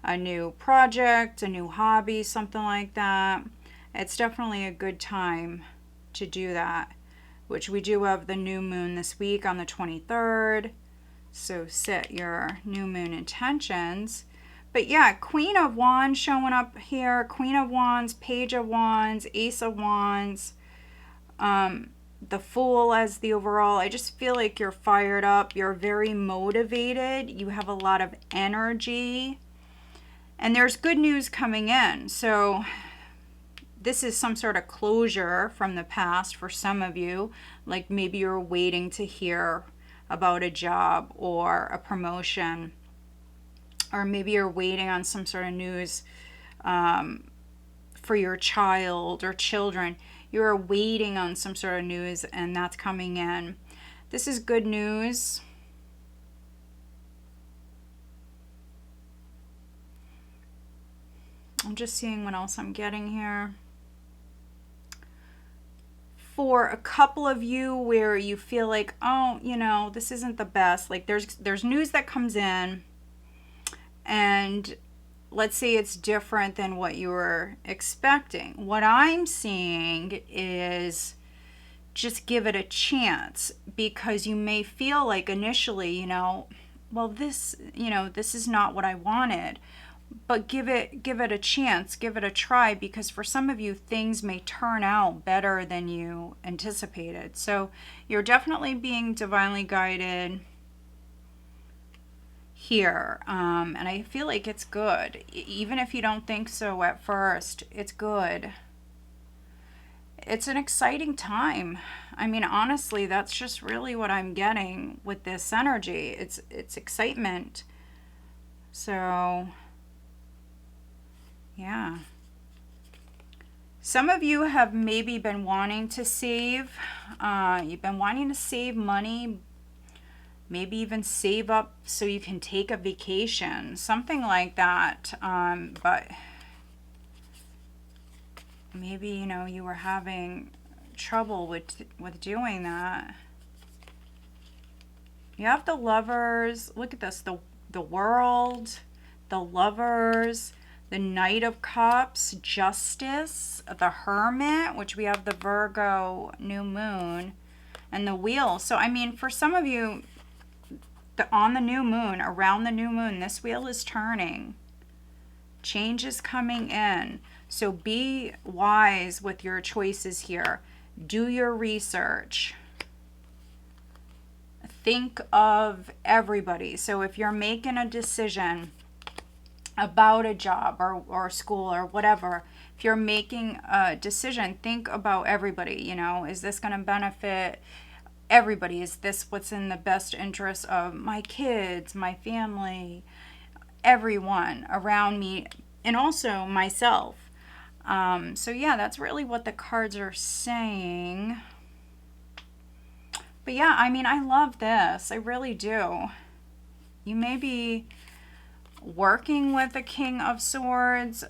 a new project, a new hobby, something like that. It's definitely a good time to do that, which we do have the new moon this week on the 23rd. So set your new moon intentions. But yeah, Queen of Wands showing up here. Queen of Wands, Page of Wands, Ace of Wands. The Fool as the overall. I just feel like you're fired up. You're very motivated. You have a lot of energy. And there's good news coming in. So this is some sort of closure from the past for some of you. Like maybe you're waiting to hear about a job or a promotion. Or maybe you're waiting on some sort of news for your child or children. You're waiting on some sort of news and that's coming in. This is good news. I'm just seeing what else I'm getting here. For a couple of you where you feel like, oh, you know, this isn't the best. Like there's news that comes in and let's say it's different than what you were expecting. What I'm seeing is just give it a chance, because you may feel like initially, you know, well, this is not what I wanted, but give it a chance, give it a try, because for some of you, things may turn out better than you anticipated. So you're definitely being divinely guided here, and I feel like it's good. Even if you don't think so at first, it's good. It's an exciting time. I mean, honestly, that's just really what I'm getting with this energy. It's excitement. So yeah, some of you have maybe been wanting to save. You've been wanting to save money, maybe even save up so you can take a vacation, something like that. But maybe, you know, you were having trouble with doing that. You have the Lovers. Look at this. The World, the Lovers, the Knight of Cups, Justice, the Hermit, which we have the Virgo new moon, and the Wheel. So, I mean, for some of you, on the new moon, around the new moon, this wheel is turning. Change is coming in. So be wise with your choices here. Do your research. Think of everybody. So if you're making a decision about a job or school or whatever, if you're making a decision, think about everybody. You know, is this going to benefit everybody? Is this what's in the best interest of my kids, my family, everyone around me, and also myself? So yeah, that's really what the cards are saying. But yeah, I mean, I love this. I really do. You may be working with a King of Swords.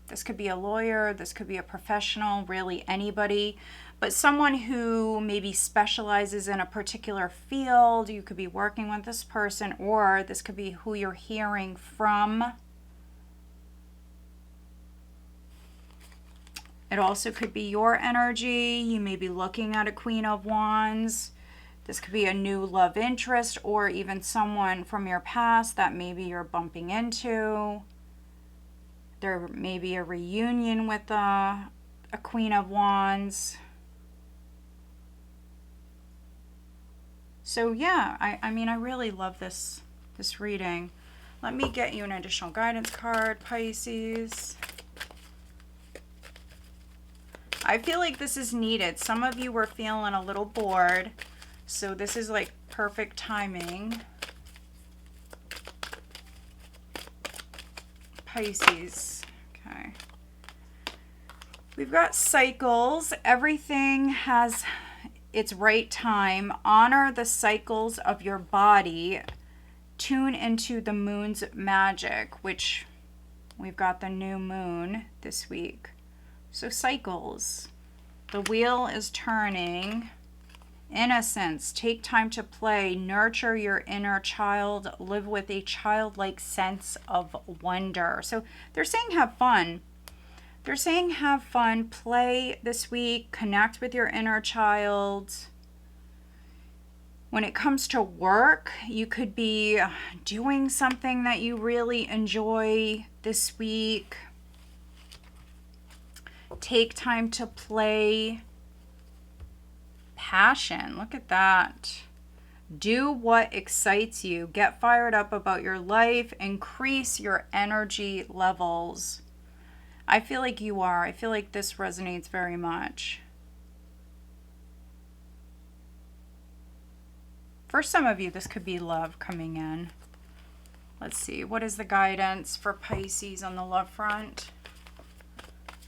This could be a lawyer. This could be a professional, really anybody. But someone who maybe specializes in a particular field. You could be working with this person, or this could be who you're hearing from. It also could be your energy. You may be looking at a Queen of Wands. This could be a new love interest, or even someone from your past that maybe you're bumping into. There may be a reunion with a Queen of Wands. So yeah, I mean, I really love this reading. Let me get you an additional guidance card, Pisces. I feel like this is needed. Some of you were feeling a little bored, so this is like perfect timing. Pisces. Okay. We've got cycles. Everything has its right time. Honor the cycles of your body. Tune into the moon's magic, which we've got the new moon this week. So cycles. The wheel is turning. Innocence. Take time to play. Nurture your inner child. Live with a childlike sense of wonder. So they're saying have fun. They're saying have fun. Play this week. Connect with your inner child. When it comes to work, you could be doing something that you really enjoy this week. Take time to play. Passion. Look at that. Do what excites you. Get fired up about your life. Increase your energy levels. I feel like you are. I feel like this resonates very much. For some of you, this could be love coming in. Let's see. What is the guidance for Pisces on the love front?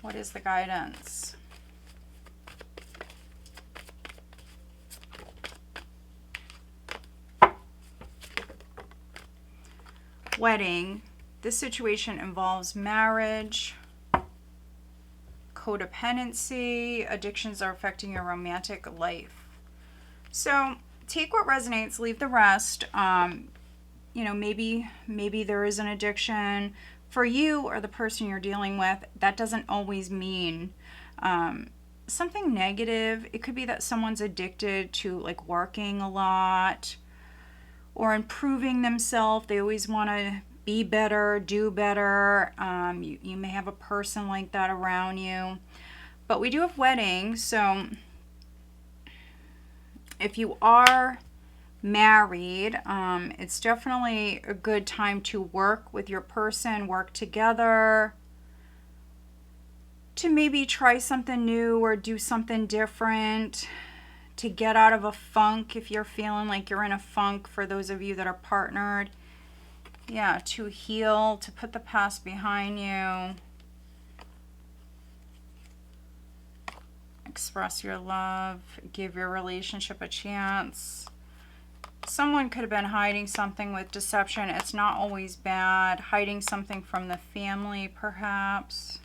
What is the guidance? Wedding. This situation involves marriage, codependency, addictions are affecting your romantic life. So take what resonates, leave the rest. You know, maybe there is an addiction for you or the person you're dealing with. That doesn't always mean something negative. It could be that someone's addicted to like working a lot or improving themselves. They always want to be better, do better. You may have a person like that around you. But we do have weddings, so if you are married, it's definitely a good time to work with your person, work together, to maybe try something new or do something different, to get out of a funk if you're feeling like you're in a funk, for those of you that are partnered. Yeah, to heal, to put the past behind you. Express your love, give your relationship a chance. Someone could have been hiding something with deception. It's not always bad. Hiding something from the family, perhaps.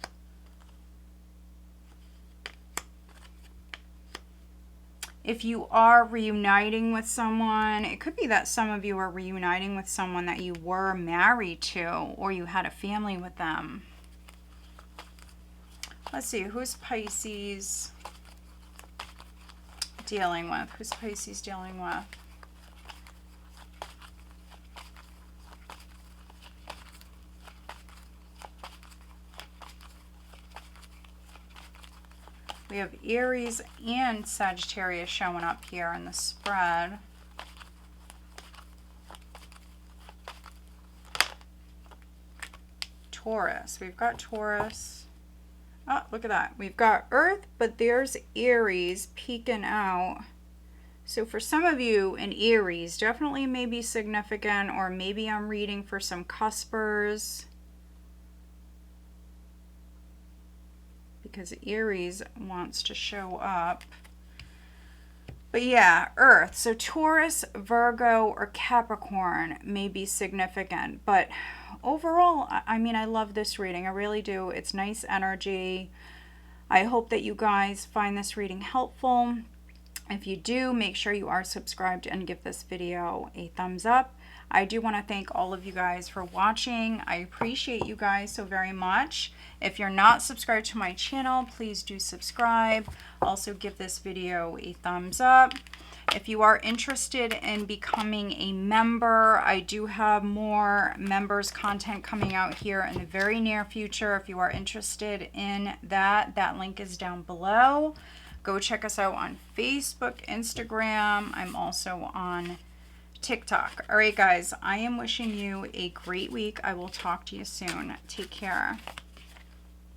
If you are reuniting with someone, it could be that some of you are reuniting with someone that you were married to or you had a family with them. Let's see, who's Pisces dealing with? Who's Pisces dealing with? We have Aries and Sagittarius showing up here in the spread. Taurus. We've got Taurus. Oh, look at that. We've got Earth, but there's Aries peeking out. So for some of you in Aries, definitely may be significant, or maybe I'm reading for some cuspers. Because Aries wants to show up. But yeah, Earth. So Taurus, Virgo, or Capricorn may be significant. But overall, I mean, I love this reading. I really do. It's nice energy. I hope that you guys find this reading helpful. If you do, make sure you are subscribed and give this video a thumbs up. I do want to thank all of you guys for watching. I appreciate you guys so very much. If you're not subscribed to my channel, please do subscribe. Also give this video a thumbs up. If you are interested in becoming a member, I do have more members content coming out here in the very near future. If you are interested in that, that link is down below. Go check us out on Facebook, Instagram. I'm also on TikTok. All right, guys, I am wishing you a great week. I will talk to you soon. Take care.